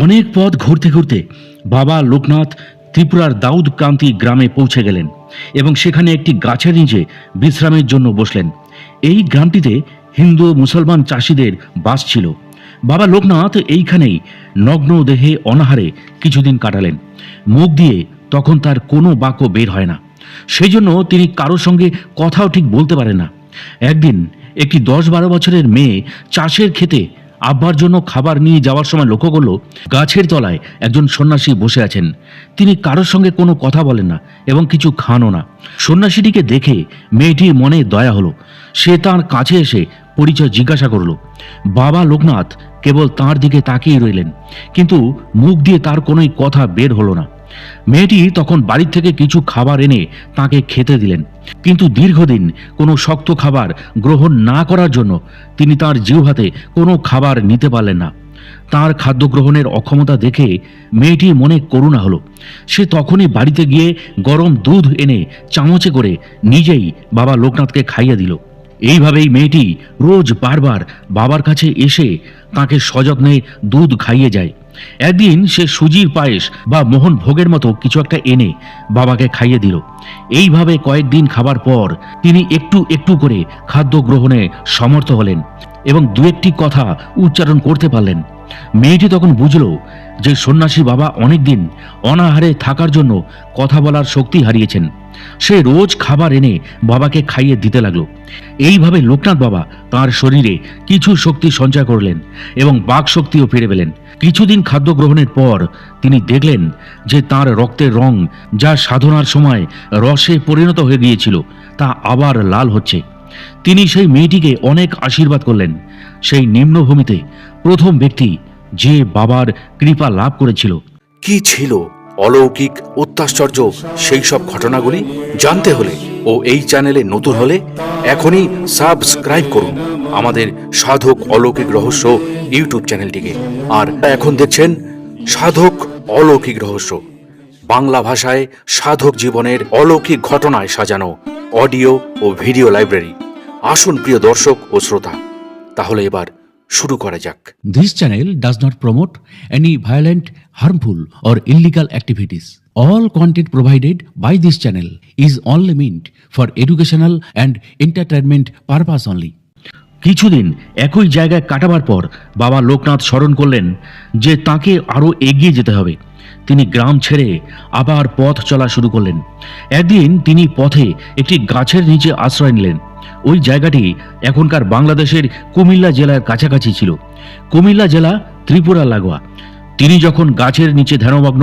অনেক পথ ঘুরতে ঘুরতে বাবা লোকনাথ ত্রিপুরার দাউদকান্তি গ্রামে পৌঁছে গেলেন এবং সেখানে একটি গাছের নিচে বিশ্রামের জন্য বসলেন। এই গ্রামটিতে হিন্দু মুসলমান চাষিদের বাস ছিল। বাবা লোকনাথ এইখানেই নগ্ন দেহে অনাহারে কিছুদিন কাটালেন। মুখ দিয়ে তখন তার কোনো বাক্য বের হয় না, সেই জন্য তিনি কারোর সঙ্গে কথাও ঠিক বলতে পারেন না। একদিন একটি 10-12 বছরের মেয়ে চাষের ক্ষেতে আব্বার জন্য খাবার নিয়ে যাওয়ার সময় লক্ষ্য করল গাছের তলায় একজন সন্ন্যাসী বসে আছেন। তিনি কারোর সঙ্গে কোনো কথা বলেন না এবং কিছু খানও না। সন্ন্যাসীটিকে দেখে মেয়েটির মনে দয়া হলো। সে তার কাছে এসে পরিচয় জিজ্ঞাসা করল। বাবা লোকনাথ কেবল তার দিকে তাকিয়ে রইলেন, কিন্তু মুখ দিয়ে তার কোনোই কথা বের হলো না। মেয়েটি তখন বাড়ি থেকে কিছু খাবার এনে তাকে খেতে দিলেন, কিন্তু দীর্ঘদিন কোনো শক্ত খাবার গ্রহণ না করার জন্য তিনি তার জিহ্বাতে কোনো খাবার নিতে পারলেন না। তার খাদ্য গ্রহণের অক্ষমতা দেখে মেয়েটির মনে করুণা হলো। সে তখনই বাড়িতে গিয়ে গরম দুধ এনে চামচে করে নিজেই বাবা লোকনাথকে খাইয়ে দিল। এইভাবেই মেয়েটি রোজ বারবার বাবার কাছে এসে তাকে সযত্নে দুধ খাইয়ে যায়। একদিন সে সুজির পায়েস বা মোহন ভোগের মতো কিছু একটা এনে বাবাকে খাইয়ে দিল। এইভাবে কয়েকদিন খাবার পর তিনি একটু একটু করে খাদ্য গ্রহণে সমর্থ হলেন এবং দু একটি কথা উচ্চারণ করতে পারলেন। মেয়েটি তখন বুঝল যে সন্ন্যাসী বাবা অনেকদিন অনাহারে থাকার জন্য কথা বলার শক্তি হারিয়েছেন। সে রোজ খাবার এনে বাবাকে খাইয়ে দিতে লাগলো। এইভাবে লোকনাথ বাবা তার শরীরে কিছু শক্তি সঞ্চয় করলেন এবং বাক শক্তিও ফিরে পেলেন। কিছুদিন খাদ্য গ্রহণের পর তিনি দেখলেন যে তার রক্তের রং, যা সাধনার সময় রসে পরিণত হয়ে গিয়েছিল, তা আবার লাল হচ্ছে। তিনি সেই মেয়েটিকে অনেক আশীর্বাদ করলেন। সেই নিম্নভূমিতে প্রথম ব্যক্তি যে বাবার কৃপা লাভ করেছিল। কি ছিল অলৌকিক অত্যাশ্চর্য সেই সব ঘটনাগুলি জানতে হলে ও এই চ্যানেলে নতুন হলে এখনই সাবস্ক্রাইব করুন আমাদের সাধক অলৌকিক রহস্য ইউটিউব চ্যানেলটিকে। আর এখন দেখছেন সাধক অলৌকিক রহস্য, বাংলা ভাষায় সাধক জীবনের অলৌকিক ঘটনায় সাজানো অডিও ও ভিডিও লাইব্রেরি। আসুন প্রিয় দর্শক ও শ্রোতা, তাহলে এবার শুরু করা যাক। This channel does not promote any violent, harmful, or illegal activities. All content provided by this channel is only meant for educational and entertainment purpose only. কিছুদিন একই জায়গায় কাটাবার পর বাবা লোকনাথ স্মরণ করলেন যে তাকে আরও এগিয়ে যেতে হবে। তিনি গ্রাম ছেড়ে আবার পথ চলা শুরু করলেন। একদিন তিনি পথে একটি গাছের নিচে আশ্রয় নিলেন। ওই জায়গাটি এখনকার বাংলাদেশের কুমিল্লা জেলার কাছাকাছি ছিল। কুমিল্লা জেলা ত্রিপুরা লাগোয়া। তিনি যখন গাছের নিচে ধ্যানমগ্ন,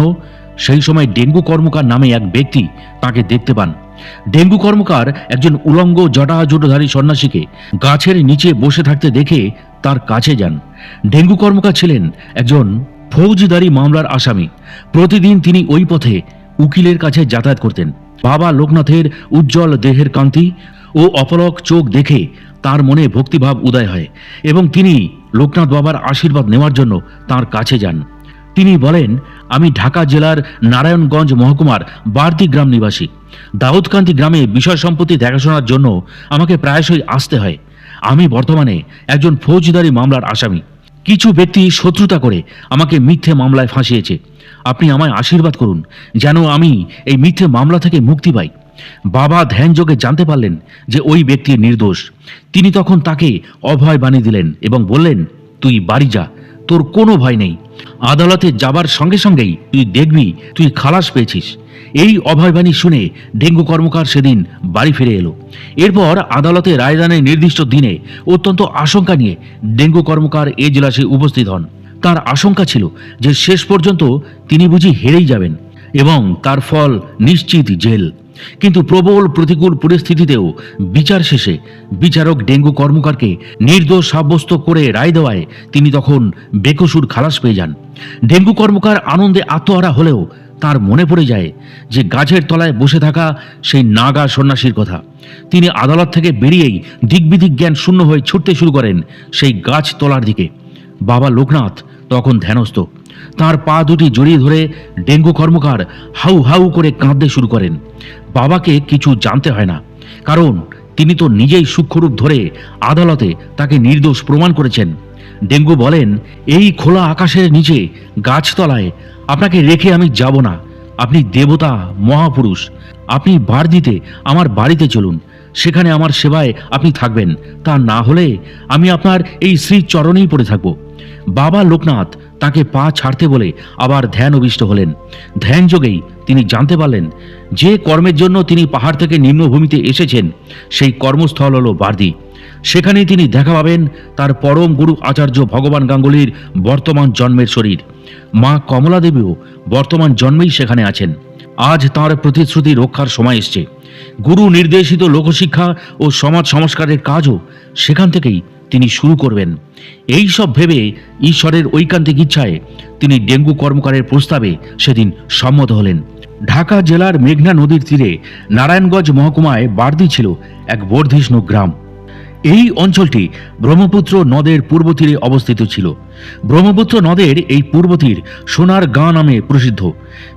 সেই সময় ডেঙ্গু কর্মকার নামে এক ব্যক্তি তাকে দেখতে পান। ডেঙ্গু কর্মকার একজন উলঙ্গ জটাজুটোধারী সন্ন্যাসীকে গাছের নিচে বসে থাকতে দেখে তার কাছে যান। ডেঙ্গু কর্মকার ছিলেন একজন ফৌজদারি মামলার আসামি। প্রতিদিন তিনি ওই পথে উকিলের কাছে যাতায়াত করতেন। বাবা লোকনাথের উজ্জ্বল দেহের কান্তি ও অপলক চোখ দেখে তার মনে ভক্তিভাব উদয় হয় এবং তিনি লোকনাথ বাবার আশীর্বাদ নেওয়ার জন্য তার কাছে যান। তিনি বলেন, আমি ঢাকা জেলার নারায়ণগঞ্জ মহকুমার বারদি গ্রাম নিবাসী। দাউদকান্তি গ্রামে বিষয় সম্পত্তি দেখাশোনার জন্য আমাকে প্রায়শই আসতে হয়। আমি বর্তমানে একজন ফৌজদারি মামলার আসামি। কিছু ব্যক্তি শত্রুতা করে আমাকে মিথ্যে মামলায় ফাঁসিয়েছে। আপনি আমায় আশীর্বাদ করুন যেন আমি এই মিথ্যে মামলা থেকে মুক্তি পাই। বাবা ধ্যানযোগে জানতে পারলেন যে ওই ব্যক্তি নির্দোষ। তিনি তখন তাকে অভয় বাণী দিলেন এবং বললেন, তুই বাড়ি যা, তোর কোনো ভয় নেই। আদালতে যাবার সঙ্গে সঙ্গেই তুই দেখবি তুই খালাস পেয়েছিস। এই অভয়বাণী শুনে ডেঙ্গু কর্মকার সেদিন বাড়ি ফিরে এলো। এরপর আদালতে রায়দানের নির্দিষ্ট দিনে অত্যন্ত আশঙ্কা নিয়ে ডেঙ্গু কর্মকার এজলাসে উপস্থিত হন। তার আশঙ্কা ছিল যে শেষ পর্যন্ত তিনি বুঝি হেরেই যাবেন এবং তার ফল নিশ্চিত জেল। কিন্তু প্রবল প্রতিকূল পরিস্থিতিতেও বিচার শেষে বিচারক ডেঙ্গু কর্মকারকে নির্দোষ সাব্যস্ত করে রায় দেওয়ায় তিনি তখন বেকসুর খালাস পেয়ে যান। ডেঙ্গু কর্মকার আনন্দে আত্মহারা হলেও তার মনে পড়ে যায় যে গাছের তলায় বসে থাকা সেই নাগা সন্ন্যাসীর কথা। তিনি আদালত থেকে বেরিয়েই দিকবিদিক জ্ঞান শূন্য হয়ে ছুটতে শুরু করেন সেই গাছ তলার দিকে। বাবা লোকনাথ তখন ধ্যানস্থ। তার পা দুটি জড়িয়ে ধরে ডেঙ্গু কর্মকার হাউ হাউ করে কাঁদতে শুরু করেন। বাবাকে কিছু জানতে হয় না, কারণ তিনি তো নিজেই সূক্ষ্মরূপ ধরে আদালতে তাকে নির্দোষ প্রমাণ করেছেন। ডেঙ্গু বলেন, এই খোলা আকাশের নিচে গাছতলায় আপনাকে রেখে আমি যাব না। আপনি দেবতা, মহাপুরুষ। আপনি বাড়দিতে আমার বাড়িতে চলুন, সেখানে আমার সেবায় আপনি থাকবেন। তা না হলে আমি আপনার এই শ্রীচরণেই পড়ে থাকব। বাবা লোকনাথ তাকে পা ছাড়তে বলে আবার ধ্যান অভিষ্ট হলেন। ধ্যান যোগেই তিনি জানতে পারলেন যে কর্মের জন্য তিনি পাহাড় থেকে নিম্নভূমিতে এসেছেন সেই কর্মস্থল হল বার্দি। সেখানেই তিনি দেখা পাবেন তার পরম গুরু আচার্য ভগবান গাঙ্গুলির বর্তমান জন্মের শরীর। মা কমলা দেবীও বর্তমান জন্মেই সেখানে আছেন। আজ তাঁর প্রতিশ্রুতি রক্ষার সময় এসছে। গুরু নির্দেশিত লোকশিক্ষা ও সমাজ সংস্কারের কাজও সেখান থেকেই তিনি শুরু করবেন। এই সব ভেবে ঈশ্বরের ঐকান্তিক ইচ্ছায় তিনি ডেঙ্গু কর্মকারের প্রস্তাবে সেদিন সম্মত হলেন। ঢাকা জেলার মেঘনা নদীর তীরে নারায়ণগঞ্জ মহকুমায় বার্দি ছিল এক বর্ধিষ্ণু গ্রাম। এই অঞ্চলটি ব্রহ্মপুত্র নদের পূর্ব তীরে অবস্থিত ছিল। ব্রহ্মপুত্র নদের এই পূর্ব তীর সোনার গাঁ নামে প্রসিদ্ধ।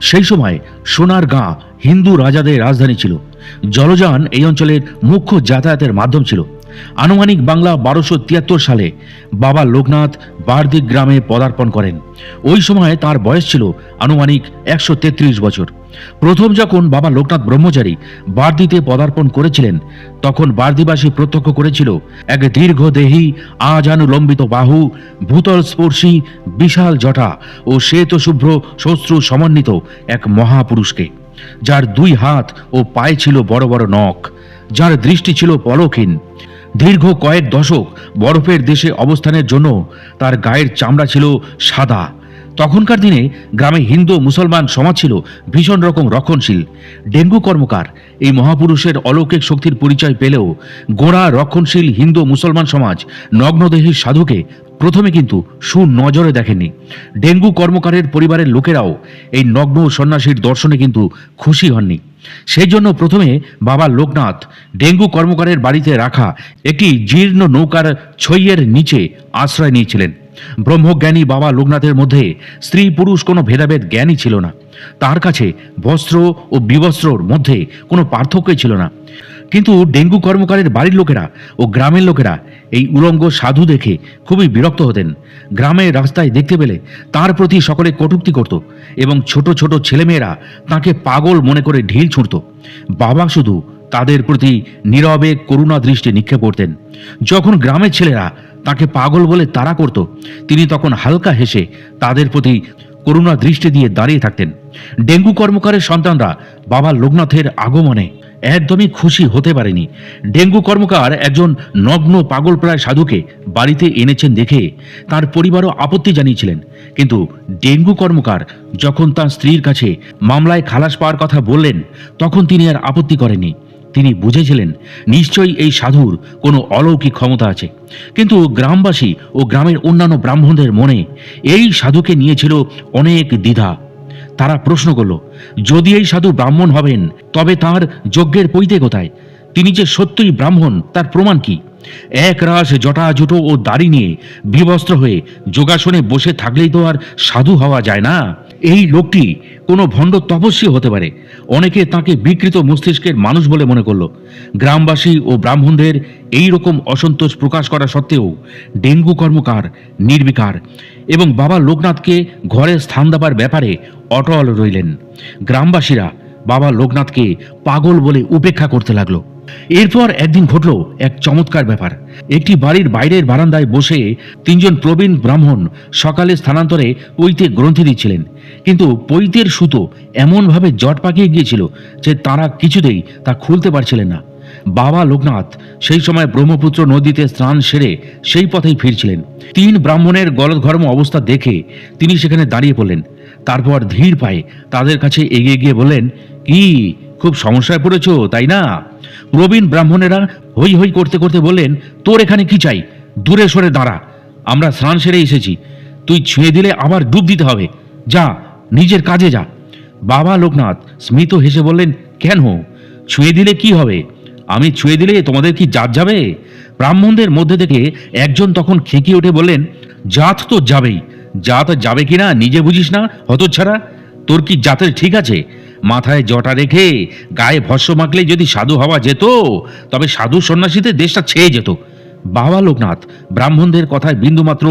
সেই সময় সোনার গাঁ হিন্দু রাজাদের রাজধানী ছিল। জলযান এই অঞ্চলের মুখ্য যাতায়াতের মাধ্যম ছিল। আনুমানিক বাংলা 1273 সালে বাবা লোকনাথ বার্দি গ্রামে পদার্পণ করেন। ওই সময় তার বয়স ছিল আনুমানিক 133 বছর। প্রথম যখন বাবা লোকনাথ ব্রহ্মচারী বার্দিতে পদার্পণ করেছিলেন, তখন বার্দিবাসী প্রত্যক্ষ করেছিল এক দীর্ঘদেহী আজানুলম্বিত বাহু, ভূতল স্পর্শী বিশাল জটা ও শ্বেত শুভ্র শস্ত্রু সমন্বিত এক মহাপুরুষকে, যার 2 হাত ও পায়ে ছিল বড় বড় নখ, যার দৃষ্টি ছিল পলকহীন। দীর্ঘ কয়েক দশক বরফের দেশে অবস্থানের জন্য তার গায়ের চামড়া ছিল সাদা। তখনকার দিনে গ্রামে হিন্দু মুসলমান সমাজ ছিল ভীষণ রকম রক্ষণশীল। ডেঙ্গু কর্মকার এই মহাপুরুষের অলৌকিক শক্তির পরিচয় পেলেও গোঁড়া রক্ষণশীল হিন্দু মুসলমান সমাজ নগ্নদেহী সাধুকে প্রথমে কিন্তু সুনজরে দেখেননি। ডেঙ্গু কর্মকারের পরিবারের লোকেরাও এই নগ্ন সন্ন্যাসীর দর্শনে কিন্তু খুশি হননি। সেই জন্য প্রথমে বাবা লোকনাথ ডেঙ্গু কর্মকারের বাড়িতে রাখা একটি জীর্ণ নৌকার ছইয়ের নিচে আশ্রয় নিয়েছিলেন। ব্রহ্মজ্ঞানী বাবা লোকনাথের মধ্যে স্ত্রী পুরুষ কোনো ভেদাভেদ জ্ঞানই ছিল না। তার কাছে বস্ত্র ও বিবস্ত্রর মধ্যে কোনো পার্থক্যই ছিল না। কিন্তু ডেঙ্গু কর্মকারের বাড়ির লোকেরা ও গ্রামের লোকেরা এই উলঙ্গ সাধু দেখে খুবই বিরক্ত হতেন। গ্রামের রাস্তায় দেখতে পেলে তার প্রতি সকলে কটূক্তি করত এবং ছোট ছোট ছেলেমেয়েরা তাকে পাগল মনে করে ঢিল ছুঁড়ত। বাবা শুধু তাদের প্রতি নীরবে করুণা দৃষ্টি নিক্ষেপ করতেন। যখন গ্রামের ছেলেরা তাকে পাগল বলে তাড়া করত, তিনি তখন হালকা হেসে তাদের প্রতি করুণা দৃষ্টি দিয়ে দাঁড়িয়ে থাকতেন। ডেঙ্গু কর্মকারের সন্তানরা বাবা লোকনাথের আগমনে একদমই খুশি হতে পারেনি। ডেঙ্গু কর্মকার একজন নগ্ন পাগলপ্রায় সাধুকে বাড়িতে এনেছেন দেখে তার পরিবারও আপত্তি জানিয়েছিলেন। কিন্তু ডেঙ্গু কর্মকার যখন তার স্ত্রীর কাছে মামলায় খালাস পাওয়ার কথা বললেন, তখন তিনি আর আপত্তি করেননি। তিনি বুঝেছিলেন নিশ্চয়ই এই সাধুর কোনো অলৌকিক ক্ষমতা আছে। কিন্তু গ্রামবাসী ও গ্রামের অন্যান্য ব্রাহ্মণদের মনে এই সাধুকে নিয়েছিল অনেক দ্বিধা। তারা প্রশ্ন করল, যদি এই সাধু ব্রাহ্মণ হবেন তবে তার যজ্ঞের পৈতে কোথায়? তিনি যে সত্যই ব্রাহ্মণ তার প্রমাণ কি? এক রাশ জটা জুটো ও দাড়ি নিয়ে বিবস্ত্র হয়ে যোগাসনে বসে থাকলেই তো আর সাধু হওয়া যায় না। এই লোকটি কোনো ভণ্ড তপস্বী হতে পারে। অনেকে তাকে বিকৃত মস্তিষ্কের মানুষ বলে মনে করল। গ্রামবাসী ও ব্রাহ্মণদের এই রকম অসন্তোষ প্রকাশ করা সত্ত্বেও ডেঙ্গু কর্মকার নির্বিকার এবং বাবা লোকনাথকে ঘরে স্থান দেবার ব্যাপারে অটল রইলেন। গ্রামবাসীরা বাবা লোকনাথকে পাগল বলে উপেক্ষা করতে লাগলো। এরপর একদিন ঘটল এক চমৎকার ব্যাপার। একটি বাড়ির বাইরের বারান্দায় বসে 3 জন প্রবীণ ব্রাহ্মণ সকালে স্থানান্তরে পৈতে গ্রন্থি দিচ্ছিলেন। কিন্তু পৈতের সুতো এমনভাবে জট পাকিয়ে গিয়েছিল যে তারা কিছুতেই তা খুলতে পারছিলেন না। বাবা লোকনাথ সেই সময় ব্রহ্মপুত্র নদীতে স্নান সেরে সেই পথেই ফিরছিলেন। 3 ব্রাহ্মণের গলদঘর্ম অবস্থা দেখে তিনি সেখানে দাঁড়িয়ে পড়লেন। তারপর ধীর পায়ে তাদের কাছে এগিয়ে গিয়ে বললেন, কি খুব সমস্যায় পড়েছ তাই না? প্রবীণ ব্রাহ্মণেরা হই হই করতে করতে বললেন, তোর এখানে কি চাই? দূরে সরে দাঁড়া, আমরা স্নান সেরে এসেছি। তুই ছুঁয়ে দিলে আবার ডুব দিতে হবে। যা, নিজের কাজে যা। বাবা লোকনাথ স্মিত হেসে বললেন, কেন, ছুঁয়ে দিলে কি হবে? আমি ছুঁয়ে দিলে তোমাদের কি জাত যাবে? ব্রাহ্মণদের মধ্যে থেকে একজন তখন খেকিয়ে উঠে বললেন, জাত তো যাবেই। জাত যাবে কিনা নিজে বুঝিস না হতচ্ছাড়া? তোর কি জাতের ঠিক আছে? মাথায় জটা রেখে গায়ে ভস্য মাখলে যদি সাধু হওয়া যেত তবে সাধু সন্ন্যাসীতে দেশটা ছেয়ে যেত। বাবা লোকনাথ ব্রাহ্মণদের কথায় বিন্দুমাত্র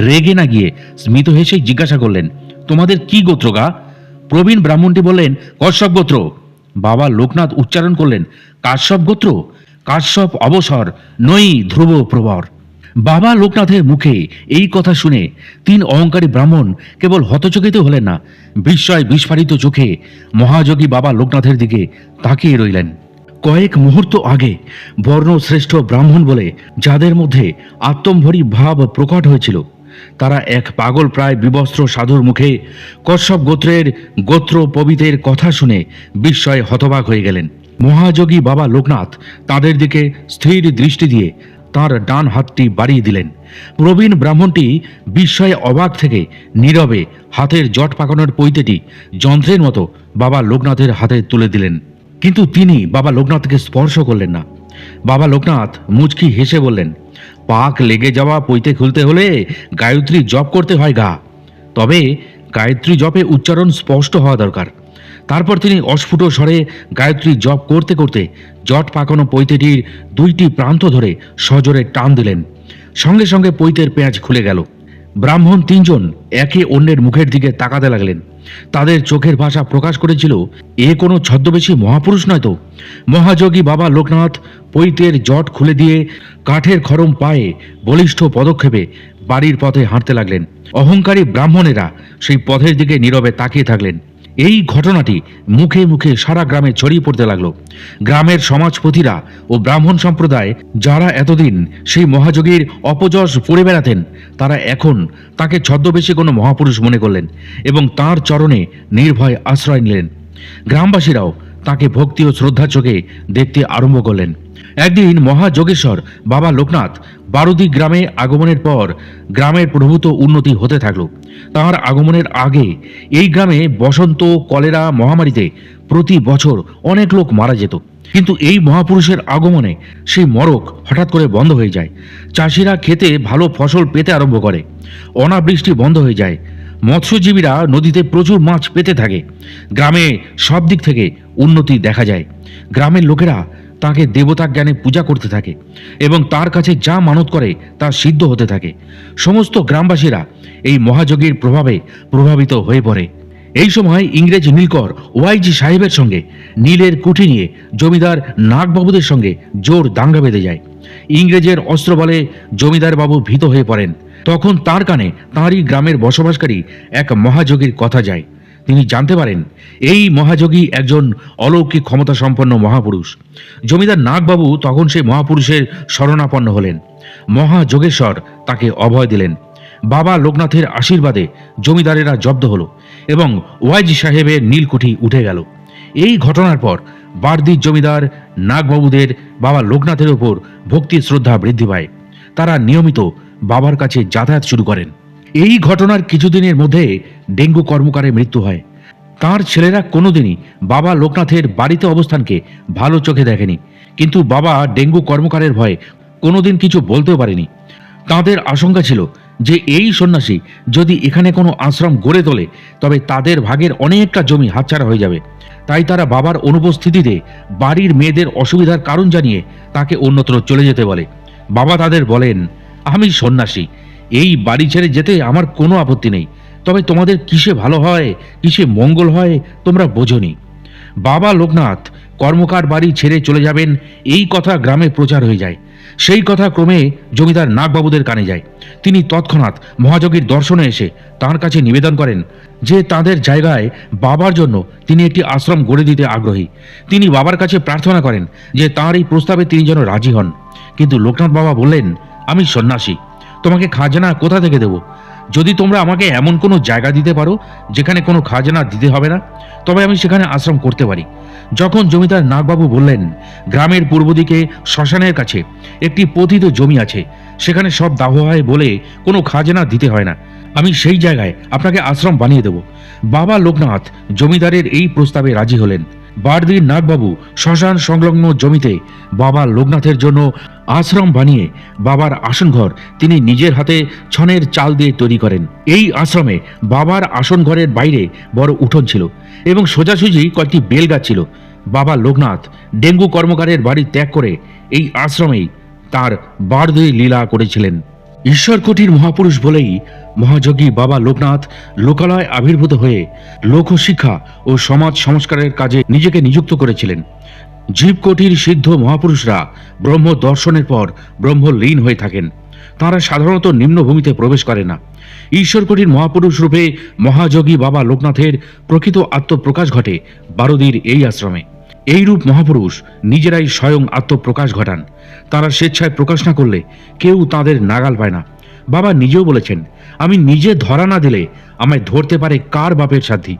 রেগে না গিয়ে স্মিত হেসেই জিজ্ঞাসা করলেন, তোমাদের কি গোত্র গা? প্রবীণ ব্রাহ্মণটি বললেন, কশ্যপ গোত্র। বাবা লোকনাথ উচ্চারণ করলেন, কাশ্যপ গোত্র? কাশ্যপ অবসর, নই ধ্রুব প্রবর। বাবা লোকনাথের মুখে এই কথা শুনে তিন অহংকারী ব্রাহ্মণ কেবল হতচকিত হলেন না, বিস্ময় বিস্ফারিত চোখে মহাযোগী বাবা লোকনাথের দিকে তাকিয়ে রইলেন। কয়েক মুহূর্ত আগে বর্ণশ্রেষ্ঠ ব্রাহ্মণ বলে যাদের মধ্যে আত্মম্ভরী ভাব প্রকট হয়েছিল, তারা এক পাগল প্রায় বিবস্ত্র সাধুর মুখে কশ্যপ গোত্রের গোত্র পবিতের কথা শুনে বিস্ময়ে হতবাক হয়ে গেলেন। মহাযোগী বাবা লোকনাথ তাদের দিকে স্থির দৃষ্টি দিয়ে তার ডান হাতটি বাড়িয়ে দিলেন। প্রবীণ ব্রাহ্মণটি বিস্ময়ে অবাক থেকে নীরবে হাতের জট পাকানোর পৈতেটি যন্ত্রের মতো বাবা লোকনাথের হাতে তুলে দিলেন, কিন্তু তিনি বাবা লোকনাথকে স্পর্শ করলেন না। বাবা লোকনাথ মুচকি হেসে বললেন, পাক লেগে যাওয়া পৈতে খুলতে হলে গায়ত্রী জপ করতে হয় গা, তবে গায়ত্রী জপে উচ্চারণ স্পষ্ট হওয়া দরকার। তারপর তিনি অস্ফুট স্বরে গায়ত্রী জপ করতে করতে জট পাকানো পৈতেটির দুইটি প্রান্ত ধরে সজোরে টান দিলেন। সঙ্গে সঙ্গে পৈতের পেঁয়াজ খুলে গেল। ব্রাহ্মণ তিনজন একে অন্যের মুখের দিকে তাকাতে লাগলেন। তাদের চোখের ভাষা প্রকাশ করেছিল, এ কোনো ছদ্মবেশী মহাপুরুষ নয় তো। মহাযোগী বাবা লোকনাথ পৈতের জট খুলে দিয়ে কাঠের খরম পায়ে বলিষ্ঠ পদক্ষেপে বাড়ির পথে হাঁটতে লাগলেন। অহংকারী ব্রাহ্মণেরা সেই পথের দিকে নীরবে তাকিয়ে থাকলেন। এই ঘটনাটি মুখে মুখে সারা গ্রামে ছড়িয়ে পড়তে লাগলো। গ্রামের সমাজপতিরা ও ব্রাহ্মণ সম্প্রদায় যারা এতদিন সেই মহাযোগীর অপযশ পড়ে বেড়াতেন, তারা এখন তাকে ছদ্মবেশী কোনো মহাপুরুষ মনে করলেন এবং তার চরণে নির্ভয় আশ্রয় নিলেন। গ্রামবাসীরাও তাকে ভক্তি ও শ্রদ্ধার চোখে দেখতে আরম্ভ করলেন। একদিন মহাযোগেশ্বর বাবা লোকনাথ বারুদি গ্রামে আগমনের পর গ্রামের প্রভূত উন্নতি হতে থাকল। তাঁর আগমনের আগে এই গ্রামে বসন্ত কলেরা মহামারীতে প্রতি বছর অনেক লোক মারা যেত, কিন্তু এই মহাপুরুষের আগমনে সেই মরক হঠাৎ করে বন্ধ হয়ে যায়। চাষিরা খেতে ভালো ফসল পেতে আরম্ভ করে, অনাবৃষ্টি বন্ধ হয়ে যায়, মৎস্যজীবীরা নদীতে প্রচুর মাছ পেতে থাকে। গ্রামে সব দিক থেকে উন্নতি দেখা যায়। গ্রামের লোকেরা তাকে দেবতা জ্ঞানে পূজা করতে থাকে এবং তার কাছে যা মানত করে তা সিদ্ধ হতে থাকে। সমস্ত গ্রামবাসীরা এই মহাযোগীর প্রভাবে প্রভাবিত হয়ে পড়ে। এই সময় ইংরেজ নীলকর ওয়াইজি সাহেবের সঙ্গে নীলের কুঠি নিয়ে জমিদার নাগবাবুদের সঙ্গে জোর দাঙ্গা বেঁধে যায়। ইংরেজের অস্ত্র বলে জমিদার বাবু ভীত হয়ে পড়েন। তখন তার কানে তাঁরই গ্রামের বসবাসকারী এক মহাযোগীর কথা যায়। তিনি জানতে পারেন এই মহাযোগী একজন অলৌকিক ক্ষমতা সম্পন্ন মহাপুরুষ। জমিদার নাগবাবু তখন সেই মহাপুরুষের শরণাপন্ন হলেন। মহাযোগেশ্বর তাকে অভয় দিলেন। বাবা লোকনাথের আশীর্বাদে জমিদারেরা জব্দ হলো এবং ওয়াইজি সাহেবের নীলকুঠি উঠে গেল। এই ঘটনার পর বারদির জমিদার নাগবাবুদের বাবা লোকনাথের ওপর ভক্তি শ্রদ্ধা বৃদ্ধি পায়। তারা নিয়মিত বাবার কাছে যাতায়াত শুরু করেন। এই ঘটনার কিছুদিনের মধ্যে ডেঙ্গু কর্মকারের মৃত্যু হয়। তার ছেলেরা কোনোদিনই বাবা লোকনাথের বাড়িতে অবস্থানকে ভালো চোখে দেখেনি, কিন্তু বাবা ডেঙ্গু কর্মকারের ভয়ে কোনোদিন কিছু বলতেও পারেনি। তাদের আশঙ্কা ছিল যে এই সন্ন্যাসী যদি এখানে কোনো আশ্রম গড়ে তোলে তবে তাদের ভাগের অনেকটা জমি হাতছাড়া হয়ে যাবে। তাই তারা বাবার অনুপস্থিতিতে বাড়ির মেয়েদের অসুবিধার কারণ জানিয়ে তাকে অন্যত্র চলে যেতে বলে। বাবা তাদের বলেন, আমি সন্ন্যাসী, এই বাড়ি ছেড়ে যেতে আমার কোনো আপত্তি নেই, তবে তোমাদের কিসে ভালো হয় কিসে মঙ্গল হয় তোমরা বোঝনি। বাবা লোকনাথ কর্মকার বাড়ি ছেড়ে চলে যাবেন এই কথা গ্রামে প্রচার হয়ে যায়। সেই কথা ক্রমে জমিদার নাগবাবুদের কানে যায়। তিনি তৎক্ষণাৎ মহাযোগীর দর্শনে এসে তার কাছে নিবেদন করেন যে তাদের জায়গায় বাবার জন্য তিনি একটি আশ্রম গড়ে দিতে আগ্রহী। তিনি বাবার কাছে প্রার্থনা করেন যে তাঁর এই প্রস্তাবে তিনি যেন রাজি হন। কিন্তু লোকনাথ বাবা বললেন, আমি সন্ন্যাসী, তোমাকে খাজনা কোথা থেকে দেব? যদি তোমরা আমাকে এমন কোনো জায়গা দিতে পারো যেখানে কোনো খাজনা দিতে হবে না, তবে আমি সেখানে আশ্রম করতে পারি। যখন জমিদার নাগবাবু বললেন, গ্রামের পূর্ব দিকে শ্মশানের কাছে একটি পতিত জমি আছে, সেখানে সব দাহ হয় বলে কোনো খাজনা দিতে হয় না, আমি সেই জায়গায় আপনাকে আশ্রম বানিয়ে দেব। বাবা লোকনাথ জমিদারের এই প্রস্তাবে রাজি হলেন। বারদির নাগবাবু শ্মশান সংলগ্ন জমিতে বাবা লোকনাথের জন্য আশ্রম বানিয়ে বাবার আসন ঘর তিনি নিজের হাতে ছনের চাল দিয়ে তৈরি করেন। এই আশ্রমে বাবার আসন ঘরের বাইরে বড় উঠোন ছিল এবং সোজাসুজি কয়েকটি বেল গাছ ছিল। বাবা লোকনাথ ডেঙ্গু কর্মকারের বাড়ি ত্যাগ করে এই আশ্রমেই তার বারদে লীলা করেছিলেন। ঈশ্বরকোটির মহাপুরুষ বলেই মহাযোগী বাবা লোকনাথ লোকালয় আবির্ভূত হয়ে লোকশিক্ষা ও সমাজ সংস্কারের কাজে নিজেকে নিযুক্ত করেছিলেন। জীবকোটির সিদ্ধ মহাপুরুষরা ব্রহ্ম দর্শনের পর ব্রহ্মলীন হয়ে থাকেন। তারা সাধারণত নিম্নভূমিতে প্রবেশ করে না। ঈশ্বরকোটির মহাপুরুষ রূপে মহাযোগী বাবা লোকনাথের প্রকৃত আত্মপ্রকাশ ঘটে বারদির এই আশ্রমে। এইরূপ মহাপুরুষ নিজেরাই স্বয়ং আত্মপ্রকাশ ঘটান। তারা স্বেচ্ছায় প্রকাশ না করলে কেউ তাদের নাগাল পায় না। বাবা নিজেও বলেছেন, আমি নিজে ধরা না দিলে আমায় ধরতে পারে কার বাপের সাধ্যি।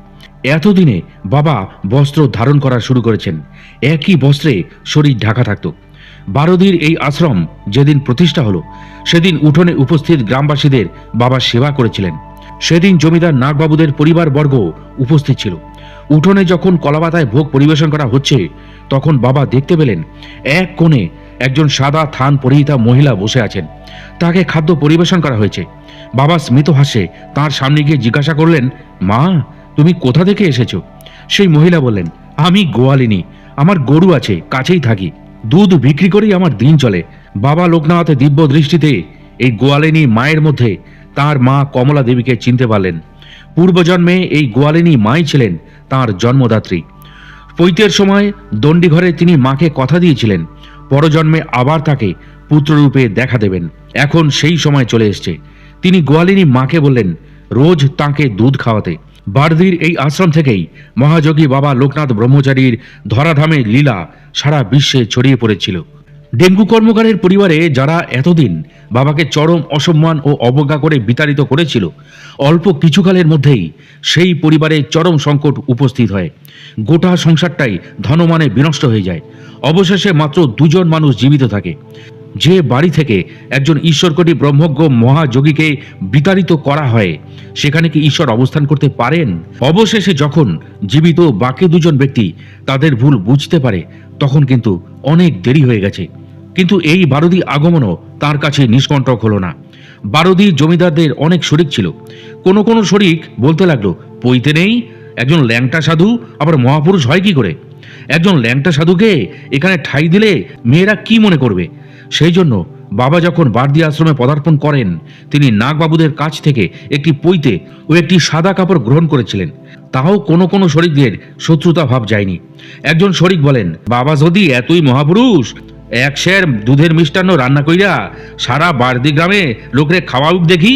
এতদিনে বাবা বস্ত্র ধারণ করা শুরু করেছেন। একই বস্ত্রে শরীর ঢাকা থাকত। বারদির এই আশ্রম যেদিন প্রতিষ্ঠা হলো সেদিন উঠোনে উপস্থিত গ্রামবাসীদের বাবা সেবা করেছিলেন। সেদিন জমিদার নাগবাবুদের পরিবারবর্গ উপস্থিত ছিল। উঠোনে যখন কলাপাতায় ভোগ পরিবেশন করা হচ্ছে তখন বাবা দেখতে পেলেন এক কোণে একজন সাদা থান পরিহিতা মহিলা বসে আছেন। তাকে খাদ্য পরিবেশন করা হয়েছে। বাবা স্মিত হাসে তার সামনে গিয়ে জিজ্ঞাসা করলেন, মা, তুমি কোথা থেকে এসেছো? সেই মহিলা বললেন, আমি গোয়ালিনী, আমার গরু আছে, কাছেই থাকি, দুধ বিক্রি করেই আমার দিন চলে। বাবা লোকনাথ দিব্য দৃষ্টিতে এই গোয়ালিনী মায়ের মধ্যে তার মা কমলা দেবীকে চিনতে পারলেন। পূর্বজন্মে এই গোয়ালিনী মাই ছিলেন তার জন্মদাত্রী। পৈতের সময় দণ্ডিঘরে তিনি মাকে কথা দিয়েছিলেন পরজন্মে আবার তাকে পুত্ররূপে দেখা দেবেন। এখন সেই সময় চলে এসছে। তিনি গোয়ালিনী মাকে বললেন রোজ তাকে দুধ খাওয়াতে। বারদির এই আশ্রম থেকেই মহাযোগী বাবা লোকনাথ ব্রহ্মচারীর ধরাধামে লীলা সারা বিশ্বে ছড়িয়ে পড়েছিল। ডেঙ্গু কর্মকারের পরিবারে যারা এতদিন বাবাকে চরম অসম্মান ও অবজ্ঞা করে বিতাড়িত করেছিল, অল্প কিছুকালের মধ্যেই সেই পরিবারে চরম সংকট উপস্থিত হয়। গোটা সংসারটাই ধনমানে বিনষ্ট হয়ে যায়। অবশেষে মাত্র দুজন মানুষ জীবিত থাকে। যে বাড়ি থেকে একজন ঈশ্বরকোটি ব্রহ্মজ্ঞ মহাযোগীকে বিতাড়িত করা হয় সেখানে কি ঈশ্বর অবস্থান করতে পারেন? অবশেষে যখন জীবিত বাকি দুজন ব্যক্তি তাদের ভুল বুঝতে পারে তখন কিন্তু অনেক দেরি হয়ে গেছে। কিন্তু এই বারদি আগমনও তার কাছে নিষ্কণ্টক হলো না। বারদি জমিদারদের অনেক শরিক ছিল। কোনো কোনো শরিক বলতে লাগলো, পইতে নেই, একজন ল্যাংটা সাধু আবার মহাপুরুষ হয় কি করে? একজন ল্যাংটা সাধুকে এখানে ঠাঁই দিলে মেয়েরা কি মনে করবে? সেই জন্য বাবা যখন বারদি আশ্রমে পদার্পণ করেন তিনি নাগবাবুদের কাছ থেকে একটি পইতে ও একটি সাদা কাপড় গ্রহণ করেছিলেন। তাও কোনো কোনো শরিকদের শত্রুতা ভাব যায়নি। একজন শরিক বলেন, বাবা যদি এতই মহাপুরুষ, এক সের দুধের মিষ্টান্ন রান্না কইরা সারা বারদি গ্রামে লোকরে খাওয়াউক দেখি।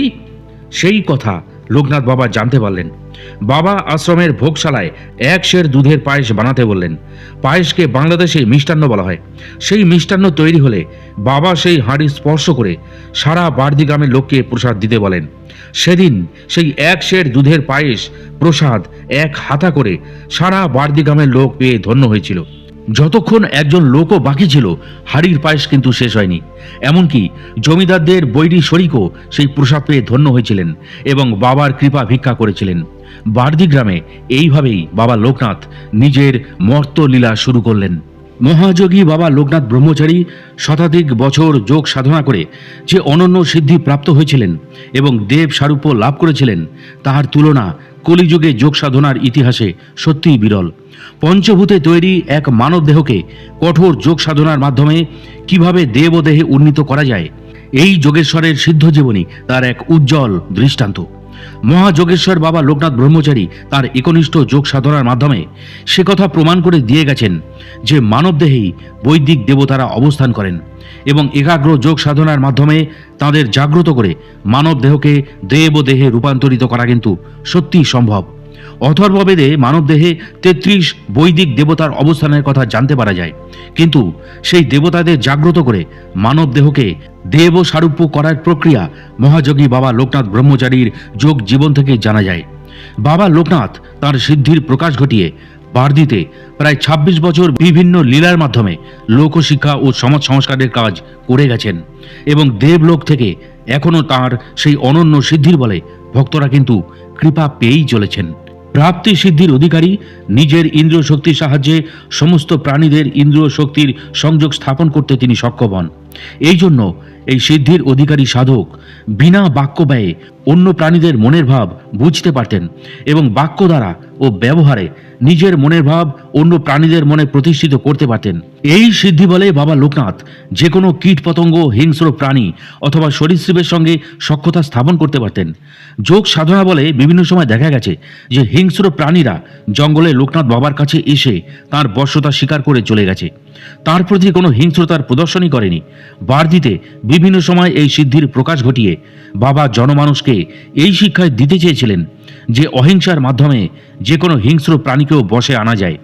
সেই কথা লোকনাথ বাবা জানতে পারলেন। বাবা আশ্রমের ভোগশালায় এক সের দুধের পায়েস বানাতে বললেন। পায়েসকে বাংলাদেশে মিষ্টান্ন বলা হয়। সেই মিষ্টান্ন তৈরি হলে বাবা সেই হাঁড়ি স্পর্শ করে সারা বারদি গ্রামের লোককে প্রসাদ দিতে বলেন। সেদিন সেই এক সের দুধের পায়েস প্রসাদ এক হাতা করে সারা বারদি গ্রামের লোক পেয়ে ধন্য হয়েছিল। যতক্ষণ একজন লোকও বাকি ছিল হাড়ির পায়েস কিন্তু শেষ হয়নি। এমনকি জমিদারদের বৈরী শরিকও সেই প্রসাদ পেয়ে ধন্য হয়েছিলেন এবং বাবার কৃপা ভিক্ষা করেছিলেন। বারদি গ্রামে এইভাবেই বাবা লোকনাথ নিজের মর্তলীলা শুরু করলেন। মহাযোগী বাবা লোকনাথ ব্রহ্মচারী শতাধিক বছর যোগ সাধনা করে যে অনন্য সিদ্ধি প্রাপ্ত হয়েছিলেন এবং দেব সারূপ্য লাভ করেছিলেন তাহার তুলনা কলিযুগে যোগ সাধনার ইতিহাসে সত্যিই বিরল। পঞ্চভূতে তৈরি এক মানব দেহকে কঠোর যোগ সাধনার মাধ্যমে কিভাবে দেব ও দেহে উন্নীত করা যায়, এই যোগেশ্বরের সিদ্ধ জীবনী তার এক উজ্জ্বল দৃষ্টান্ত। মহাযোগেশ্বর বাবা লোকনাথ ব্রহ্মচারী তার একনিষ্ঠ যোগ সাধনার মাধ্যমে সে কথা প্রমাণ করে দিয়ে গেছেন যে মানব দেহেই বৈদিক দেবতারা অবস্থান করেন এবং একাগ্র যোগ সাধনার মাধ্যমে তাদের জাগ্রত করে মানব দেহকে দেব ও দেহে রূপান্তরিত করা কিন্তু সত্যিই সম্ভব। অথর্ববেদে মানব দেহে 33 বৈদিক দেবতার অবস্থানের কথা জানতে পারা যায়, কিন্তু সেই দেবতাদের জাগ্রত করে মানব দেহকে দেব সারূপ্য করার প্রক্রিয়া মহাযোগী বাবা লোকনাথ ব্রহ্মচারীর যোগ জীবন থেকে জানা যায়। বাবা লোকনাথ তার সিদ্ধির প্রকাশ ঘটিয়ে বারদিতে প্রায় 26 বছর বিভিন্ন লীলার মাধ্যমে লোকশিক্ষা ও সমাজ সংস্কারের কাজ করে গেছেন এবং দেবলোক থেকে এখনও তার সেই অনন্য সিদ্ধির বলে ভক্তরা কিন্তু কৃপা পেয়েই চলেছেন। প্রাপ্তি সিদ্ধির অধিকারী, নিজের ইন্দ্রিয় শক্তির সাহায্যে সমস্ত প্রাণীদের ইন্দ্রিয় শক্তির সংযোগ স্থাপন করতে তিনি সক্ষম হন। এই জন্য এই সিদ্ধির অধিকারী সাধক বিনা বাক্য ব্যয়ে অন্য প্রাণীদের মনের ভাব বুঝতে পারতেন এবং বাক্য দ্বারা ও ব্যবহারে নিজের মনের ভাব অন্য প্রাণীদের মনে প্রতিষ্ঠিত করতে পারতেন। এই সিদ্ধি বলে বাবা লোকনাথ যে কোনো কীট পতঙ্গ, হিংস্র প্রাণী অথবা সরীসৃপের সঙ্গে সখ্যতা স্থাপন করতে পারতেন। যোগ সাধনা বলে বিভিন্ন সময় দেখা গেছে যে হিংস্র প্রাণীরা জঙ্গলে লোকনাথ বাবার কাছে এসে তার বশ্যতা স্বীকার করে চলে গেছে, তার প্রতি কোনো হিংস্রতার প্রদর্শনই করেনি। বারদিতে বিভিন্ন সময় এই সিদ্ধির প্রকাশ ঘটিয়ে বাবা জনমানুষকে এই শিক্ষায় দিতে চেয়েছিলেন যে অহিংসার মাধ্যমে যে কোনো হিংস্র প্রাণীকেও বশে আনা যায়।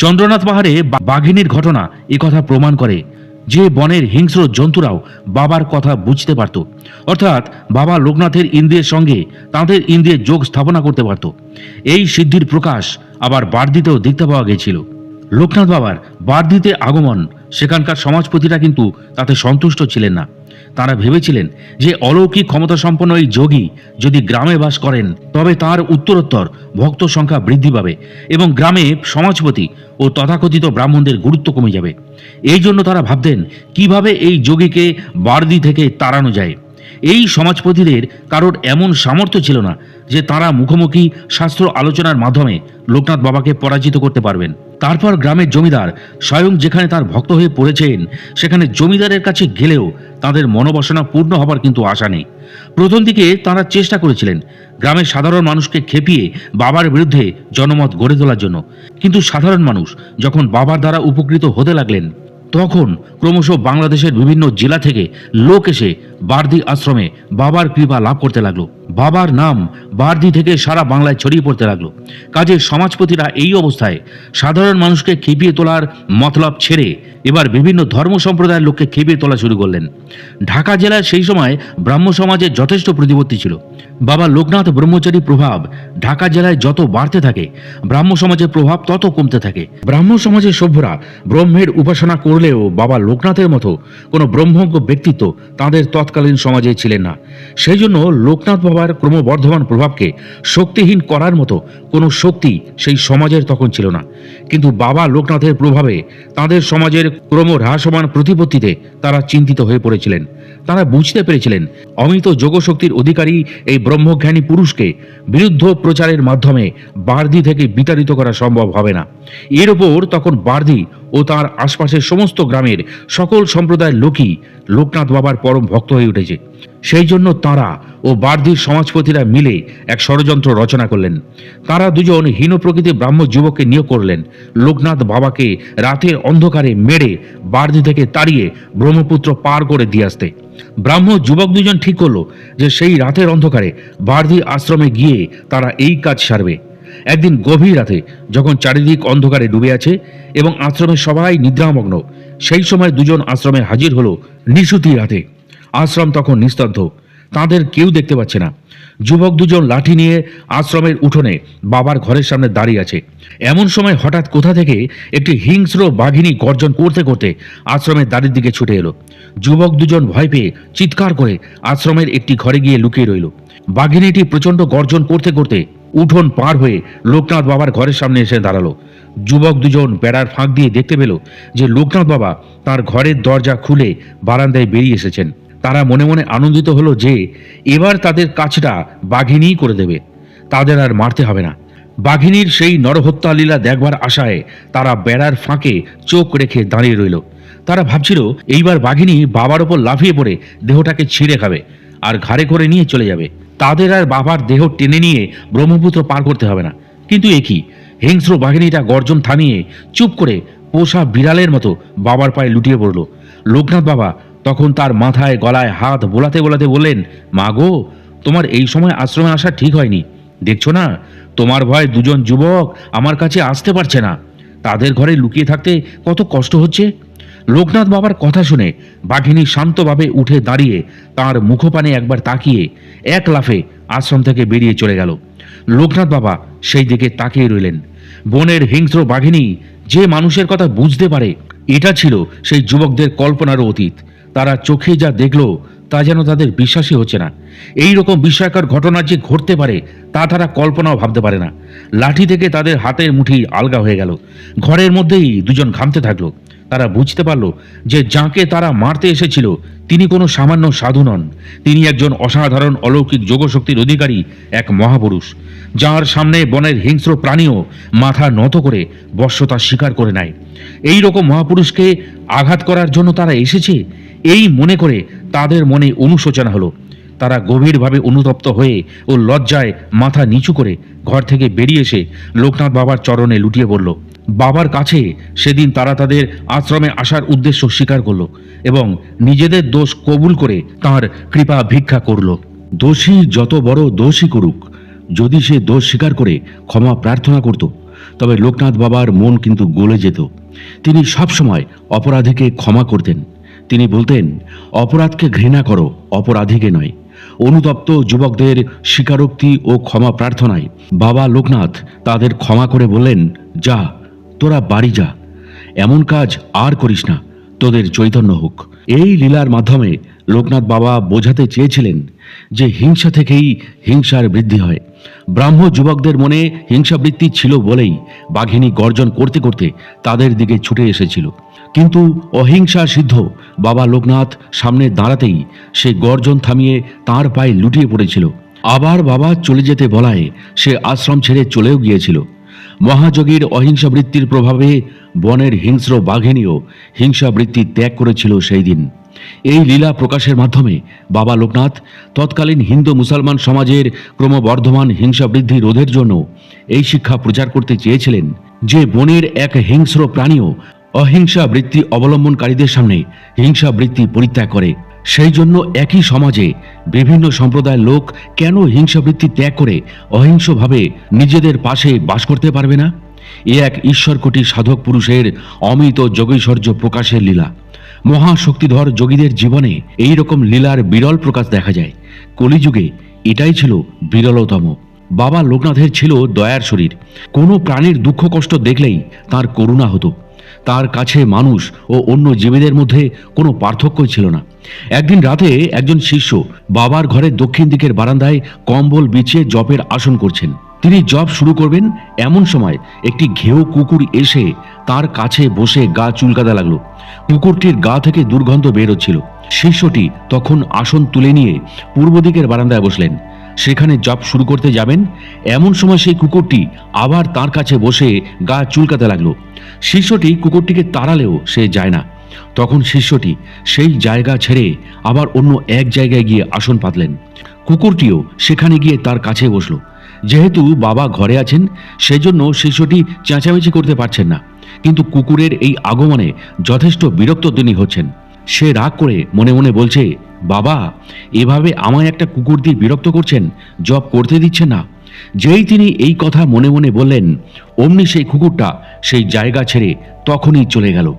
চন্দ্রনাথ পাহাড়ে বাঘিনীর ঘটনা একথা প্রমাণ করে যে বনের হিংস্র জন্তুরাও বাবার কথা বুঝতে পারত, অর্থাৎ বাবা লোকনাথের ইন্দ্রিয়ের সঙ্গে তাঁদের ইন্দ্রিয়ের যোগ স্থাপনা করতে পারত। এই সিদ্ধির প্রকাশ আবার বারদিতেও দেখতে পাওয়া গেছিল। লোকনাথ বাবার বারদিতে আগমন, সেখানকার সমাজপতিরা কিন্তু তাতে সন্তুষ্ট ছিলেন না। তারা ভেবেছিলেন যে অলৌকিক ক্ষমতা সম্পন্ন এই যোগী যদি গ্রামে বাস করেন তবে তার উত্তরোত্তর ভক্ত সংখ্যা বৃদ্ধি পাবে এবং গ্রামে সমাজপতি ও তথাকথিত ব্রাহ্মণদের গুরুত্ব কমে যাবে। এই জন্য তারা ভাবতেন কিভাবে এই যোগীকে বারদি থেকে তাড়ানো যায়। এই সমাজপতিদের কারোর এমন সামর্থ্য ছিল না যে তারা মুখোমুখি শাস্ত্র আলোচনার মাধ্যমে লোকনাথ বাবাকে পরাজিত করতে পারবেন। তারপর গ্রামের জমিদার স্বয়ং যেখানে তার ভক্ত হয়ে পড়েছেন সেখানে জমিদারের কাছে গেলেও তাদের মনোবাসনা পূর্ণ হবার কিন্তু আশা নেই। প্রথম দিকে তারা চেষ্টা করেছিলেন গ্রামের সাধারণ মানুষকে খেপিয়ে বাবার বিরুদ্ধে জনমত গড়ে তোলার জন্য, কিন্তু সাধারণ মানুষ যখন বাবার দ্বারা উপকৃত হতে লাগলেন তখন ক্রমশ বাংলাদেশের বিভিন্ন জেলা থেকে লোক এসে বারদি আশ্রমে বাবার কৃপা লাভ করতে লাগলো। বাবার নাম বারদি থেকে সারা বাংলায় ছড়িয়ে পড়তে লাগলো। কাজে সমাজপতিরা এই অবস্থায় সাধারণ মানুষকে খেপিয়ে তোলার মতলব ছেড়ে এবার বিভিন্ন ধর্ম সম্প্রদায়ের লোককে খেপিয়ে তোলা শুরু করলেন। ঢাকা জেলায় সেই সময় ব্রাহ্ম সমাজের যথেষ্ট প্রতিপত্তি ছিল। বাবা লোকনাথ ব্রহ্মচারী প্রভাব ঢাকা জেলায় যত বাড়তে থাকে ব্রাহ্ম সমাজের প্রভাব তত কমতে থাকে। ব্রাহ্ম সমাজের সভ্যরা ব্রহ্মের উপাসনা করলেও বাবা লোকনাথের মতো কোনো ব্রহ্মজ্ঞ ব্যক্তিত্ব তাদের তৎকালীন সমাজে ছিলেন না। সেই জন্য লোকনাথ বাবার ক্রমবর্ধমান প্রভাবকে শক্তিহীন করার মতো কোনো শক্তি সেই সমাজের তখন ছিল না। কিন্তু বাবা লোকনাথের প্রভাবে তাদের সমাজের ক্রম হ্রাসমান প্রতিপত্তিতে তারা চিন্তিত হয়ে পড়েছিলেন। তারা বুঝতে পেরেছিলেন অমিত যোগশক্তির অধিকারী এই ব্রহ্মজ্ঞানী পুরুষকে বিরুদ্ধ প্রচারের মাধ্যমে বারদি থেকে বিতাড়িত করা সম্ভব হবে না। এর ওপর তখন বারদি ও তার আশপাশের সমস্ত গ্রামের সকল সম্প্রদায়ের লোকই লোকনাথ বাবার পরম ভক্ত হয়ে উঠেছে। সেই জন্য তারা ও বারদির সমাজপতিরা মিলে এক ষড়যন্ত্র রচনা করলেন। তারা দুজন হীন প্রকৃতির ব্রাহ্ম যুবককে নিয়োগ করলেন লোকনাথ বাবাকে রাতের অন্ধকারে মেরে বারদি থেকে তাড়িয়ে ব্রহ্মপুত্র পার করে দিয়ে আসতে। ব্রাহ্ম যুবক দুজন ঠিক করলো যে সেই রাতের অন্ধকারে বারদি আশ্রমে গিয়ে তারা এই কাজ সারবে। একদিন গভীর রাতে যখন চারিদিক অন্ধকারে ডুবে আছে এবং আশ্রমের সবাই নিদ্রামগ্ন, সেই সময় দুজন আশ্রমে হাজির হলো নিশুতি রাতে। আশ্রম তখন নিস্তব্ধ, তাদের কেউ দেখতে পাচ্ছে না। যুবক দুজন লাঠি নিয়ে আশ্রমের উঠোনে বাবার ঘরের সামনে দাঁড়িয়ে আছে। এমন সময় হঠাৎ কোথা থেকে একটি হিংস্র বাঘিনী গর্জন করতে করতে আশ্রমের দ্বারের দিকে ছুটে এলো। যুবক দুজন ভয় পেয়ে চিৎকার করে আশ্রমের একটি ঘরে গিয়ে লুকিয়ে রইল। বাঘিনীটি প্রচণ্ড গর্জন করতে করতে উঠোন পার হয়ে লোকনাথ বাবার ঘরের সামনে এসে দাঁড়ালো। যুবক দুজন বেড়ার ফাঁক দিয়ে দেখতে পেল যে লোকনাথ বাবা তার ঘরের দরজা খুলে বারান্দায় বেরিয়ে এসেছেন। তারা মনে মনে আনন্দিত হলো যে এবার তাদের কাজটা বাঘিনীই করে দেবে, তাদের আর মারতে হবে না। বাঘিনীর সেই নরহত্যা লীলা দেখবার আশায় তারা বেড়ার ফাঁকে চোখ রেখে দাঁড়িয়ে রইল। তারা ভাবছিল এইবার বাঘিনী বাবার ওপর লাফিয়ে পড়ে দেহটাকে ছিঁড়ে খাবে আর ঘাড়ে করে নিয়ে চলে যাবে। তাদের আর বাবার দেহ টেনে নিয়ে ব্রহ্মপুত্র পার করতে হবে না। কিন্তু একই হিংস্র বাঘিনীটা গর্জন থামিয়ে চুপ করে পোষা বিড়ালের মতো বাবার পায়ে লুটিয়ে পড়ল। লোকনাথ বাবা তখন তার মাথায় গলায় হাত বোলাতে বোলাতে বললেন, মা গো, তোমার এই সময় আশ্রমে আসা ঠিক হয়নি। দেখছো না তোমার ভয়ে দুজন যুবক আমার কাছে আসতে পারছে না, তাদের ঘরে লুকিয়ে থাকতে কত কষ্ট হচ্ছে। লোকনাথ বাবার কথা শুনে বাঘিনী শান্তভাবে উঠে দাঁড়িয়ে তার মুখপানে একবার তাকিয়ে এক লাফে আশ্রম থেকে বেরিয়ে চলে গেল। লোকনাথ বাবা সেই দিকে তাকিয়ে রইলেন। বনের হিংস্র বাঘিনী যে মানুষের কথা বুঝতে পারে, এটা ছিল সেই যুবকদের কল্পনারও অতীত। তারা চোখে যা দেখল তা যেন তাদের বিশ্বাসই হচ্ছে না। এই রকম বিস্ময়কর ঘটনা যে ঘটতে পারে তা তারা কল্পনাও ভাবতে পারে না। লাঠি থেকে তাদের হাতের মুঠি আলগা হয়ে গেল। ঘরের মধ্যেই দুজন ঘামতে থাকলো। তারা বুঝতে পারল যে যাকে তারা মারতে এসেছিল তিনি কোনো সামান্য সাধু নন, তিনি একজন অসাধারণ অলৌকিক যোগশক্তির অধিকারী, এক মহাপুরুষ, যার সামনে বনের হিংস্র প্রাণীও মাথা নত করে বশ্যতা স্বীকার করে নেয়। এই রকম মহাপুরুষকে আঘাত করার জন্য তারা এসেছে, এই মনে করে তাদের মনে অনুশোচনা হলো। তারা গভীরভাবে অনুতপ্ত হয়ে ও লজ্জায় মাথা নিচু করে ঘর থেকে বেরিয়ে এসে লোকনাথ বাবার চরণে লুটিয়ে পড়ল। বাবার কাছে সেদিন তারা তাদের আশ্রমে আসার উদ্দেশ্য স্বীকার করল এবং নিজেদের দোষ কবুল করে তাঁর কৃপা ভিক্ষা করল। দোষী যত বড় দোষই করুক, যদি সে দোষ স্বীকার করে ক্ষমা প্রার্থনা করত, তবে লোকনাথ বাবার মন কিন্তু গলে যেত। তিনি সবসময় অপরাধীকে ক্ষমা করতেন। তিনি বলতেন, অপরাধকে ঘৃণা করো, অপরাধীকে নয়। অনুতপ্ত যুবকদের স্বীকারোক্তি ও ক্ষমা প্রার্থনায় বাবা লোকনাথ তাদের ক্ষমা করে বললেন, যা, তোরা বাড়ি যা, এমন কাজ আর করিস না, তোদের চৈতন্য হোক। এই লীলার মাধ্যমে লোকনাথ বাবা বোঝাতে চেয়েছিলেন যে হিংসা থেকেই হিংসার বৃদ্ধি হয়। ব্রাহ্ম যুবকদের মনে হিংসাবৃত্তি ছিল বলেই বাঘিনী গর্জন করতে করতে তাদের দিকে ছুটে এসেছিল। কিন্তু অহিংসা সিদ্ধ বাবা লোকনাথ সামনে দাঁড়াতেই সে গর্জন থামিয়ে তার পায়ে লুটিয়ে পড়েছিল। আবার বাবা চলে যেতে বলায় সে আশ্রম ছেড়ে চলেও গিয়েছিল। মহাযোগীর অহিংসাবৃত্তির প্রভাবে বনের হিংস্র বাঘিনীও হিংসাবৃত্তি ত্যাগ করেছিল সেই দিন। এই লীলা প্রকাশের মাধ্যমে বাবা লোকনাথ তৎকালীন হিন্দু মুসলমান সমাজের ক্রমবর্ধমান হিংসা বৃদ্ধি রোধের জন্য এই শিক্ষা প্রচার করতে চেয়েছিলেন যে বনের এক হিংস্র প্রাণীও অহিংসা বৃত্তি অবলম্বনকারীদের সামনে হিংসা বৃত্তি পরিত্যাগ করে। সেই জন্য একই সমাজে বিভিন্ন সম্প্রদায়ের লোক কেন হিংসাবৃত্তি ত্যাগ করে অহিংসভাবে নিজেদের পাশে বাস করতে পারবে না? এ এক ঈশ্বরকোটি সাধক পুরুষের অমিত যোগৈশ্বর্য প্রকাশের লীলা। মহাশক্তিধর যোগীদের জীবনে এই রকম লীলার বিরল প্রকাশ দেখা যায়। কলিযুগে এটাই ছিল বিরলতম। বাবা লোকনাথের ছিল দয়ার শরীর। কোনো প্রাণীর দুঃখ কষ্ট দেখলেই তার করুণা হতো। তার কাছে মানুষ ও অন্য জীবীদের মধ্যে কোনো পার্থক্যই ছিল না। একদিন রাতে একজন শিষ্য বাবার ঘরের দক্ষিণ দিকের বারান্দায় কম্বল বিছিয়ে জপের আসন করছেন। তিনি জপ শুরু করবেন, এমন সময় একটি ঘেউ কুকুর এসে তার কাছে বসে গা চুলকাতে লাগলো। কুকুরটির গা থেকে দুর্গন্ধ বেরোচ্ছিল। শিষ্যটি তখন আসন তুলে নিয়ে পূর্ব দিকের বারান্দায় বসলেন। সেখানে জপ শুরু করতে যাবেন, এমন সময় সেই কুকুরটি আবার তার কাছে বসে গা চুলকাতে লাগলো। শিষ্যটি কুকুরটিকে তাড়ালেও সে যায় না। তখন শিষ্যটি সেই জায়গা ছেড়ে আবার অন্য এক জায়গায় গিয়ে আসন পাতলেন। কুকুরটিও সেখানে গিয়ে তার কাছে বসলো। যেহেতু বাবা ঘরে আছেন, সেজন্য শিষ্যটি চেঁচামেচি করতে পারছেন না। কিন্তু কুকুরের এই আগমনে যথেষ্ট বিরক্ত তিনি হচ্ছেন। সে রাগ করে মনে মনে বলছে, বাবা এভাবে আমায় একটা কুকুর দিয়ে বিরক্ত করছেন, জব করতে দিচ্ছেন না। যেই তিনি এই কথা মনে মনে বললেন, অমনি সেই কুকুরটা সেই জায়গা ছেড়ে তখনই চলে গেল।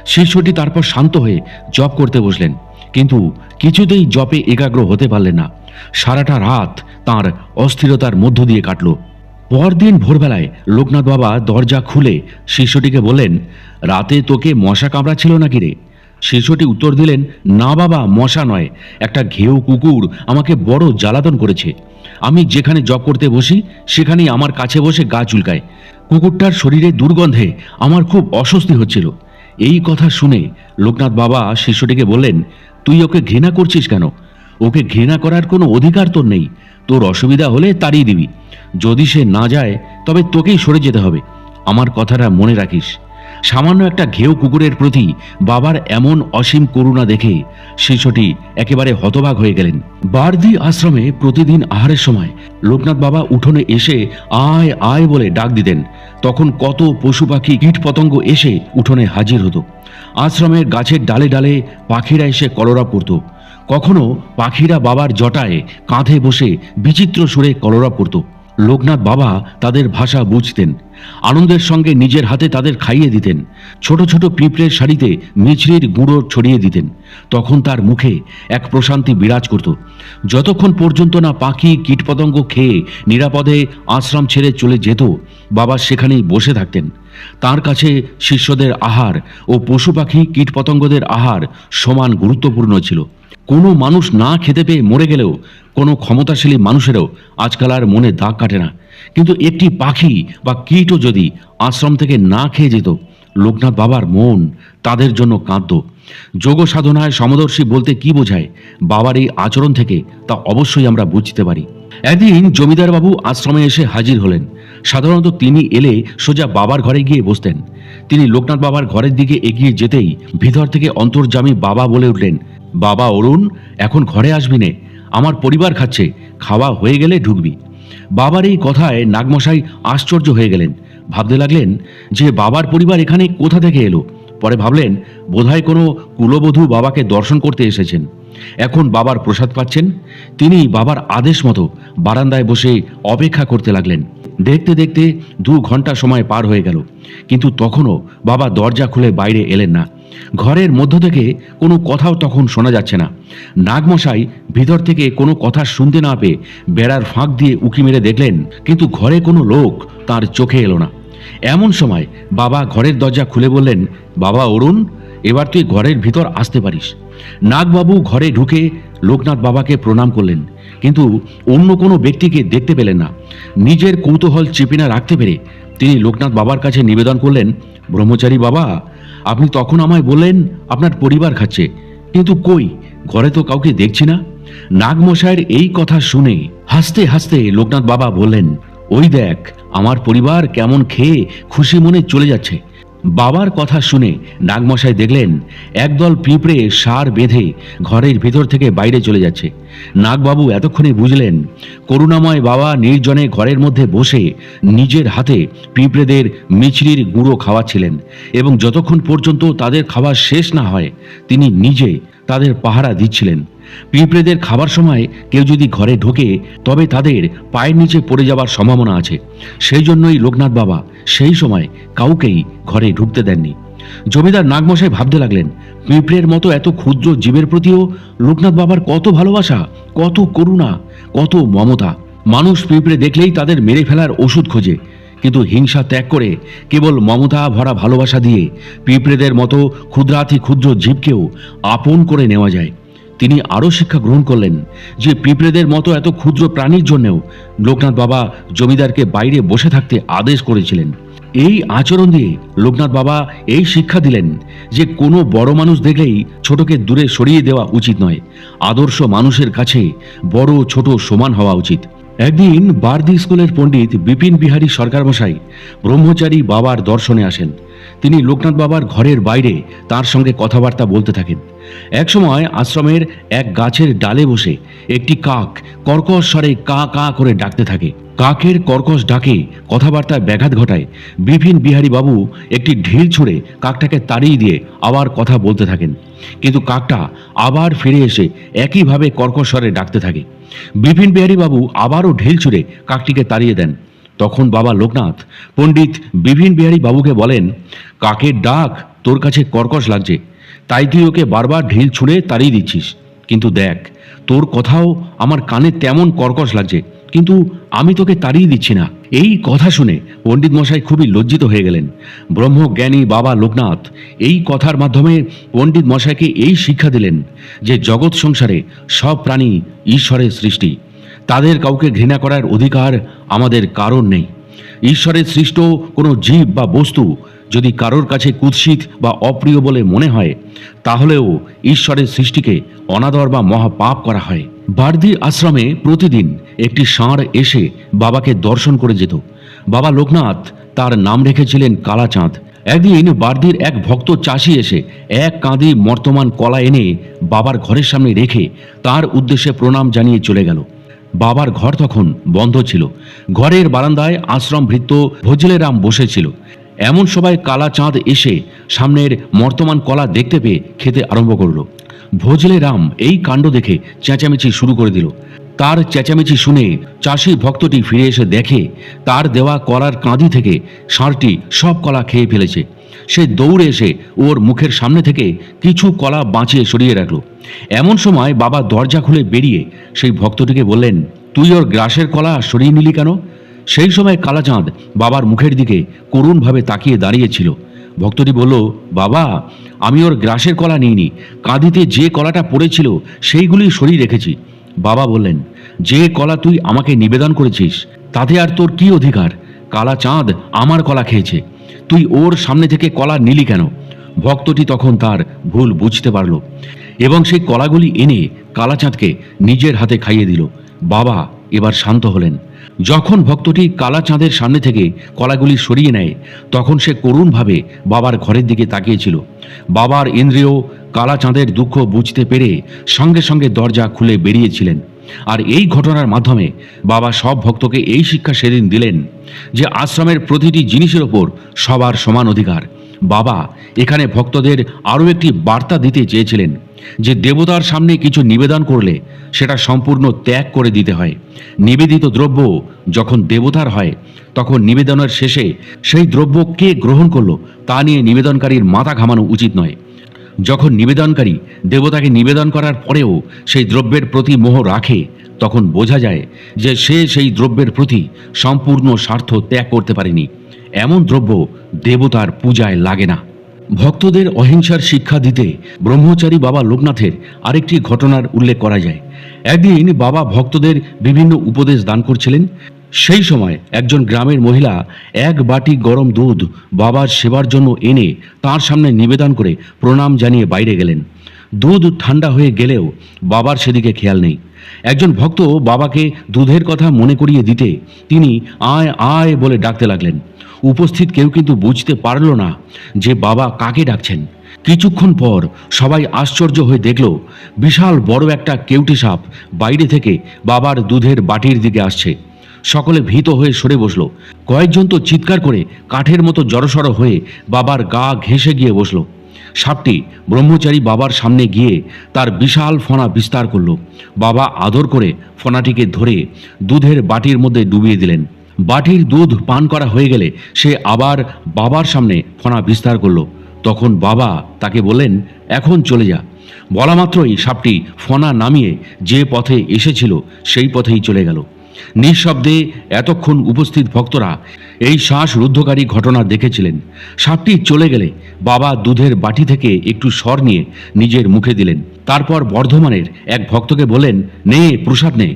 শিষ্যটি তারপর শান্ত হয়ে জপ করতে বসলেন, কিন্তু কিছুতেই জপে একাগ্র হতে পারলেন না। সারাটা রাত তার অস্থিরতার মধ্য দিয়ে কাটল। পরদিন ভোরবেলায় লোকনাথ বাবা দরজা খুলে শিষ্যটিকে বললেন, রাতে তোকে মশা কামড়াচ্ছিল নাকি রে? শিষ্যটি উত্তর দিলেন, না বাবা, মশা নয়, একটা ঘেউ কুকুর আমাকে বড় জ্বালাতন করেছে। আমি যেখানে জপ করতে বসি সেখানেই আমার কাছে বসে গা চুলকায়। কুকুরটার শরীরে দুর্গন্ধে আমার খুব অস্বস্তি হচ্ছিল। এই কথা শুনে লোকনাথ বাবা শিষ্যটিকে বললেন, তুই ওকে ঘৃণা করছিস কেন? ওকে ঘৃণা করার কোনো অধিকার তোর নেই। তোর অসুবিধা হলে তাড়িয়ে দিবি। যদি সে না যায় তবে তোকেই সরে যেতে হবে। আমার কথাটা মনে রাখিস। সামান্য একটা ঘেউ কুকুরের প্রতি বাবার এমন অসীম করুণা দেখে শিষ্যটি একেবারে হতবাক হয়ে গেলেন। বারদি আশ্রমে প্রতিদিন আহারের সময় লোকনাথ বাবা উঠোনে এসে আয় আয় বলে ডাক দিতেন। তখন কত পশু পাখি কীট পতঙ্গ এসে উঠোনে হাজির হতো। আশ্রমের গাছের ডালে ডালে পাখিরা এসে কলরব করত। কখনো পাখিরা বাবার জটায় কাঁধে বসে বিচিত্র সুরে কলরব করত। লোকনাথ বাবা তাদের ভাষা বুঝতেন। আনন্দের সঙ্গে নিজের হাতে তাদের খাইয়ে দিতেন। ছোট ছোট পিঁপড়ের শাড়িতে মিছরির গুঁড়ো ছড়িয়ে দিতেন। তখন তার মুখে এক প্রশান্তি বিরাজ করত। যতক্ষণ পর্যন্ত না পাখি কীটপতঙ্গ খেয়ে নিরাপদে আশ্রম ছেড়ে চলে যেত, বাবা সেখানেই বসে থাকতেন। তার কাছে শিষ্যদের আহার ও পশু পাখি কীটপতঙ্গদের আহার সমান গুরুত্বপূর্ণ ছিল। কোনো মানুষ না খেতে পেয়ে মরে গেলেও কোনো ক্ষমতাশালী মানুষেরও আজকাল আর মনে দাগ কাটে না। কিন্তু একটি পাখি বা কীটও যদি আশ্রম থেকে না খেয়ে যেত, লোকনাথ বাবার মন তাদের জন্য কাঁদত। যোগ সাধনায় সমদর্শী বলতে কি বোঝায় বাবার এই আচরণ থেকে তা অবশ্যই আমরা বুঝতে পারি। একদিন জমিদার বাবু আশ্রমে এসে হাজির হলেন। সাধারণত তিনি এলে সোজা বাবার ঘরে গিয়ে বসতেন। তিনি লোকনাথ বাবার ঘরের দিকে এগিয়ে যেতেই ভিতর থেকে অন্তর্যামী বাবা বলে উঠলেন, বাবা অরুণ, এখন ঘরে আসবি নে, আমার পরিবার খাচ্ছে, খাওয়া হয়ে গেলে ঢুকবি। বাবার এই কথায় নাগমশাই আশ্চর্য হয়ে গেলেন। ভাবতে লাগলেন যে বাবার পরিবার এখানে কোথা থেকে এলো। পরে ভাবলেন বোধহয় কোনো কুলবধূ বাবাকে দর্শন করতে এসেছেন, এখন বাবার প্রসাদ পাচ্ছেন। তিনি বাবার আদেশ মতো বারান্দায় বসে অপেক্ষা করতে লাগলেন। দেখতে দেখতে 2 ঘন্টা সময় পার হয়ে গেল, কিন্তু তখনও বাবা দরজা খুলে বাইরে এলেন না। ঘরের মধ্য থেকে কোনো কথাও তখন শোনা যাচ্ছে না। নাগমশাই ভিতর থেকে কোনো কথা শুনতে না পেয়ে বেড়ার ফাঁক দিয়ে উঁকি মেরে দেখলেন, কিন্তু ঘরে কোনো লোক তার চোখে এলো না। এমন সময় বাবা ঘরের দরজা খুলে বললেন, বাবা অরুণ, এবার তুই ঘরের ভিতর আসতে পারিস। নাগবাবু ঘরে ঢুকে লোকনাথ বাবাকে প্রণাম করলেন, কিন্তু অন্য কোনো ব্যক্তিকে দেখতে পেলেন না। নিজের কৌতূহল চেপে না রাখতে পেরে তিনি লোকনাথ বাবার কাছে নিবেদন করলেন, ব্রহ্মচারী বাবা, আপনি তখন আমায় বললেন আপনার পরিবার খাচ্ছে, কিন্তু কই, ঘরে তো কাউকে দেখছি না। নাগমশাইয়ের এই কথা শুনে হাসতে হাসতে লোকনাথ বাবা বললেন, ওই দেখ, আমার পরিবার কেমন খেয়ে খুশি মনে চলে যাচ্ছে। বাবার কথা শুনে নাগমশাই দেখলেন একদল পিঁপড়ে সার বেঁধে ঘরের ভিতর থেকে বাইরে চলে যাচ্ছে। নাগবাবু এতক্ষণে বুঝলেন করুণাময় বাবা নির্জনে ঘরের মধ্যে বসে নিজের হাতে পিঁপড়েদের মিছরির গুঁড়ো খাওয়াচ্ছিলেন, এবং যতক্ষণ পর্যন্ত তাদের খাওয়া শেষ না হয় তিনি নিজে তাদের পাহারা দিচ্ছিলেন। পিঁপড়েদের খাবার সময় কেউ যদি ঘরে ঢোকে তবে তাদের পায়ের নিচে পড়ে যাওয়ার সম্ভাবনা আছে। সেই জন্যই লোকনাথ বাবা সেই সময় কাউকেই ঘরে ঢুকতে দেননি। জমিদার নাগমশাই ভাবতে লাগলেন, পিঁপড়ের মতো এত ক্ষুদ্র জীবের প্রতিও লোকনাথ বাবার কত ভালোবাসা, কত করুণা, কত মমতা। মানুষ পিঁপড়ে দেখলেই তাদের মেরে ফেলার ওষুধ খোঁজে, কিন্তু হিংসা ত্যাগ করে কেবল মমতা ভরা ভালোবাসা দিয়ে পিঁপড়েদের মতো ক্ষুদ্রাতি ক্ষুদ্র জীবকেও আপন করে নেওয়া যায়। তিনি আরও শিক্ষা গ্রহণ করলেন যে পিঁপড়েদের মতো এত ক্ষুদ্র প্রাণীর জন্যেও লোকনাথ বাবা জমিদারকে বাইরে বসে থাকতে আদেশ করেছিলেন। এই আচরণ দিয়ে লোকনাথ বাবা এই শিক্ষা দিলেন যে কোনো বড় মানুষ দেখলেই ছোটকে দূরে সরিয়ে দেওয়া উচিত নয়। আদর্শ মানুষের কাছে বড় ছোট সমান হওয়া উচিত। একদিন বারদি স্কুলের পণ্ডিত বিপিন বিহারী সরকার মশাই ব্রহ্মচারী বাবার দর্শনে আসেন। তিনি লোকনাথ বাবার ঘরের বাইরে তার সঙ্গে কথাবার্তা বলতে থাকেন। একসময় আশ্রমের এক গাছের ডালে বসে একটি কাক কর্কশ স্বরে কা কা করে ডাকতে থাকে। কাকের কর্কশ ডাকে কথাবার্তায় ব্যাঘাত ঘটায়। বিপিন বিহারী বাবু একটি ঢিল ছুঁড়ে কাকটাকে তাড়িয়ে দিয়ে আবার কথা বলতে থাকেন, কিন্তু কাকটা আবার ফিরে এসে একইভাবে কর্কশ স্বরে ডাকতে থাকে। বিপিন বিহারী বাবু আবারও ঢিল ছুঁড়ে কাকটিকে তাড়িয়ে দেন। তখন বাবা লোকনাথ পণ্ডিত বিপিন বিহারী বাবুকে বলেন, কাকের ডাক তোর কাছে কর্কশ লাগছে, তাই তুই ওকে বারবার ঢিল ছুঁড়ে তাড়িয়ে দিচ্ছিস, কিন্তু দেখ, তোর কথাও আমার কানে তেমন কর্কশ লাগছে, কিন্তু আমি তোকে তাড়িয়ে দিচ্ছি না। এই কথা শুনে পণ্ডিত মশাই খুবই লজ্জিত হয়ে গেলেন। ব্রহ্মজ্ঞানী বাবা লোকনাথ এই কথার মাধ্যমে পণ্ডিত মশাইকে এই শিক্ষা দিলেন যে জগৎ সংসারে সব প্রাণী ঈশ্বরের সৃষ্টি, তাদের কাউকে ঘৃণা করার অধিকার আমাদের কারণ নেই। ঈশ্বরের সৃষ্ট কোনো জীব বা বস্তু যদি কারোর কাছে কুৎসিত বা অপ্রিয় বলে মনে হয়, তাহলেও ঈশ্বরের সৃষ্টিকে অনাদর বা মহাপাপ করা হয়। বারদি আশ্রমে প্রতিদিন একটি ষাঁড় এসে বাবাকে দর্শন করে যেত। বাবা লোকনাথ তার নাম রেখেছিলেন কালাচাঁদ। একদিন বারদির এক ভক্ত চাষি এসে এক কাঁদি মর্তমান কলা এনে বাবার ঘরের সামনে রেখে তার উদ্দেশ্যে প্রণাম জানিয়ে চলে গেল। বাবার ঘর তখন বন্ধ ছিল। ঘরের বারান্দায় আশ্রম ভৃত্য ভজলেরাম বসেছিল। এমন সময় কালাচাঁদ এসে সামনের মর্তমান কলা দেখতে পেয়ে খেতে আরম্ভ করলো। ভজলেরাম এই কাণ্ড দেখে চেঁচামেচি শুরু করে দিল। তার চেঁচামেচি শুনে চাষি ভক্তটি ফিরে এসে দেখে তার দেওয়া কলার কাঁদি থেকে ষাঁড়টি সব কলা খেয়ে ফেলেছে। সে দৌড়ে এসে ওর মুখের সামনে থেকে কিছু কলা বাঁচিয়ে সরিয়ে রাখল। এমন সময় বাবা দরজা খুলে বেরিয়ে সেই ভক্তটিকে বললেন, তুই ওর গ্রাসের কলা সরিয়ে নিলি কেন? সেই সময় কালাচাঁদ বাবার মুখের দিকে করুণভাবে তাকিয়ে দাঁড়িয়েছিল। ভক্তটি বলল, বাবা, আমি ওর গ্রাসের কলা নিইনি, কাঁদিতে যে কলাটা পড়েছিল সেইগুলি সরিয়ে রেখেছি। বাবা বললেন, যে কলা তুই আমাকে নিবেদন করেছিস তাতে আর তোর কি অধিকার? কালা চাঁদ আমার কলা খেয়েছে, তুই ওর সামনে থেকে কলা নিলি কেন? ভক্তটি তখন তার ভুল বুঝতে পারল এবং সেই কলাগুলি এনে কালাচাঁদকে নিজের হাতে খাইয়ে দিল। বাবা এবার শান্ত হলেন। যখন ভক্তটি কালাচাঁদের সামনে থেকে কলাগুলি সরিয়ে নেয়, তখন সে করুণভাবে বাবার ঘরের দিকে তাকিয়েছিল। বাবার ইন্দ্রিয় কালাচাঁদের দুঃখ বুঝতে পেরে সঙ্গে সঙ্গে দরজা খুলে বেরিয়েছিলেন। আর এই ঘটনার মাধ্যমে বাবা সব ভক্তকে এই শিক্ষা সেদিন দিলেন যে আশ্রমের প্রতিটি জিনিসের ওপর সবার সমান অধিকার। বাবা এখানে ভক্তদের আরও একটি বার্তা দিতে চেয়েছিলেন যে দেবতার সামনে কিছু নিবেদন করলে সেটা সম্পূর্ণ ত্যাগ করে দিতে হয়। নিবেদিত দ্রব্য যখন দেবতার হয়, তখন নিবেদনের শেষে সেই দ্রব্য কে গ্রহণ করলো তা নিয়ে নিবেদনকারীর মাথা ঘামানো উচিত নয়। যখন নিবেদনকারী দেবতাকে নিবেদন করার পরেও সেই দ্রব্যের প্রতি মোহ রাখে, তখন বোঝা যায় যে সে সেই দ্রব্যের প্রতি সম্পূর্ণ স্বার্থ ত্যাগ করতে পারেনি। এমন দ্রব্য দেবতার পূজায় লাগে না। ভক্তদের অহিংসার শিক্ষা দিতে ব্রহ্মচারী বাবা লোকনাথের আরেকটি ঘটনার উল্লেখ করা যায়। একদিন বাবা ভক্তদের বিভিন্ন উপদেশ দান করছিলেন। সেই সময় একজন গ্রামের মহিলা এক বাটি গরম দুধ বাবার সেবার জন্য এনে তার সামনে নিবেদন করে প্রণাম জানিয়ে বাইরে গেলেন। দুধ ঠান্ডা হয়ে গেলেও বাবার সেদিকে খেয়াল নেই। একজন ভক্ত বাবাকে দুধের কথা মনে করিয়ে দিতে তিনি আয় আয় বলে ডাকতে লাগলেন। উপস্থিত কেউ কিন্তু বুঝতে পারল না যে বাবা কাকে ডাকছেন। কিছুক্ষণ পর সবাই আশ্চর্য হয়ে দেখল বিশাল বড় একটা কেউটে সাপ বাইরে থেকে বাবার দুধের বাটির দিকে আসছে। সকলে ভীত হয়ে সরে বসল। কয়েকজন তো চিৎকার করে কাঠের মতো জড়সড় হয়ে বাবার গা ঘেঁষে গিয়ে বসল। সাপটি ব্রহ্মচারী বাবার সামনে গিয়ে তার বিশাল ফণা বিস্তার করল। বাবা আদর করে ফণাটিকে ধরে দুধের বাটির মধ্যে ডুবিয়ে দিলেন। বাটির দুধ পান করা হয়ে গেলে সে আবার বাবার সামনে ফণা বিস্তার করল। তখন বাবা তাকে বললেন, এখন চলে যা। বলা মাত্রই সাপটি ফণা নামিয়ে যে পথে এসেছিল সেই পথেই চলে গেল। নিঃশব্দে এতক্ষণ উপস্থিত ভক্তরা এই শ্বাসরুদ্ধকারী ঘটনা দেখেছিলেন। সাপটি চলে গেলে বাবা দুধের বাটি থেকে একটু সর নিয়ে নিজের মুখে দিলেন। তারপর বর্ধমানের এক ভক্তকে বললেন, নে প্রসাদ নে।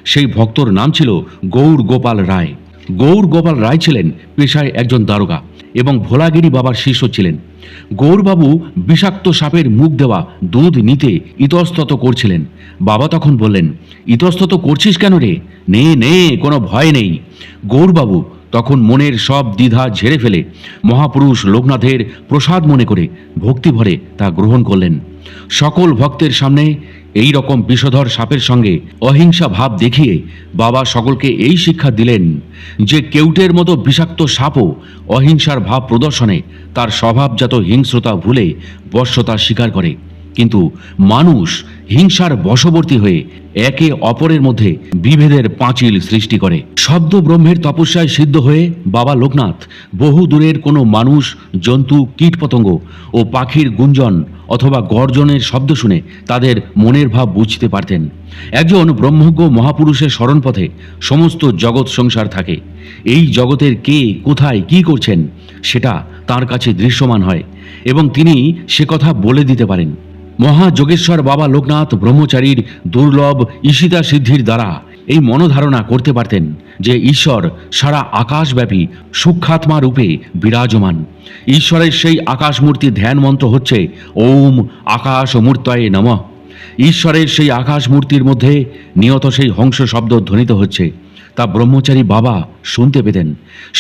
সেই ভক্তর নাম ছিল গৌর গোপাল রায়। গৌর গোপাল রায় ছিলেন পেশায় একজন দারোগা এবং ভোলাগিরি বাবার শিষ্য ছিলেন। গৌরবাবু বিষাক্ত সাপের মুখ দেওয়া দুধ নিতে ইতস্তত করছিলেন। বাবা তখন বললেন, ইতস্তত করছিস কেন রে? নে নে, কোনো ভয় নেই। গৌরবাবু তখন মনের সব দ্বিধা ঝেড়ে ফেলে মহাপুরুষ লোকনাথের প্রসাদ মনে করে ভক্তি ভরে তা গ্রহণ করলেন। সকল ভক্তের সামনে এই রকম বিষধর সাপের সঙ্গে অহিংসা ভাব দেখিয়ে বাবা সকলকে এই শিক্ষা দিলেন যে কেউটের মতো বিষাক্ত সাপও অহিংসার ভাব প্রদর্শনে তার স্বভাবজাত হিংস্রতা ভুলে বশ্যতা স্বীকার করে, কিন্তু মানুষ হিংসার বশবর্তী হয়ে একে অপরের মধ্যে বিভেদের পাঁচিল সৃষ্টি করে। শব্দ ব্রহ্মের তপস্যায় সিদ্ধ হয়ে বাবা লোকনাথ বহু দূরের কোনো মানুষ, জন্তু, কীটপতঙ্গ ও পাখির গুঞ্জন অথবা গর্জনের শব্দ শুনে তাদের মনের ভাব বুঝতে পারতেন। একজন ব্রহ্মজ্ঞ মহাপুরুষের শরণপথে সমস্ত জগৎ সংসার থাকে। এই জগতের কে কোথায় কি করছেন সেটা তার কাছে দৃশ্যমান হয় এবং তিনি সে কথা বলে দিতে পারেন। মহাযোগেশ্বর বাবা লোকনাথ ব্রহ্মচারীর দুর্লভ ঈশিতা সিদ্ধির দ্বারা এই মনোধারণা করতে পারতেন যে ঈশ্বর সারা আকাশব্যাপী সূক্ষ্মাত্মা রূপে বিরাজমান। ঈশ্বরের সেই আকাশ মূর্তির ধ্যান মন্ত্র হচ্ছে ওম আকাশ মূর্তয়ে নমঃ। ঈশ্বরের সেই আকাশ মূর্তির মধ্যে নিয়ত সেই হংস শব্দ ধ্বনিত হচ্ছে, তা ব্রহ্মচারী বাবা শুনতে পেতেন।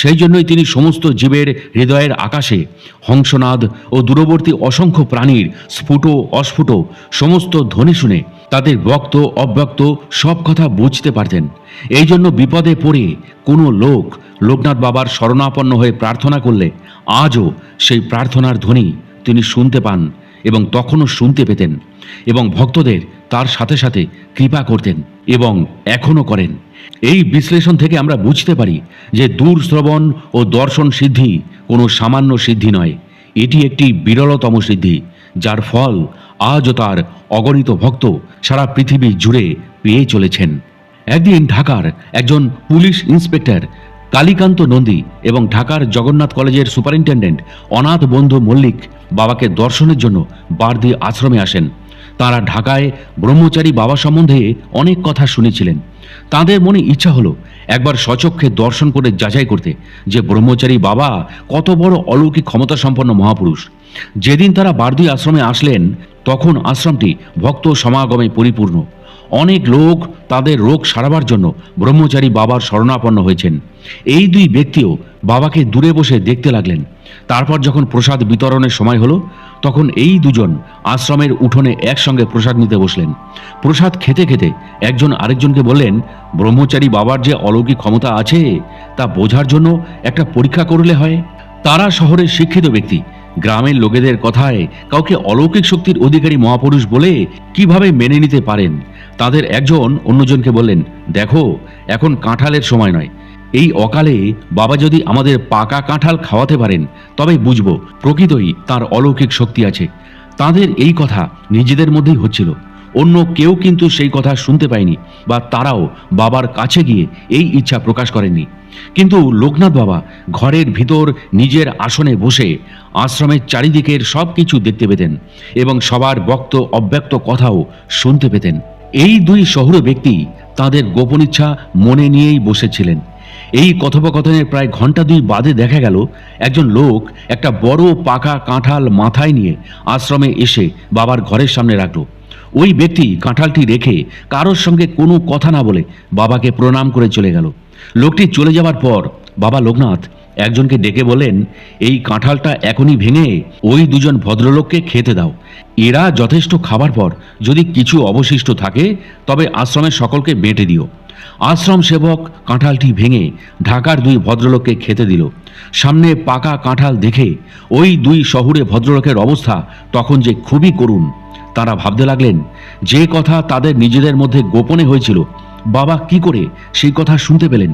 সেই জন্যই তিনি সমস্ত জীবের হৃদয়ের আকাশে হংসনাদ ও দূরবর্তী অসংখ্য প্রাণীর স্ফুট অস্ফুট সমস্ত ধ্বনি শুনে তাদের ব্যক্ত অব্যক্ত সব কথা বুঝতে পারতেন। এই জন্য বিপদে পড়ে কোনো লোক লোকনাথ বাবার শরণাপন্ন হয়ে প্রার্থনা করলে আজও সেই প্রার্থনার ধ্বনি তিনি শুনতে পান এবং তখনও শুনতে পেতেন এবং ভক্তদের তার সাথে সাথে কৃপা করতেন এবং এখনও করেন। এই বিশ্লেষণ থেকে আমরা বুঝতে পারি যে দূর শ্রবণ ও দর্শন সিদ্ধি কোনো সামান্য সিদ্ধি নয়, এটি একটি বিরলতম সিদ্ধি, যার ফল আজও তার অগণিত ভক্ত সারা পৃথিবী জুড়ে পেয়ে চলেছেন। একদিন ঢাকার একজন পুলিশ ইন্সপেক্টর কালীকান্ত নন্দী এবং ঢাকার জগন্নাথ কলেজের সুপারিনটেন্ডেন্ট অনাথ বন্ধু মল্লিক বাবাকে দর্শনের জন্য বারদি আশ্রমে আসেন। তারা ঢাকায় ব্রহ্মচারী বাবা সম্বন্ধে অনেক কথা শুনেছিলেন। তাদের মনে ইচ্ছা হলো একবার স্বচক্ষে দর্শন করে যাচাই করতে যে ব্রহ্মচারী বাবা কত বড় অলৌকিক ক্ষমতা সম্পন্ন মহাপুরুষ। যেদিন তারা বারদি আশ্রমে আসলেন তখন আশ্রমটি ভক্ত সমাগমে পরিপূর্ণ। অনেক লোক তাদের রোগ সারাবার জন্য ব্রহ্মচারী বাবার শরণাপন্ন হয়েছেন। এই দুই ব্যক্তিও বাবাকে দূরে বসে দেখতে লাগলেন। তারপর যখন প্রসাদ বিতরণের সময় হলো তখন এই দুজন আশ্রমের উঠোনে একসঙ্গে প্রসাদ নিতে বসলেন। প্রসাদ খেতে খেতে একজন আরেকজনকে বললেন, ব্রহ্মচারী বাবার যে অলৌকিক ক্ষমতা আছে তা বোঝার জন্য একটা পরীক্ষা করলে হয়। তারা শহরের শিক্ষিত ব্যক্তি, গ্রামের লোকেদের কথায় কাউকে অলৌকিক শক্তির অধিকারী মহাপুরুষ বলে কিভাবে মেনে নিতে পারেন? তাদের একজন অন্যজনকে বললেন, দেখো, এখন কাঁঠালের সময় নয়। এই অকালে বাবা যদি আমাদের পাকা কাঁঠাল খাওয়াতে পারেন তবে বুঝবো প্রকৃতই তার অলৌকিক শক্তি আছে। তাদের এই কথা নিজেদের মধ্যেই হচ্ছিল, অন্য কেউ কিন্তু সেই কথা শুনতে পায়নি বা তারাও বাবার কাছে গিয়ে এই ইচ্ছা প্রকাশ করেননি। কিন্তু লোকনাথ বাবা ঘরের ভিতর নিজের আসনে বসে আশ্রমের চারিদিকের সব কিছু দেখতে পেতেন এবং সবার বক্ত অব্যক্ত কথাও শুনতে পেতেন। এই দুই শহুর ব্যক্তি তাদের গোপন ইচ্ছা মনে নিয়েই বসেছিলেন। এই কথোপকথনের প্রায় ঘন্টা দুই বাদে দেখা গেল একজন লোক একটা বড় পাকা কাঁঠাল মাথায় নিয়ে আশ্রমে এসে বাবার ঘরের সামনে রাখল। ওই ব্যক্তি কাঁঠালটি রেখে কারোর সঙ্গে কোনো কথা না বলে বাবাকে প্রণাম করে চলে গেল। লোকটি চলে যাওয়ার পর বাবা লোকনাথ একজনকে ডেকে বললেন, এই কাঁঠালটা এখনই ভেঙে ওই দুজন ভদ্রলোককে খেতে দাও। এরা যথেষ্ট খাবার পর যদি কিছু অবশিষ্ট থাকে তবে আশ্রমের সকলকে বেঁটে দিও। আশ্রম সেবক কাঁঠালটি ভেঙে ঢাকার দুই ভদ্রলোককে খেতে দিল। সামনে পাকা কাঁঠাল দেখে ওই দুই শহুরে ভদ্রলোকের অবস্থা তখন যে খুবই করুণ। তারা ভাবতে লাগলেন, যে কথা তাদের নিজেদের মধ্যে গোপনে হয়েছিল বাবা কি করে সেই কথা শুনতে পেলেন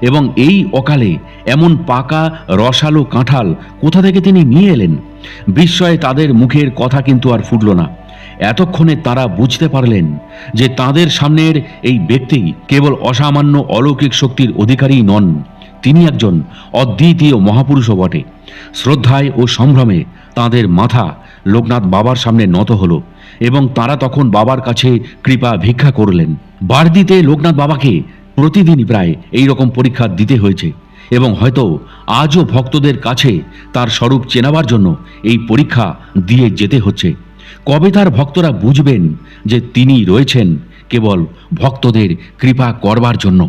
এবং এই অকালে এমন পাকা রসালো কাঁঠাল কোথা থেকে তিনি নিয়ে এলেন? বিস্ময়ে তাদের মুখের কথা কিন্তু আর ফুটল না। এতক্ষণে তারা বুঝতে পারলেন যে তাদের সামনের এই ব্যক্তি কেবল অসামান্য অলৌকিক শক্তির অধিকারী নন, তিনি একজন অদ্বিতীয় মহাপুরুষও বটে। শ্রদ্ধায় ও সম্ভ্রমে তাদের মাথা লোকনাথ বাবার সামনে নত হলো এবং তারা তখন বাবার কাছে কৃপা ভিক্ষা করলেন। বারদিতে লোকনাথ বাবাকে প্রতিদিনই প্রায় এই রকম পরীক্ষা দিতে হয়েছে এবং হয়তো আজও ভক্তদের কাছে তার স্বরূপ চেনাবার জন্য এই পরীক্ষা দিয়ে যেতে হচ্ছে। কবে তার ভক্তরা বুঝবেন যে তিনি রয়েছেন কেবল ভক্তদের কৃপা করবার জন্য?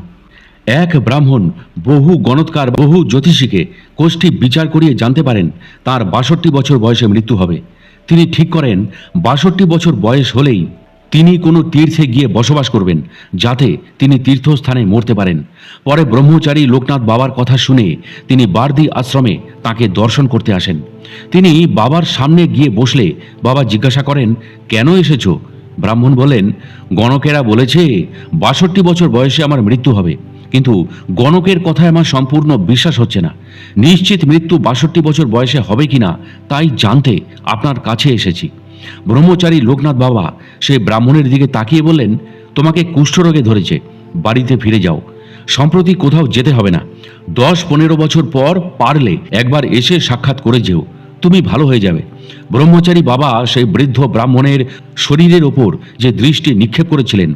এক ব্রাহ্মণ বহু গণৎকার বহু জ্যোতিষীকে কোষ্ঠী বিচার করিয়ে জানতে পারেন তার ৬২ বছর বয়সে মৃত্যু হবে। তিনি ঠিক করেন ৬২ বছর বয়স হলেই তিনি কোনো তীর্থে গিয়ে বসবাস করবেন যাতে তিনি তীর্থস্থানে মরতে পারেন। পরে ব্রহ্মচারী লোকনাথ বাবার কথা শুনে তিনি বারদি আশ্রমে তাকে দর্শন করতে আসেন। তিনি বাবার সামনে গিয়ে বসলে বাবা জিজ্ঞাসা করেন, কেন এসেছো? ব্রাহ্মণ বলেন, গণকেরা বলেছে ৬২ বছর বয়সে আমার মৃত্যু হবে, কিন্তু গণকের কথায় আমার সম্পূর্ণ বিশ্বাস হচ্ছে না। নিশ্চিত মৃত্যু ৬২ বছর বয়সে হবে কিনা তাই জানতে আপনার কাছে এসেছি। ব্রহ্মচারী লোকনাথ বাবা সে ব্রাহ্মণের দিকে তাকিয়ে বললেন, তোমাকে কুষ্ঠরোগে ধরেছে, বাড়িতে ফিরে যাও, সম্প্রতি কোথাও যেতে হবে না। ১০-১৫ বছর পর পারলে একবার এসে সাক্ষাৎ করে যেও, তুমি ভালো হয়ে যাবে। ব্রহ্মচারী বাবা সেই বৃদ্ধ ব্রাহ্মণের শরীরের ওপর যে দৃষ্টি নিক্ষেপ করেছিলেন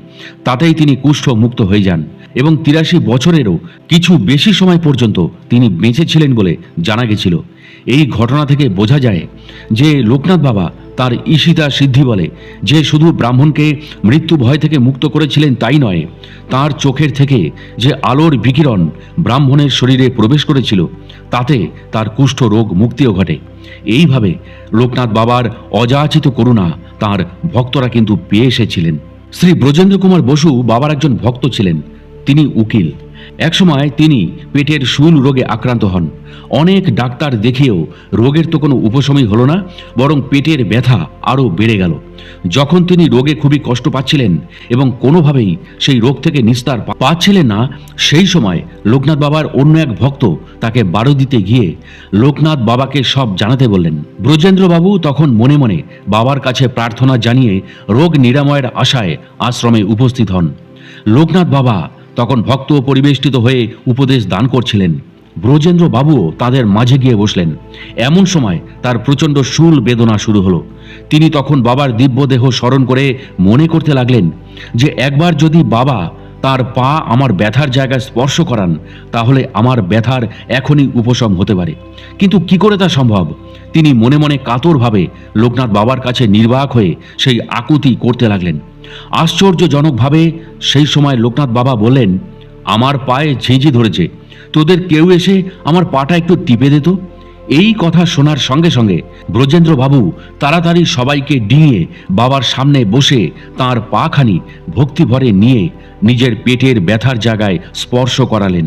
তাতেই তিনি কুষ্ঠ মুক্ত হয়ে যান এবং ৮৩ বছরেরও কিছু বেশি সময় পর্যন্ত তিনি বেঁচে ছিলেন বলে জানা গেছিল। এই ঘটনা থেকে বোঝা যায় যে লোকনাথ বাবা তার ঈশিতা সিদ্ধি বলে যে শুধু ব্রাহ্মণকে মৃত্যু ভয় থেকে মুক্ত করেছিলেন তাই নয়, তার চোখের থেকে যে আলোর বিকিরণ ব্রাহ্মণের শরীরে প্রবেশ করেছিল তাতে তার কুষ্ঠ রোগ মুক্তিও ঘটে। এইভাবে লোকনাথ বাবার অযাচিত করুণা তার ভক্তরা কিন্তু পেয়ে এসেছিলেন। শ্রী ব্রজেন্দ্র কুমার বসু বাবার একজন ভক্ত ছিলেন। তিনি উকিল। একসময় তিনি পেটের শূল রোগে আক্রান্ত হন। অনেক ডাক্তার দেখিয়েও রোগের তো কোনো উপশমই হলো না, বরং পেটের ব্যথা আরও বেড়ে গেল। যখন তিনি রোগে খুবই কষ্ট পাচ্ছিলেন এবং কোনোভাবেই সেই রোগ থেকে নিস্তার পাচ্ছিলেন না, সেই সময় লোকনাথ বাবার অন্য এক ভক্ত তাকে বারো দিতে গিয়ে লোকনাথ বাবাকে সব জানাতে বললেন। ব্রজেন্দ্রবাবু তখন মনে মনে বাবার কাছে প্রার্থনা জানিয়ে রোগ নিরাময়ের আশায় আশ্রমে উপস্থিত হন। লোকনাথ বাবা তখন ভক্ত পরিবেষ্টিত হয়ে উপদেশ দান করছিলেন। ব্রজেন্দ্র বাবুও তাদের মাঝে গিয়ে বসলেন। এমন সময় তার প্রচণ্ড শূল বেদনা শুরু হলো। তিনি তখন বাবার দিব্য দেহ স্মরণ করে মনে করতে লাগলেন যে একবার যদি বাবা তার পা আমার ব্যথার জায়গায় স্পর্শ করান, তাহলে আমার ব্যথার এখনই উপশম হতে পারে। কিন্তু কি করে তা সম্ভব? তিনি মনে মনে কাতরভাবে লোকনাথ বাবার কাছে নির্বাক হয়ে সেই আকুতি করতে লাগলেন। আশ্চর্যজনকভাবে সেই সময় লোকনাথ বাবা বললেন, আমার পায়ে ঝিঁঝি ধরেছে, তোদের কেউ এসে আমার পাটা একটু টিপে দিত। এই কথা শোনার সঙ্গে সঙ্গে ব্রজেন্দ্র বাবু তাড়াতাড়ি সবাইকে ডিঙিয়ে বাবার সামনে বসে তার পাখানি ভক্তিভরে নিয়ে নিজের পেটের ব্যথার জায়গায় স্পর্শ করালেন।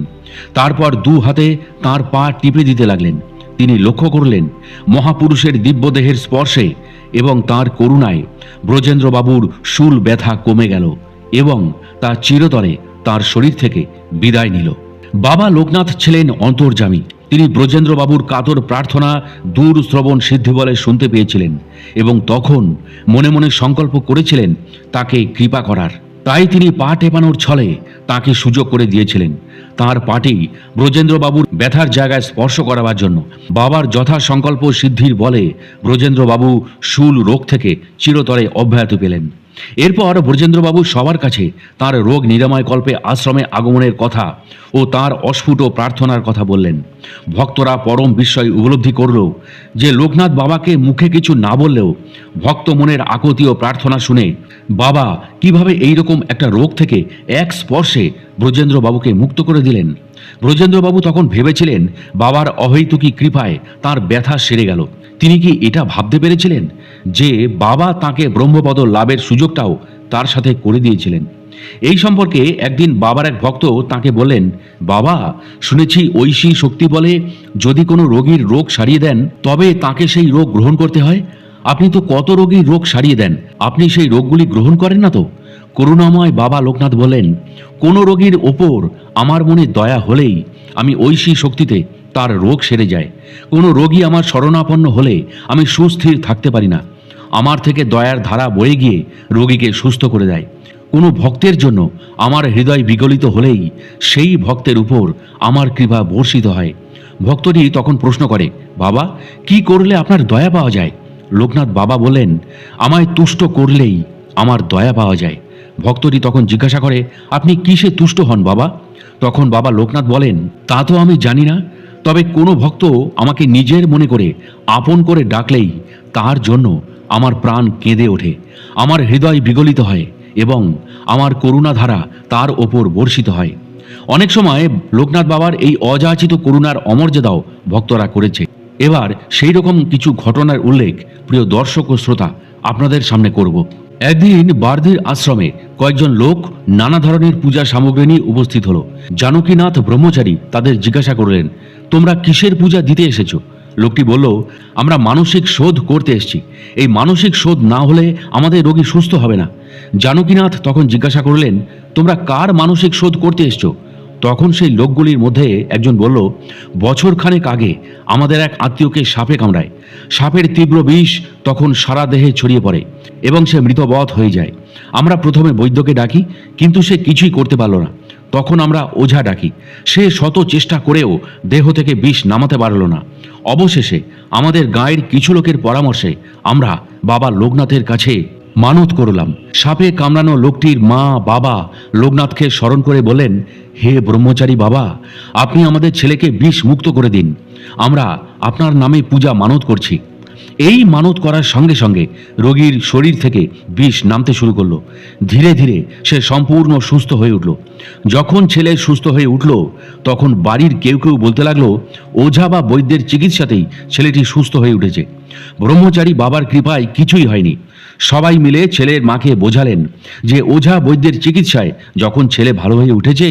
তারপর দু হাতে তার পা টিপে দিতে লাগলেন। তিনি লক্ষ্য করলেন মহাপুরুষের দিব্যদেহের স্পর্শে এবং তার করুণায় ব্রজেন্দ্রবাবুর শূল ব্যথা কমে গেল এবং তা চিরতরে তার শরীর থেকে বিদায় নিল। বাবা লোকনাথ ছিলেন অন্তর্যামী। তিনি ব্রজেন্দ্রবাবুর কাতর প্রার্থনা দূর শ্রবণ সিদ্ধি বলে শুনতে পেয়েছিলেন এবং তখন মনে মনে সংকল্প করেছিলেন তাকে কৃপা করার। তাই তিনি পা টেপানোর ছলে তাকে সুযোগ করে দিয়েছিলেন তাঁর পাটি ব্রজেন্দ্রবাবুর ব্যথার জায়গায় স্পর্শ করাবার জন্য। বাবার যথা সংকল্প সিদ্ধির বলে ব্রজেন্দ্রবাবু শূল রোগ থেকে চিরতরে অব্যাহতি পেলেন। এরপর ব্রজেন্দ্রবাবু সবার কাছে তার রোগ নিরাময় কল্পে আশ্রমে আগমনের কথা ও তার অস্ফুট প্রার্থনার কথা বললেন। ভক্তরা পরম বিস্ময় উপলব্ধি করল যে লোকনাথ বাবাকে মুখে কিছু না বললেও ভক্ত মনের আকুতি ও প্রার্থনা শুনে বাবা কিভাবে এইরকম একটা রোগ থেকে এক স্পর্শে ব্রজেন্দ্রবাবুকে মুক্ত করে দিলেন। ব্রজেন্দ্রবাবু তখন ভেবেছিলেন বাবার অহৈতুকী কৃপায় তার ব্যথা সেরে গেল। তিনি কি এটা ভাবতে পেরেছিলেন যে বাবা তাকে ব্রহ্মপদ লাভের সুযোগটাও তার সাথে করে দিয়েছিলেন? এই সম্পর্কে একদিন বাবার এক ভক্ত তাকে বললেন, বাবা শুনেছি ঐশী শক্তি বলে যদি কোনো রোগীর রোগ সারিয়ে দেন তবে তাকে সেই রোগ গ্রহণ করতে হয়। আপনি তো কত রোগীর রোগ সারিয়ে দেন, আপনি সেই রোগগুলি গ্রহণ করেন না তো? করুণাময় বাবা লোকনাথ বললেন, কোনো রোগীর ওপর আমার মনে দয়া হলেই আমি ঐশী শক্তিতে তার রোগ সেরে যায়। কোনো রোগী আমার শরণাপন্ন হলে আমি সুস্থির থাকতে পারি না। আমার থেকে দয়ার ধারা বয়ে গিয়ে রোগীকে সুস্থ করে দেয়। কোনো ভক্তের জন্য আমার হৃদয় বিগলিত হলেই সেই ভক্তের উপর আমার কৃপা বর্ষিত হয়। ভক্তটি তখন প্রশ্ন করে, বাবা কি করলে আপনার দয়া পাওয়া যায়? লোকনাথ বাবা বললেন, আমায় তুষ্ট করলেই আমার দয়া পাওয়া যায়। ভক্তটি তখন জিজ্ঞাসা করে, আপনি কিসে তুষ্ট হন বাবা? তখন বাবা লোকনাথ বলেন, তা তো আমি জানি না, তবে কোনো ভক্ত আমাকে নিজের মনে করে আপন করে ডাকলেই তার জন্য আমার প্রাণ কেঁদে ওঠে, আমার হৃদয় বিগলিত হয় এবং আমার করুণাধারা তার ওপর বর্ষিত হয়। অনেক সময় লোকনাথ বাবার এই অযাচিত করুণার অমর্যাদাও ভক্তরা করেছে। এবার সেই রকম কিছু ঘটনার উল্লেখ প্রিয় দর্শক ও শ্রোতা আপনাদের সামনে করব। একদিন বারদির আশ্রমে কয়েকজন লোক নানা ধরনের পূজা সামগ্রী নিয়ে উপস্থিত হলো। জানকীনাথ ব্রহ্মচারী তাদের জিজ্ঞাসা করলেন, তোমরা কিসের পূজা দিতে এসেছো? লোকটি বলল, আমরা মানসিক শোধ করতে এসেছি। এই মানসিক শোধ না হলে আমাদের রোগী সুস্থ হবে না। জানকীনাথ তখন জিজ্ঞাসা করলেন, তোমরা কার মানসিক শোধ করতে এসছো? তখন সেই লোকগুলির মধ্যে একজন বলল, বছরখানেক আগে আমাদের এক আত্মীয়কে সাপে কামড়ায়। সাপের তীব্র বিষ তখন সারা দেহে ছড়িয়ে পড়ে এবং সে মৃতবৎ হয়ে যায়। আমরা প্রথমে বৈদ্যকে ডাকি, কিন্তু সে কিছুই করতে পারল না। তখন আমরা ওঝা ডাকি, সে শত চেষ্টা করেও দেহ থেকে বিষ নামাতে পারল না। অবশেষে আমাদের গাঁয়ের কিছু লোকের পরামর্শে আমরা বাবা লোকনাথের কাছে মানত করলাম। সাপে কামড়ানো লোকটির মা বাবা লোকনাথকে স্মরণ করে বলেন, হে ব্রহ্মচারী বাবা, আপনি আমাদের ছেলেকে বিষ মুক্ত করে দিন। আমরা আপনার নামে পূজা মানত করছি। এই মানত করার সঙ্গে সঙ্গে রোগীর শরীর থেকে বিষ নামতে শুরু করলো। ধীরে ধীরে সে সম্পূর্ণ সুস্থ হয়ে উঠল। যখন ছেলে সুস্থ হয়ে উঠল তখন বাড়ির কেউ কেউ বলতে লাগলো, ওঝা বা বৈদ্যের চিকিৎসাতেই ছেলেটি সুস্থ হয়ে উঠেছে। ব্রহ্মচারী বাবার কৃপায় কিছুই হয়নি। সবাই মিলে ছেলের মাকে বোঝালেন যে ওঝা বৈদ্যের চিকিৎসায় যখন ছেলে ভালো হয়ে উঠেছে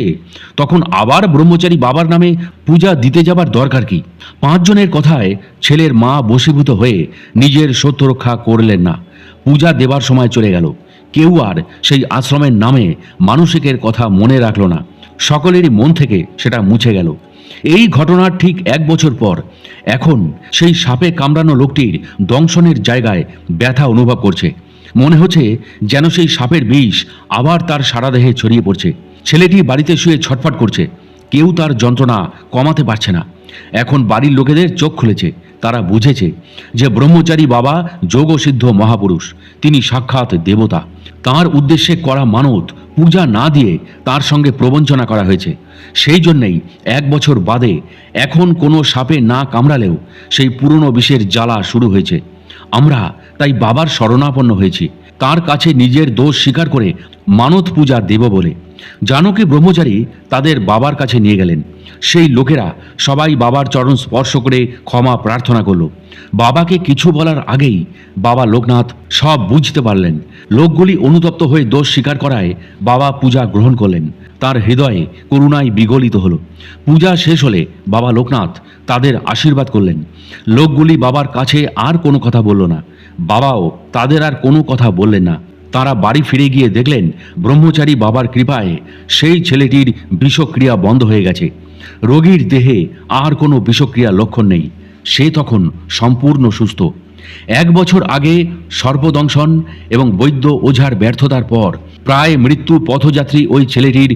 তখন আবার ব্রহ্মচারী বাবার নামে পূজা দিতে যাবার দরকার কি? 5 জনের কথায় ছেলের মা বশীভূত হয়ে নিজের সত্য রক্ষা করলেন না। পূজা দেবার সময় চলে গেল। কেউ আর সেই আশ্রমের নামে মানসিকের কথা মনে রাখল না। সকলেরই মন থেকে সেটা মুছে গেল। এই ঘটনার ঠিক 1 বছর পর এখন সেই সাপে কামড়ানো লোকটির দংশনের জায়গায় ব্যথা অনুভব করছে। মনে হচ্ছে যেন সেই সাপের বিষ আবার তার সারা দেহে ছড়িয়ে পড়ছে। ছেলেটি বাড়িতে শুয়ে ছটফট করছে, কেউ তার যন্ত্রণা কমাতে পারছে না। এখন বাড়ির লোকেদের চোখ খুলেছে। তারা বুঝেছে যে ব্রহ্মচারী বাবা যোগসিদ্ধ মহাপুরুষ, তিনি সাক্ষাৎ দেবতা। তাঁর উদ্দেশ্যে করা মানত পূজা না দিয়ে তার সঙ্গে প্রবঞ্চনা করা হয়েছে। সেই জন্যেই 1 বছর বাদে এখন কোনো সাপে না কামড়ালেও সেই পুরনো বিষের জ্বালা শুরু হয়েছে। আমরা তাই বাবার শরণাপন্ন হয়েছি, তার কাছে নিজের দোষ স্বীকার করে মানত পূজা দেব বলে। জানকী ব্রহ্মচারী তাদের বাবার কাছে নিয়ে গেলেন। সেই লোকেরা সবাই বাবার চরণ স্পর্শ করে ক্ষমা প্রার্থনা করল। বাবাকে কিছু বলার আগেই বাবা লোকনাথ সব বুঝতে পারলেন। লোকগুলি অনুতপ্ত হয়ে দোষ স্বীকার করায় বাবা পূজা গ্রহণ করলেন। তার হৃদয়ে করুণায় বিগলিত হলো। পূজা শেষ হলে বাবা লোকনাথ তাদের আশীর্বাদ করলেন। লোকগুলি বাবার কাছে আর কোনো কথা বলল না। বাবাও তাদের আর কোনো কথা বললেন না। তারা বাড়ি ফিরে গিয়ে দেখলেন ব্রহ্মচারী বাবার কৃপায় সেই ছেলেটির বিষক্রিয়া বন্ধ হয়ে গেছে। রোগীর দেহে আর কোনো বিষক্রিয়া লক্ষণ নেই। সে তখন সম্পূর্ণ সুস্থ। 1 বছর আগে সর্পদংশন এবং বৈদ্য ওঝার ব্যর্থতার পর প্রায় মৃত্যু পথযাত্রী ওই ছেলেটির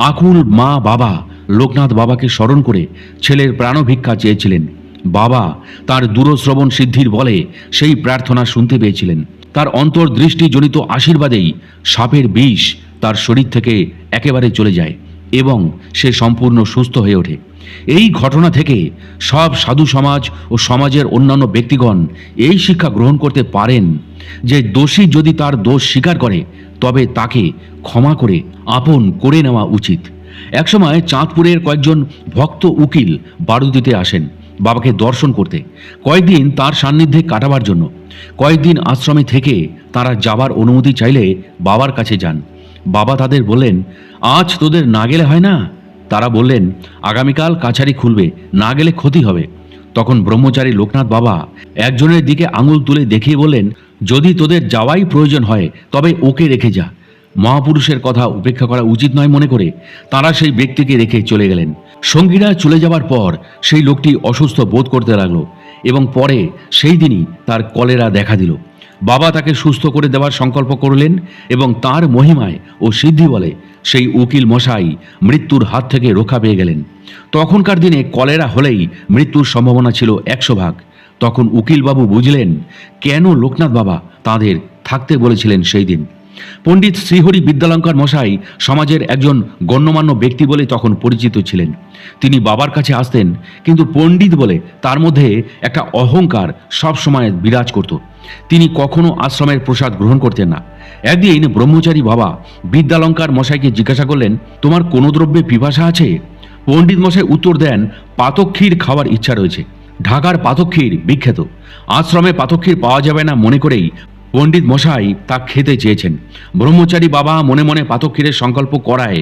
আকুল মা বাবা লোকনাথ বাবাকে স্মরণ করে ছেলের প্রাণভিক্ষা চেয়েছিলেন। বাবা তার দূরশ্রবণ সিদ্ধির বলে সেই প্রার্থনা শুনতে পেয়েছিলেন। তার অন্তর্দৃষ্টিজনিত আশীর্বাদেই সাপের বিষ তার শরীর থেকে একেবারে চলে যায় এবং সে সম্পূর্ণ সুস্থ হয়ে ওঠে। এই ঘটনা থেকে সব সাধু সমাজ ও সমাজের অন্যান্য ব্যক্তিগণ এই শিক্ষা গ্রহণ করতে পারেন যে দোষী যদি তার দোষ স্বীকার করে তবে তাকে ক্ষমা করে আপন করে নেওয়া উচিত। একসময় চাঁদপুরের কয়েকজন ভক্ত উকিল বারুদিতে আসেন বাবাকে দর্শন করতে, কয়েকদিন তার সান্নিধ্যে কাটাবার জন্য। কয়েকদিন আশ্রমে থেকে তারা যাবার অনুমতি চাইলে বাবার কাছে যান। বাবা তাদের বললেন, আজ তোদের না গেলে হয় না? তারা বললেন, আগামীকাল কাছারি খুলবে, না গেলে ক্ষতি হবে। তখন ব্রহ্মচারী লোকনাথ বাবা একজনের দিকে আঙুল তুলে দেখিয়ে বললেন, যদি তোদের যাওয়াই প্রয়োজন হয় তবে ওকে রেখে যা। মহাপুরুষের কথা উপেক্ষা করা উচিত নয় মনে করে তারা সেই ব্যক্তিকে রেখে চলে গেলেন। সঙ্গীরা চলে যাওয়ার পর সেই লোকটি অসুস্থ বোধ করতে লাগলো এবং পরে সেই দিনই তার কলেরা দেখা দিল। বাবা তাকে সুস্থ করে দেওয়ার সংকল্প করলেন এবং তার মহিমায় ও সিদ্ধি বলে সেই উকিল মশাই মৃত্যুর হাত থেকে রক্ষা পেয়ে গেলেন। তখনকার দিনে কলেরা হলেই মৃত্যুর সম্ভাবনা ছিল 100 ভাগ। তখন উকিলবাবু বুঝলেন কেন লোকনাথ বাবা তাদের থাকতে বলেছিলেন সেই দিন। পণ্ডিত শ্রীহরি বিদ্যালঙ্কার মশাই সমাজের একজন গণ্যমান্য ব্যক্তি বলে তখন পরিচিত ছিলেন। তিনি বাবার কাছে আসতেন, কিন্তু পণ্ডিত বলে তার মধ্যে একটা অহংকার সবসময় বিরাজ করত। তিনি কখনো আশ্রমের প্রসাদ গ্রহণ করতেন না। একদিন ব্রহ্মচারী বাবা বিদ্যালঙ্কার মশাইকে জিজ্ঞাসা করলেন, তোমার কোনো দ্রব্যে পিপাসা আছে? পণ্ডিত মশাই উত্তর দেন, পাতক্ষীর খাওয়ার ইচ্ছা রয়েছে। ঢাকার পাতক্ষীর বিখ্যাত। আশ্রমে পাতক্ষীর পাওয়া যাবে না মনে করেই পণ্ডিত মশাই তা খেতে চেয়েছেন। ব্রহ্মচারী বাবা মনে মনে পাতক্ষীরের সংকল্প করায়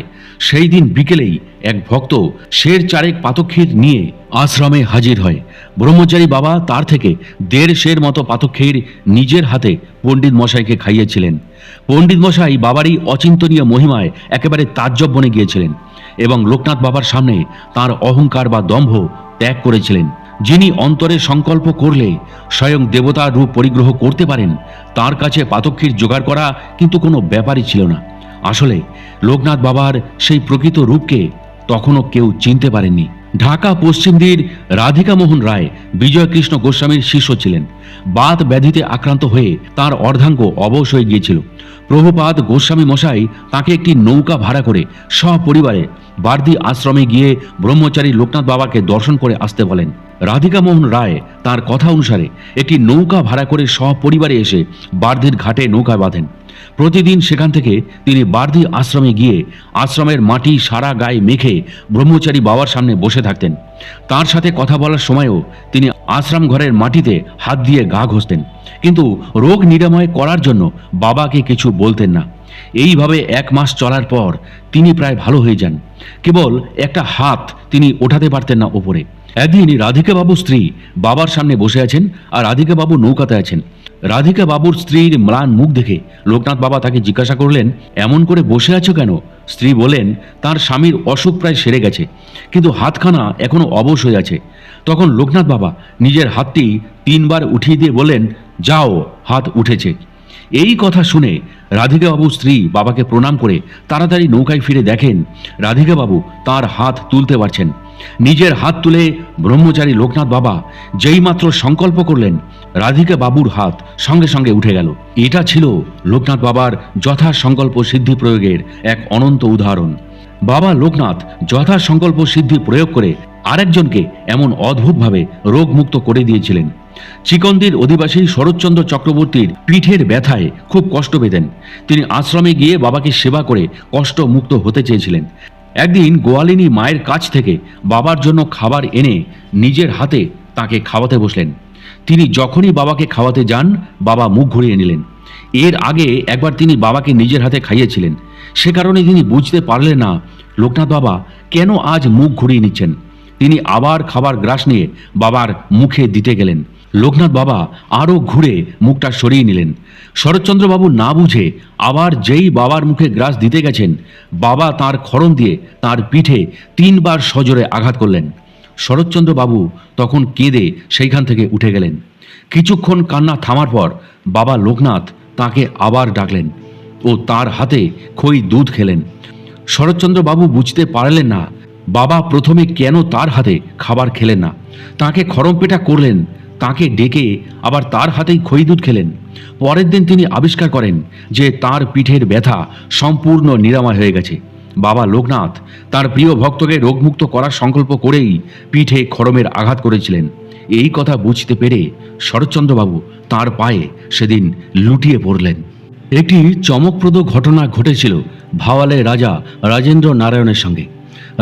সেই দিন বিকেলেই এক ভক্ত 4.5 পাতক্ষীর নিয়ে আশ্রমে হাজির হয়। ব্রহ্মচারী বাবা তার থেকে 1.5 সের মতো পাতক্ষীর নিজের হাতে পণ্ডিত মশাইকে খাইয়েছিলেন। পণ্ডিত মশাই বাবারই অচিন্তনীয় মহিমায় একেবারে তাজ্জব বনে গিয়েছিলেন এবং লোকনাথ বাবার সামনে তার অহংকার বা দম্ভ ত্যাগ করেছিলেন। যিনি অন্তরে সংকল্প করলে স্বয়ং দেবতার রূপ পরিগ্রহ করতে পারেন, তার কাছে পাতক্ষীর জোগাড় করা কিন্তু কোনো ব্যাপারই ছিল না। আসলে লোকনাথ বাবার সেই প্রকৃত রূপকে তখনও কেউ চিনতে পারেননি। ঢাকা পশ্চিমদির রাধিকা মোহন রায় বিজয়কৃষ্ণ গোস্বামীর শিষ্য ছিলেন। বাত ব্যাধিতে আক্রান্ত হয়ে তার অর্ধাঙ্গ অবশ হয়ে গিয়েছিল। প্রভুপাদ গোস্বামী মশাই তাকে একটি নৌকা ভাড়া করে সপরিবারে বারদি আশ্রমে গিয়ে ব্রহ্মচারী লোকনাথ বাবাকে দর্শন করে আসতে বলেন। রাধিকা মোহন রায় তার কথা অনুসারে একটি নৌকা ভাড়া করে সপরিবারে এসে বারদির ঘাটে নৌকা বাঁধেন। প্রতিদিন সেখান থেকে তিনি বারদি আশ্রমে গিয়ে আশ্রমের মাটি সারা গায়ে মেখে ব্রহ্মচারী বাবার সামনে বসে থাকতেন। তার সাথে কথা বলার সময়ও তিনি আশ্রম ঘরের মাটিতে হাত দিয়ে গা ঘষতেন, কিন্তু রোগ নিরাময় করার জন্য বাবাকে কিছু বলতেন না। এইভাবে 1 মাস চলার পর তিনি প্রায় ভালো হয়ে যান। কেবল একটা হাত তিনি ওঠাতে পারতেন না ওপরে। একদিন রাধিকা বাবু স্ত্রী বাবার সামনে বসে আছেন আর রাধিকা বাবু নৌকাতে আছেন। রাধিকা বাবুর স্ত্রীর ম্লান মুখ দেখে লোকনাথ বাবা তাকে জিজ্ঞাসা করলেন, এমন করে বসে আছো কেন? স্ত্রী বলেন, তার স্বামীর অসুখ প্রায় সেরে গেছে, কিন্তু হাতখানা এখনো অবশ হয়ে আছে। তখন লোকনাথ বাবা নিজের হাতটি 3 বার উঠিয়ে দিয়ে বললেন, যাও, হাত উঠেছে। এই কথা শুনে রাধিকা বাবুর স্ত্রী বাবাকে প্রণাম করে তাড়াতাড়ি নৌকায় ফিরে দেখেন রাধিকা বাবু তার হাত তুলতে পারছেন। নিজের হাত তুলে ব্রহ্মচারী লোকনাথ বাবা যেই মাত্র সংকল্প করলেন, রাধিকা বাবুর হাত সঙ্গে সঙ্গে উঠে গেল। এটা ছিল লোকনাথ বাবার যথা সংকল্প সিদ্ধি প্রয়োগের এক অনন্ত উদাহরণ। বাবা লোকনাথ যথা সংকল্প সিদ্ধি প্রয়োগ করে আরেকজনকে এমন অদ্ভুতভাবে রোগমুক্ত করে দিয়েছিলেন। চিকন্দির অধিবাসী শরৎচন্দ্র চক্রবর্তীর পিঠের ব্যথায় খুব কষ্ট পেতেন। তিনি আশ্রমে গিয়ে বাবাকে সেবা করে কষ্ট মুক্ত হতে চেয়েছিলেন। একদিন গোয়ালিনী মায়ের কাছ থেকে বাবার জন্য খাবার এনে নিজের হাতে তাকে খাওয়াতে বসলেন। তিনি যখনই বাবাকে খাওয়াতে যান, বাবা মুখ ঘুরিয়ে নিলেন। এর আগে একবার তিনি বাবাকে নিজের হাতে খাইয়েছিলেন। সে কারণে তিনি বুঝতে পারলেন না লোকনাথ বাবা কেন আজ মুখ ঘুরিয়ে নিচ্ছেন। তিনি আবার খাবার গ্রাস নিয়ে বাবার মুখে দিতে গেলেন। লোকনাথ বাবা আরও ঘুরে মুখটা সরিয়ে নিলেন। শরৎচন্দ্রবাবু না বুঝে আবার যেই বাবার মুখে গ্রাস দিতে গেছেন, বাবা তার খড়ম দিয়ে তার পিঠে 3 বার সজোরে আঘাত করলেন। শরৎচন্দ্রবাবু তখন কেঁদে সেইখান থেকে উঠে গেলেন। কিছুক্ষণ কান্না থামার পর বাবা লোকনাথ তাকে আবার ডাকলেন ও তার হাতে খই দুধ খেলেন। শরৎচন্দ্রবাবু বুঝতে পারলেন না বাবা প্রথমে কেন তার হাতে খাবার খেলেন না। তাকে খড়মপেটা করলেন, তাকে ডেকে আবার তার হাতেই খই দুধ খেলেন। পরের দিন তিনি আবিষ্কার করেন যে তার পিঠের ব্যথা সম্পূর্ণ নিরাময় হয়ে গেছে। বাবা লোকনাথ তার প্রিয় ভক্তকে রোগমুক্ত করার সংকল্প করেই পিঠে খড়মের আঘাত করেছিলেন। এই কথা বুঝতে পেরে শরৎচন্দ্রবাবু তার পায়ে সেদিন লুটিয়ে পড়লেন। একটি চমকপ্রদ ঘটনা ঘটেছিল ভাওয়ালে রাজা রাজেন্দ্র নারায়ণের সঙ্গে।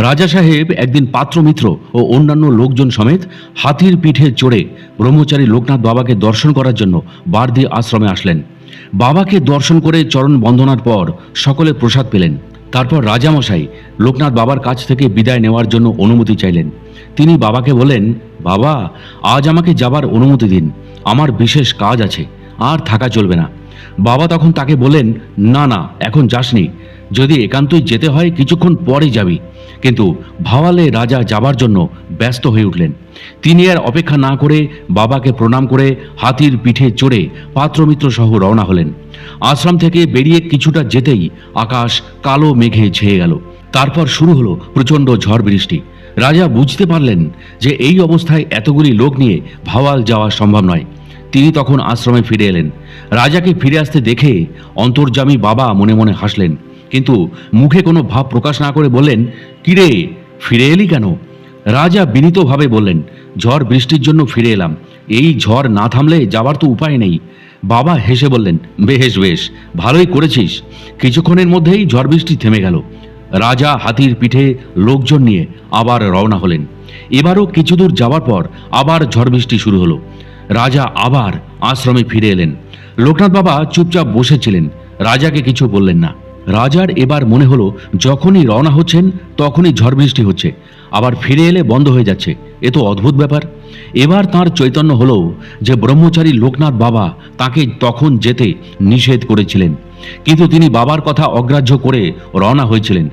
রাজা সাহেব একদিন পাত্রমিত্র ও অন্যান্য লোকজন সমেত হাতির পিঠে চড়ে ব্রহ্মচারী লোকনাথ বাবাকে দর্শন করার জন্য বারদি আশ্রমে আসলেন। বাবাকে দর্শন করে চরণ বন্দনার পর সকলে প্রসাদ পেলেন। তারপর রাজামশাই লোকনাথ বাবার কাছ থেকে বিদায় নেওয়ার জন্য অনুমতি চাইলেন। তিনি বাবাকে বলেন, বাবা, আজ আমাকে যাবার অনুমতি দিন, আমার বিশেষ কাজ আছে, আর থাকা চলবে না। বাবা তখন তাকে বলেন, না না, এখন যাসনি, যদি একান্তই যেতে হয় কিছুক্ষণ পরে যাবি। কিন্তু ভাওয়ালে রাজা যাবার জন্য ব্যস্ত হয়ে উঠলেন। তিনি আর অপেক্ষা না করে বাবাকে প্রণাম করে হাতির পিঠে চড়ে পাত্রমিত্র সহ রওনা হলেন। আশ্রম থেকে বেরিয়ে কিছুটা যেতেই আকাশ কালো মেঘে ছেয়ে গেল। তারপর শুরু হলো প্রচণ্ড ঝড় বৃষ্টি। রাজা বুঝতে পারলেন যে এই অবস্থায় এতগুলি লোক নিয়ে ভাওয়াল যাওয়া সম্ভব নয়। তিনি তখন আশ্রমে ফিরে এলেন। রাজাকে ফিরে আসতে দেখে অন্তর্যামী বাবা মনে মনে হাসলেন, কিন্তু মুখে কোনো ভাব প্রকাশ না করে বললেন, কিরে, ফিরে এলি কেন? রাজা বিনীতভাবে বললেন, ঝড় বৃষ্টির জন্য ফিরে এলাম, এই ঝড় না থামলে যাবার তো উপায় নেই। বাবা হেসে বললেন, বেশ বেশ, ভালোই করেছিস। কিছুক্ষণের মধ্যেই ঝড় বৃষ্টি থেমে গেল। রাজা হাতির পিঠে লোকজন নিয়ে আবার রওনা হলেন। এবারও কিছু দূর যাওয়ার পর আবার ঝড় বৃষ্টি শুরু হলো। রাজা আবার আশ্রমে ফিরে এলেন। লোকনাথ বাবা চুপচাপ বসেছিলেন, রাজাকে কিছু বললেন না। রাজার এবার মনে হলো যখনই রওনা হচ্ছেন তখনই ঝড় বৃষ্টি হচ্ছে, আবার ফিরে এলে বন্ধ হয়ে যাচ্ছে। এ তো অদ্ভুত ব্যাপার। এবার তার চৈতন্য হলো যে ব্রহ্মচারী লোকনাথ বাবা তাকে তখন যেতে নিষেধ করেছিলেন, কিন্তু তিনি বাবার কথা অগ্রাহ্য করে রওনা হয়েছিলেন।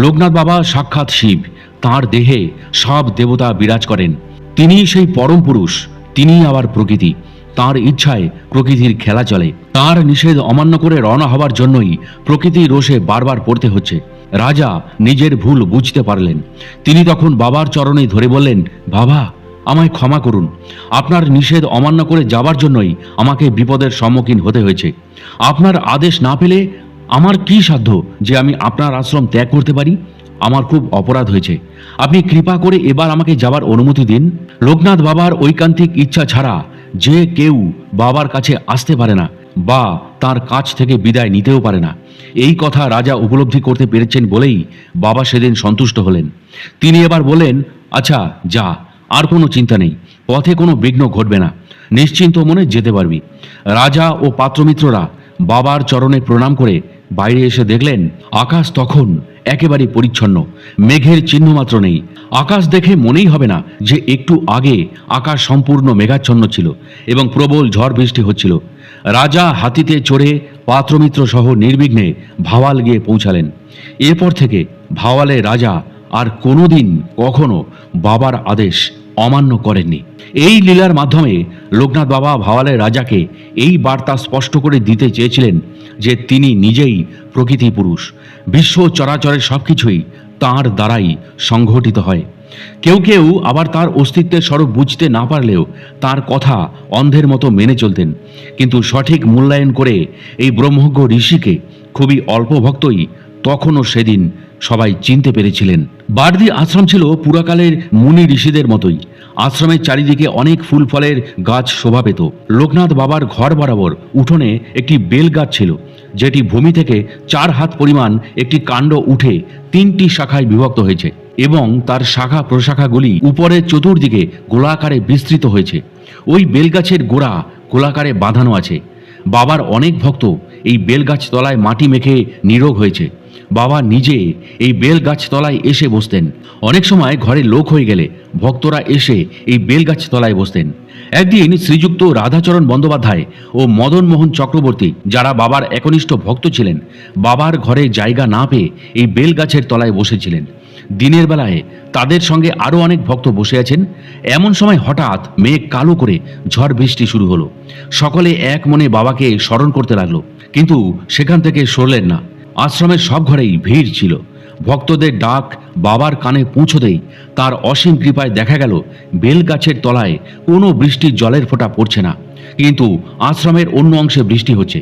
লোকনাথ বাবা সাক্ষাৎ শিব, তাঁর দেহে সব দেবতা বিরাজ করেন। তিনি সেই পরম পুরুষ, তিনিই আবার প্রকৃতি। তার ইচ্ছায় প্রকৃতির খেলা চলে। তার নিষেধ অমান্য করে রওনা হবার জন্যই প্রকৃতির রোষে বারবার পড়তে হচ্ছে। রাজা নিজের ভুল বুঝতে পারলেন। তিনি তখন বাবার চরণে ধরে বললেন, বাবা, আমায় ক্ষমা করুন। আপনার নিষেধ অমান্য করে যাবার জন্যই আমাকে বিপদের সম্মুখীন হতে হয়েছে। আপনার আদেশ না পেলে আমার কি সাধ্য যে আমি আপনার আশ্রম ত্যাগ করতে পারি? আমার খুব অপরাধ হয়েছে। আপনি কৃপা করে এবার আমাকে যাবার অনুমতি দিন। লোকনাথ বাবার ঐকান্তিক ইচ্ছা ছাড়া যে কেউ বাবার কাছে আসতে পারে না বা তার কাছ থেকে বিদায় নিতেও পারে না। এই কথা রাজা উপলব্ধি করতে পেরেছেন বলেই বাবা সেদিন সন্তুষ্ট হলেন। তিনি এবার বললেন, আচ্ছা যা, আর কোনো চিন্তা নেই, পথে কোনো বিঘ্ন ঘটবে না, নিশ্চিন্ত মনে যেতে পারবি। রাজা ও পাত্রমিত্ররা বাবার চরণে প্রণাম করে বাইরে এসে দেখলেন আকাশ তখন একেবারে পরিচ্ছন্ন, মেঘের চিহ্ন মাত্র নেই। আকাশ দেখে মনেই হবে না যে একটু আগে আকাশ সম্পূর্ণ মেঘাচ্ছন্ন ছিল এবং প্রবল ঝড় বৃষ্টি হচ্ছিল। রাজা হাতিতে চড়ে পাত্রমিত্র সহ নির্বিঘ্নে ভাওয়াল গিয়ে পৌঁছালেন। এরপর থেকে ভাওয়ালে রাজা আর কোনোদিন কখনো বাবার আদেশ অমান্য করেননি। এই লীলার মাধ্যমে লোকনাথ বাবা ভাওয়ালে রাজাকে এই বার্তা স্পষ্ট করে দিতে চেয়েছিলেন যে তিনি নিজেই প্রকৃতি পুরুষ। বিশ্ব চরাচরের সবকিছুই তাঁর দ্বারাই সংঘটিত হয়। কেউ কেউ আবার তার অস্তিত্বের স্বরূপ বুঝতে না পারলেও তার কথা অন্ধের মতো মেনে চলতেন। কিন্তু সঠিক মূল্যায়ন করে এই ব্রহ্মজ্ঞ ঋষিকে খুবই অল্প ভক্তই তখনও সেদিন সবাই চিনতে পেরেছিলেন। বারদি আশ্রম ছিল পুরাকালের মুনি ঋষিদের মতোই। আশ্রমের চারিদিকে অনেক ফুল ফলের গাছ শোভা পেত। লোকনাথ বাবার ঘর বরাবর উঠোনে একটি বেল গাছ ছিল, যেটি ভূমি থেকে 4 হাত পরিমাণ একটি কাণ্ড উঠে 3টি শাখায় বিভক্ত হয়েছে এবং তার শাখা প্রশাখাগুলি উপরের চতুর্দিকে গোলাকারে বিস্তৃত হয়েছে। ওই বেলগাছের গোড়া গোলাকারে বাঁধানো আছে। বাবার অনেক ভক্ত এই বেলগাছ তলায় মাটি মেখে নিরোগ হয়েছে। বাবা নিজে এই বেলগাছ তলায় এসে বসতেন। অনেক সময় ঘরে লোক হয়ে গেলে ভক্তরা এসে এই বেলগাছ তলায় বসতেন। একদিন শ্রীযুক্ত রাধাচরণ বন্দ্যোপাধ্যায় ও মদন মোহন চক্রবর্তী, যারা বাবার একনিষ্ঠ ভক্ত ছিলেন, বাবার ঘরে জায়গা না পেয়ে এই বেলগাছের তলায় বসেছিলেন। দিনের বেলায় তাদের সঙ্গে আরও অনেক ভক্ত বসে আছেন। এমন সময় হঠাৎ মেঘ কালো করে ঝড় বৃষ্টি শুরু হলো। সকলে এক মনে বাবাকে স্মরণ করতে লাগলো, কিন্তু সেখান থেকে সরলেন না। আশ্রমের সব ঘরেই ভিড় ছিল। ভক্তদের ডাক বাবার কানে পৌঁছতেই তার অসীম কৃপায় দেখা গেল বেলগাছের তলায় কোনো বৃষ্টির জলের ফোঁটা পড়ছে না, কিন্তু আশ্রমের অন্য অংশে বৃষ্টি হচ্ছে।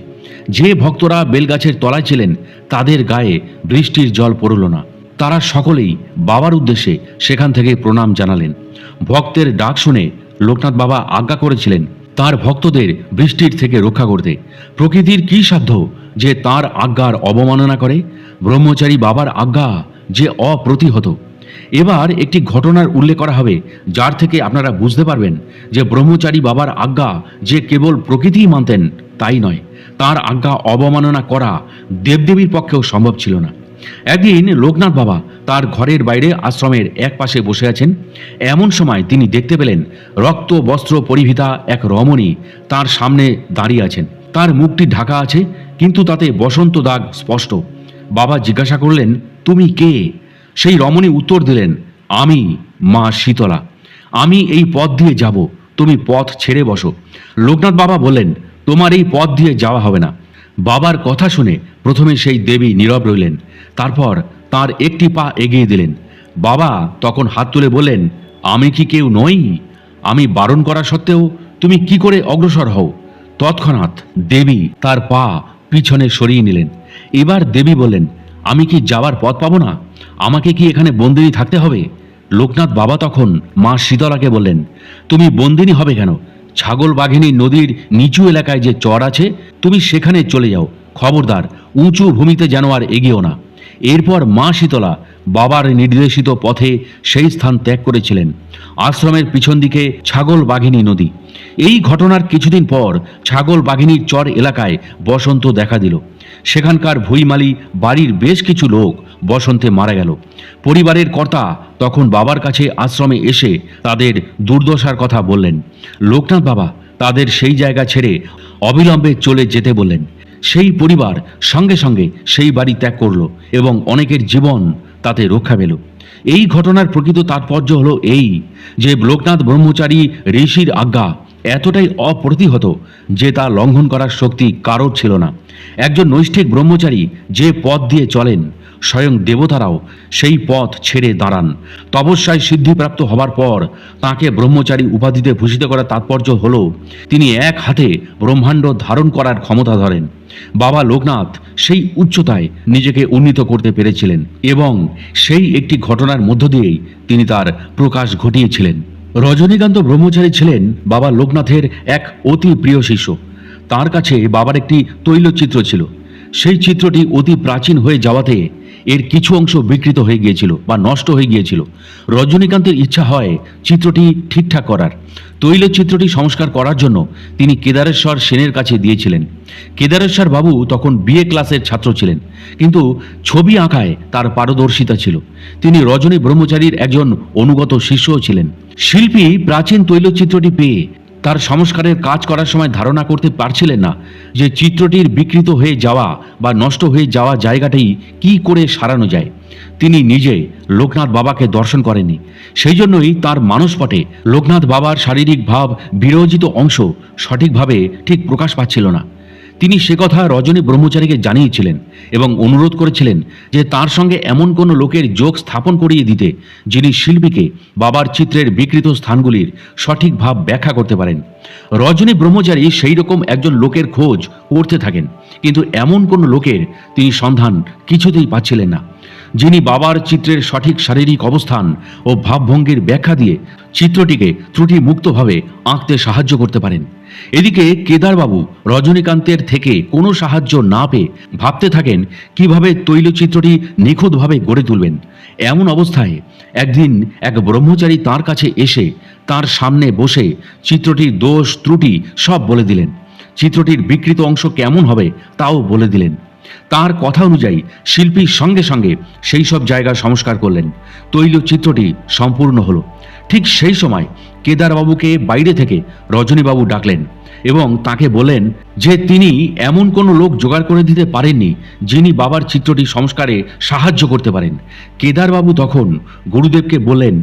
যে ভক্তরা বেলগাছের তলায় ছিলেন তাদের গায়ে বৃষ্টির জল পড়ল না। তারা সকলেই বাবার উদ্দেশ্যে সেখান থেকে প্রণাম জানালেন। ভক্তের ডাক শুনে লোকনাথ বাবা আজ্ঞা করেছিলেন তার ভক্তদের বৃষ্টির থেকে রক্ষা করতে। প্রকৃতির কি সাধ্য যে তার আজ্ঞার অবমাননা করে? ব্রহ্মচারী বাবার আজ্ঞা যে অপ্রতিহত। এবার একটি ঘটনার উল্লেখ করা হবে, যার থেকে আপনারা বুঝতে পারবেন যে ব্রহ্মচারী বাবার আজ্ঞা যে কেবল প্রকৃতিই মানতেন তাই নয়, তার আজ্ঞা অবমাননা করা দেবদেবীর পক্ষেও সম্ভব ছিল না। একদিন লোকনাথ বাবা তার ঘরের বাইরে আশ্রমের এক পাশে বসে আছেন। এমন সময় তিনি দেখতে পেলেন রক্ত বস্ত্র পরিহিতা এক রমণী তার সামনে দাঁড়িয়ে আছেন। তার মুখটি ঢাকা আছে, কিন্তু তাতে বসন্ত দাগ স্পষ্ট। বাবা জিজ্ঞাসা করলেন, তুমি কে? সেই রমণী উত্তর দিলেন, আমি মা শীতলা। আমি এই পথ দিয়ে যাব, তুমি পথ ছেড়ে বসো। লোকনাথ বাবা বললেন, তোমার এই পথ দিয়ে যাওয়া হবে না। বাবার কথা শুনে প্রথমে সেই দেবী নীরব রইলেন, তারপর তার একটি পা এগিয়ে দিলেন। বাবা তখন হাত তুলে বললেন, আমি কি কেউ নই? আমি বারণ করা সত্ত্বেও তুমি কি করে অগ্রসর হও? তৎক্ষণাৎ দেবী তার পা পিছনে সরিয়ে নিলেন। এবার দেবী বললেন, আমি কি যাওয়ার পথ পাবো না? আমাকে কি এখানে বন্দিনী থাকতে হবে? লোকনাথ বাবা তখন মা শীতলাকে বললেন, তুমি বন্দিনী হবে কেন? ছাগল বাঘিনী নদীর নিচু এলাকায় যে চর আছে, তুমি সেখানে চলে যাও। খবরদার উঁচু ভূমিতে যেন আর এগিয়েও না। এরপর মা শীতলা বাবার নির্দেশিত পথে সেই স্থান ত্যাগ করেছিলেন। আশ্রমের পিছন দিকে ছাগল বাঘিনী নদী। এই ঘটনার কিছুদিন পর ছাগল বাঘিনীর চর এলাকায় বসন্ত দেখা দিল। সেখানকার ভুইমালি বাড়ির বেশ কিছু লোক বসন্তে মারা গেল। পরিবারের কর্তা তখন বাবার কাছে আশ্রমে এসে তাদের দুর্দশার কথা বললেন। লোকনাথ বাবা তাদের সেই জায়গা ছেড়ে অবিলম্বে চলে যেতে বললেন। সেই পরিবার সঙ্গে সঙ্গে সেই বাড়ি ত্যাগ করল এবং অনেকের জীবন তাতে রক্ষা পেল। এই ঘটনার প্রকৃত তাৎপর্য হলো এই যে লোকনাথ ব্রহ্মচারী ঋষির আজ্ঞা এতটাই অপ্রতিহত যে তা লঙ্ঘন করার শক্তি কারোর ছিল না। একজন নৈষ্ঠিক ব্রহ্মচারী যে পথ দিয়ে চলেন, স্বয়ং দেবতারাও সেই পথ ছেড়ে দাঁড়ান। তপস্যায় সিদ্ধিপ্রাপ্ত হবার পর তাকে ব্রহ্মচারী উপাধিতে ভূষিত করার তাৎপর্য হল তিনি এক হাতে ব্রহ্মাণ্ড ধারণ করার ক্ষমতা ধরেন। বাবা লোকনাথ সেই উচ্চতায় নিজেকে উন্নীত করতে পেরেছিলেন এবং সেই একটি ঘটনার মধ্য দিয়েই তিনি তার প্রকাশ ঘটিয়েছিলেন। রজনীকান্ত ব্রহ্মচারী ছিলেন বাবা লোকনাথের এক অতি প্রিয় শিষ্য। তার কাছে বাবার একটি তৈলচিত্র ছিল। সেই চিত্রটি অতি প্রাচীন হয়ে যাওয়াতে এর কিছু অংশ বিকৃত হয়ে গিয়েছিল বা নষ্ট হয়ে গিয়েছিল। রজনীকান্তের ইচ্ছা হয় চিত্রটি ঠিকঠাক করার। তৈলচিত্রটি সংস্কার করার জন্য তিনি কেদারেশ্বর সেনের কাছে দিয়েছিলেন। কেদারেশ্বর বাবু তখন বিএ ক্লাসের ছাত্র ছিলেন, কিন্তু ছবি আঁকায় তার পারদর্শিতা ছিল। তিনি রজনী ব্রহ্মচারীর একজন অনুগত শিষ্যও ছিলেন। শিল্পী প্রাচীন তৈলচিত্রটি পেয়ে তার সংস্কারের কাজ করার সময় ধারণা করতে পারছিলেন না যে চিত্রটির বিকৃত হয়ে যাওয়া বা নষ্ট হয়ে যাওয়া জায়গাটাই কি করে সারানো যায়। তিনি নিজে লোকনাথ বাবাকে দর্শন করেননি। সেই জন্যই তার মানসপটে লোকনাথ বাবার শারীরিক ভাব বিরোচিত অংশ সঠিকভাবে ঠিক প্রকাশ পাচ্ছিল না। তিনি সে কথা রজনী ব্রহ্মচারীকে জানিয়েছিলেন এবং অনুরোধ করেছিলেন যে তার সঙ্গে এমন কোনো লোকের যোগ স্থাপন করিয়ে দিতে যিনি শিল্পীকে বাবার চিত্রের বিকৃত স্থানগুলির সঠিক ভাব ব্যাখ্যা করতে পারেন। রজনী ব্রহ্মচারী সেই রকম একজন লোকের খোঁজ করতে থাকেন, কিন্তু এমন কোনো লোকের তিনি সন্ধান কিছুতেই পাচ্ছিলেন না, যিনি বাবার চিত্রের সঠিক শারীরিক অবস্থান ও ভাবভঙ্গির ব্যাখ্যা দিয়ে চিত্রটিকে ত্রুটিমুক্তভাবে আঁকতে সাহায্য করতে পারেন। এদিকে কেদারবাবু রজনীকান্তের থেকে কোনো সাহায্য না পেয়ে ভাবতে থাকেন কিভাবে তৈলচিত্রটি নিখুঁতভাবে গড়ে তুলবেন। এমন অবস্থায় একদিন এক ব্রহ্মচারী তার কাছে এসে তার সামনে বসে চিত্রটির দোষ ত্রুটি সব বলে দিলেন। চিত্রটির বিকৃত অংশ কেমন হবে তাও বলে দিলেন। তার কথা অনুযায়ী শিল্পী সঙ্গে সঙ্গে সেই সব জায়গা সংস্কার করলেন। তৈলচিত্রটি সম্পূর্ণ হলো। ঠিক সেই সময় কেদারবাবুকে বাইরে থেকে রজনীবাবু ডাকলেন এবং তাকে বলেন যে তিনি এমন কোনো লোক জোগাড় করে দিতে পারেননি যিনি বাবার চিত্রটি সংস্কারে সাহায্য করতে পারেন। কেদারবাবু তখন গুরুদেবকে বললেন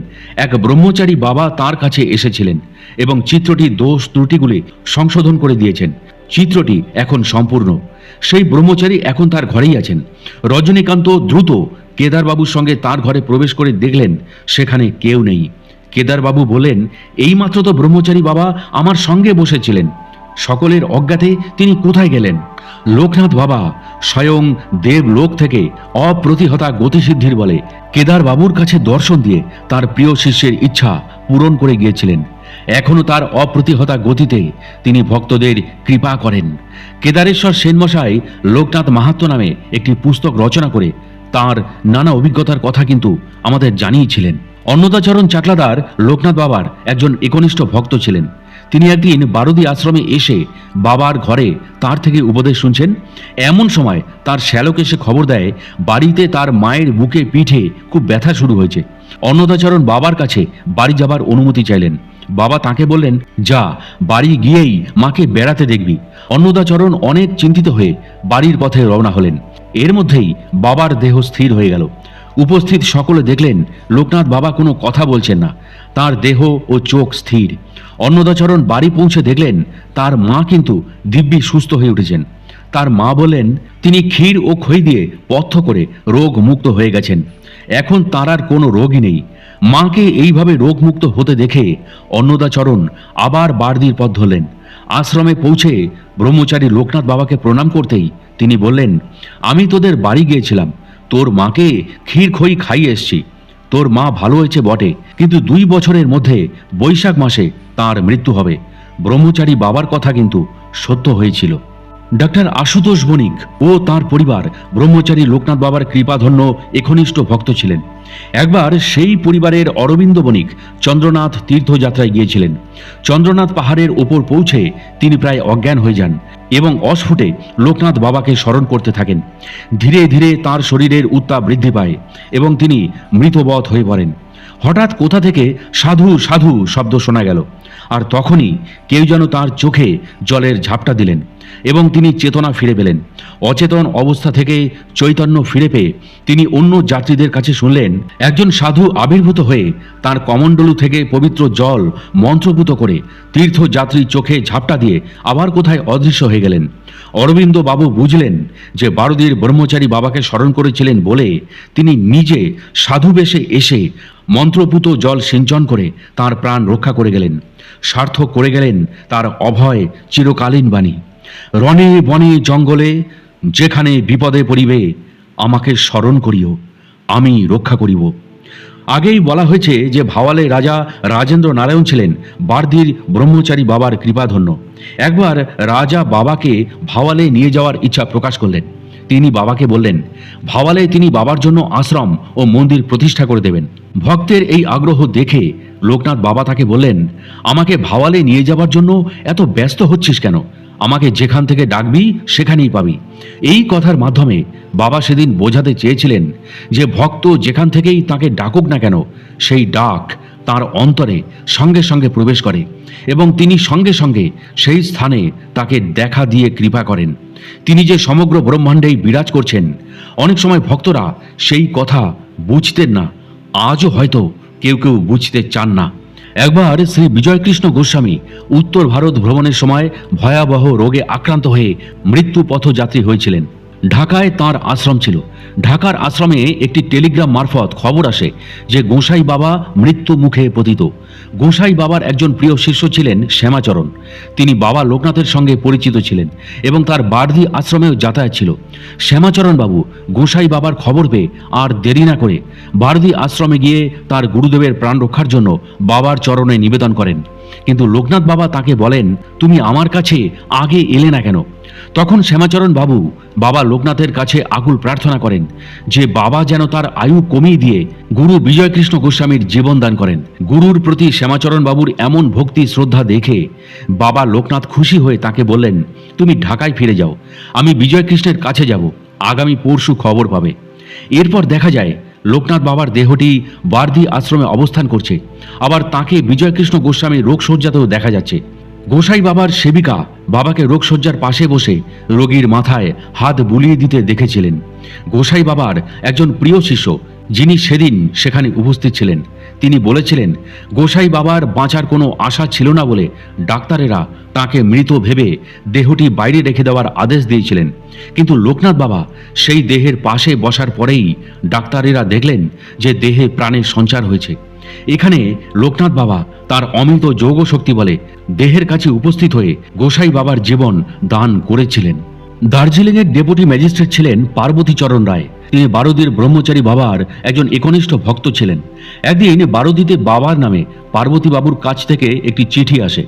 এক ব্রহ্মচারী বাবা তার কাছে এসেছিলেন এবং চিত্রটির দোষ ত্রুটিগুলি সংশোধন করে দিয়েছেন। চিত্রটি এখন সম্পূর্ণ। সেই ব্রহ্মচারী এখন তার ঘরেই আছেন। রজনীকান্ত দ্রুত কেদারবাবুর সঙ্গে তার ঘরে প্রবেশ করে দেখলেন সেখানে কেউ নেই। কেদারবাবু বলেন, এইমাত্র তো ব্রহ্মচারী বাবা আমার সঙ্গে বসেছিলেন, সকলের অজ্ঞাতে তিনি কোথায় গেলেন? লোকনাথ বাবা স্বয়ং দেবলোক থেকে অপ্রতিহতা গতিসিদ্ধির বলে কেদারবাবুর কাছে দর্শন দিয়ে তার প্রিয় শিষ্যের ইচ্ছা পূরণ করে গিয়েছিলেন। এখনো তার অপ্রতিহতা গতিতে তিনি ভক্তদের কৃপা করেন। কেদারেশ্বর সেনমশাই লোকনাথ মাহাত্ম্য নামে একটি পুস্তক রচনা করে তার নানা অভিজ্ঞতার কথা কিন্তু আমাদের জানিয়েছিলেন। অন্নদাচরণ চাকলাদার লোকনাথ বাবার একজন একনিষ্ঠ ভক্ত ছিলেন। তিনি একদিন বারুদি আশ্রমে এসে বাবার ঘরে তার থেকে উপদেশ শুনছেন। এমন সময় তার শ্যালক এসে খবর দেয় বাড়িতে তার মায়ের বুকে পিঠে খুব ব্যথা শুরু হয়েছে। অন্নদাচরণ বাবার কাছে বাড়ি যাবার অনুমতি চাইলেন। বাবা তাকে বললেন, যা, বাড়ি গিয়েই মাকে বেড়াতে দেখবি। অন্নদাচরণ অনেক চিন্তিত হয়ে বাড়ির পথে রওনা হলেন। এর মধ্যেই বাবার দেহ স্থির হয়ে গেল। উপস্থিত সকলে দেখলেন লোকনাথ বাবা কোনো কথা বলছেন না, তার দেহ ও চোখ স্থির। অন্নদাচরণ বাড়ি পৌঁছে দেখলেন তার মা কিন্তু দিব্যি সুস্থ হয়ে উঠেছেন। তার মা বললেন তিনি ক্ষীর ও খই দিয়ে পথ্য করে রোগ মুক্ত হয়ে গেছেন, এখন তার আর কোনো রোগই নেই। মাকে এইভাবে রোগমুক্ত হতে দেখে অন্নদাচরণ আবার বাড়দির পথ ধরলেন। আশ্রমে পৌঁছে ব্রহ্মচারী লোকনাথ বাবাকে প্রণাম করতেই তিনি বললেন, আমি তোদের বাড়ি গিয়েছিলাম, তোর মাকে ক্ষীর খই খাইয়ে এসছি। তোর মা ভালো হয়েছে বটে, কিন্তু 2 বছরের মধ্যে বৈশাখ মাসে তার মৃত্যু হবে। ব্রহ্মচারী বাবার কথা কিন্তু সত্য হয়েছিল। ডাক্তার আশুতোষ বণিক ও তার পরিবার ব্রহ্মচারী লোকনাথ বাবার কৃপাধন্য একনিষ্ঠ ভক্ত ছিলেন। একবার সেই পরিবারের অরবিন্দ বণিক চন্দ্রনাথ তীর্থযাত্রায় গিয়েছিলেন। চন্দ্রনাথ পাহাড়ের ওপর পৌঁছে তিনি প্রায় অজ্ঞান হয়ে যান এবং অস্ফুটে লোকনাথ বাবাকে স্মরণ করতে থাকেন। ধীরে ধীরে তার শরীরের উত্তাপ বৃদ্ধি পায় এবং তিনি মৃতবৎ হয়ে পড়েন। হঠাৎ কোথা থেকে সাধু সাধু শব্দ শোনা গেল, আর তখনই কেউ যেন তার চোখে জলের ঝাপটা দিলেন এবং তিনি চেতনা ফিরে পেলেন। অচেতন অবস্থা থেকে চৈতন্য ফিরে পেয়ে তিনি অন্য যাত্রীদের কাছে শুনলেন একজন সাধু আবির্ভূত হয়ে তার কমণ্ডলু থেকে পবিত্র জল মন্ত্রপুত করে তীর্থযাত্রীর চোখে ঝাপটা দিয়ে আবার কোথায় অদৃশ্য হয়ে গেলেন। অরবিন্দ বাবু বুঝলেন যে বারুদির ব্রহ্মচারী বাবাকে স্মরণ করেছিলেন বলে তিনি নিজে সাধু বেশে এসে মন্ত্রপুত জল সিঞ্চন করে তার প্রাণ রক্ষা করে গেলেন, সার্থক করে গেলেন তার অভয় চিরকালীন বাণী। রণে বনে জঙ্গলে যেখানে বিপদে পড়িবে আমাকে স্মরণ করিও, আমি রক্ষা করিব। আগেই বলা হয়েছে যে ভাওয়ালে রাজা রাজেন্দ্র নারায়ণ ছিলেন বারদির ব্রহ্মচারী বাবার কৃপাধন্য। একবার রাজা বাবাকে ভাওয়ালে নিয়ে যাওয়ার ইচ্ছা প্রকাশ করলেন। তিনি বাবাকে বললেন ভাওয়ালে তিনি বাবার জন্য আশ্রম ও মন্দির প্রতিষ্ঠা করে দেবেন। ভক্তের এই আগ্রহ দেখে লোকনাথ বাবা তাকে বললেন, আমাকে ভাওয়ালে নিয়ে যাবার জন্য এত ব্যস্ত হচ্ছিস কেন? আমাকে যেখান থেকে ডাকবি সেখানেই পাবি। এই কথার মাধ্যমে বাবা সেদিন বোঝাতে চেয়েছিলেন যে ভক্ত যেখান থেকেই তাকে ডাকুক না কেন, সেই ডাক তার অন্তরে সঙ্গে সঙ্গে প্রবেশ করে এবং তিনি সঙ্গে সঙ্গে সেই স্থানে তাকে দেখা দিয়ে কৃপা করেন। তিনি যে সমগ্র ব্রহ্মাণ্ডেই বিরাজ করছেন, অনেক সময় ভক্তরা সেই কথা বুঝতেন না, আজও হয়তো কেউ কেউ বুঝতে চান না। একবার শ্রী বিজয়কৃষ্ণ গোস্বামী উত্তর ভারত ভ্রমণের সময় ভয়াবহ রোগে আক্রান্ত হয়ে মৃত্যু পথযাত্রী হয়েছিলেন। ঢাকায় তাঁর আশ্রম ছিল। ঢাকার আশ্রমে একটি টেলিগ্রাম মারফত খবর আসে যে গোসাই বাবা মৃত্যু মুখে পতিত। গোসাই বাবার একজন প্রিয় শিষ্য ছিলেন শ্যামাচরণ। তিনি বাবা লোকনাথের সঙ্গে পরিচিত ছিলেন এবং তার বার্ধি আশ্রমেও যাতায়াত ছিল। শ্যামাচরণ বাবু গোসাই বাবার খবর পেয়ে আর দেরি না করে বার্ধি আশ্রমে গিয়ে তার গুরুদেবের প্রাণ রক্ষার জন্য বাবার চরণে নিবেদন করেন। কিন্তু লোকনাথ বাবা তাকে বলেন, তুমি আমার কাছে আগে এলে না কেন? তখন শ্যামাচরণ বাবু বাবা লোকনাথের কাছে আকুল প্রার্থনা করেন যে বাবা যেন তার আয়ু কমিয়ে দিয়ে গুরু বিজয়কৃষ্ণ গোস্বামীর জীবন দান করেন। গুরুর প্রতি শ্যামাচরণ বাবুর এমন ভক্তি শ্রদ্ধা দেখে বাবা লোকনাথ খুশি হয়ে তাকে বললেন, তুমি ঢাকায় ফিরে যাও, আমি বিজয়কৃষ্ণের কাছে যাব, আগামী পরশু খবর পাবে। এরপর দেখা যায় লোকনাথ বাবার দেহটি বার্ধি আশ্রমে অবস্থান করছে, আবার তাকে বিজয়কৃষ্ণ গোস্বামীর রোগশয্যাতেও দেখা যাচ্ছে। গোসাই বাবার সেবিকা বাবাকে রোগশয্যার পাশে বসে রোগীর মাথায় হাত বুলিয়ে দিতে দেখেছিলেন। গোসাই বাবার একজন প্রিয় শিষ্য যিনি সেদিন সেখানে উপস্থিত ছিলেন, তিনি বলেছিলেন গোসাই বাবার বাঁচার কোনো আশা ছিল না বলে ডাক্তারেরা তাকে মৃত ভেবে দেহটি বাইরে রেখে দেওয়ার আদেশ দিয়েছিলেন। কিন্তু লোকনাথ বাবা সেই দেহের পাশে বসার পরেই ডাক্তারেরা দেখলেন যে দেহে প্রাণের সঞ্চার হয়েছে। এখানে লোকনাথ বাবা তার অমিত যোগ শক্তি বলে দেহের কাছে উপস্থিত হয়ে গোসাই বাবার জীবন দান করেছিলেন। দার্জিলিংয়ের ডেপুটি ম্যাজিস্ট্রেট ছিলেন পার্বতীচরণ রায়। তিনি বারুদির ব্রহ্মচারী বাবার একজন একনিষ্ঠ ভক্ত ছিলেন। একদিন বারুদিতে বাবার নামে পার্বতী বাবুর কাছ থেকে একটি চিঠি আসে।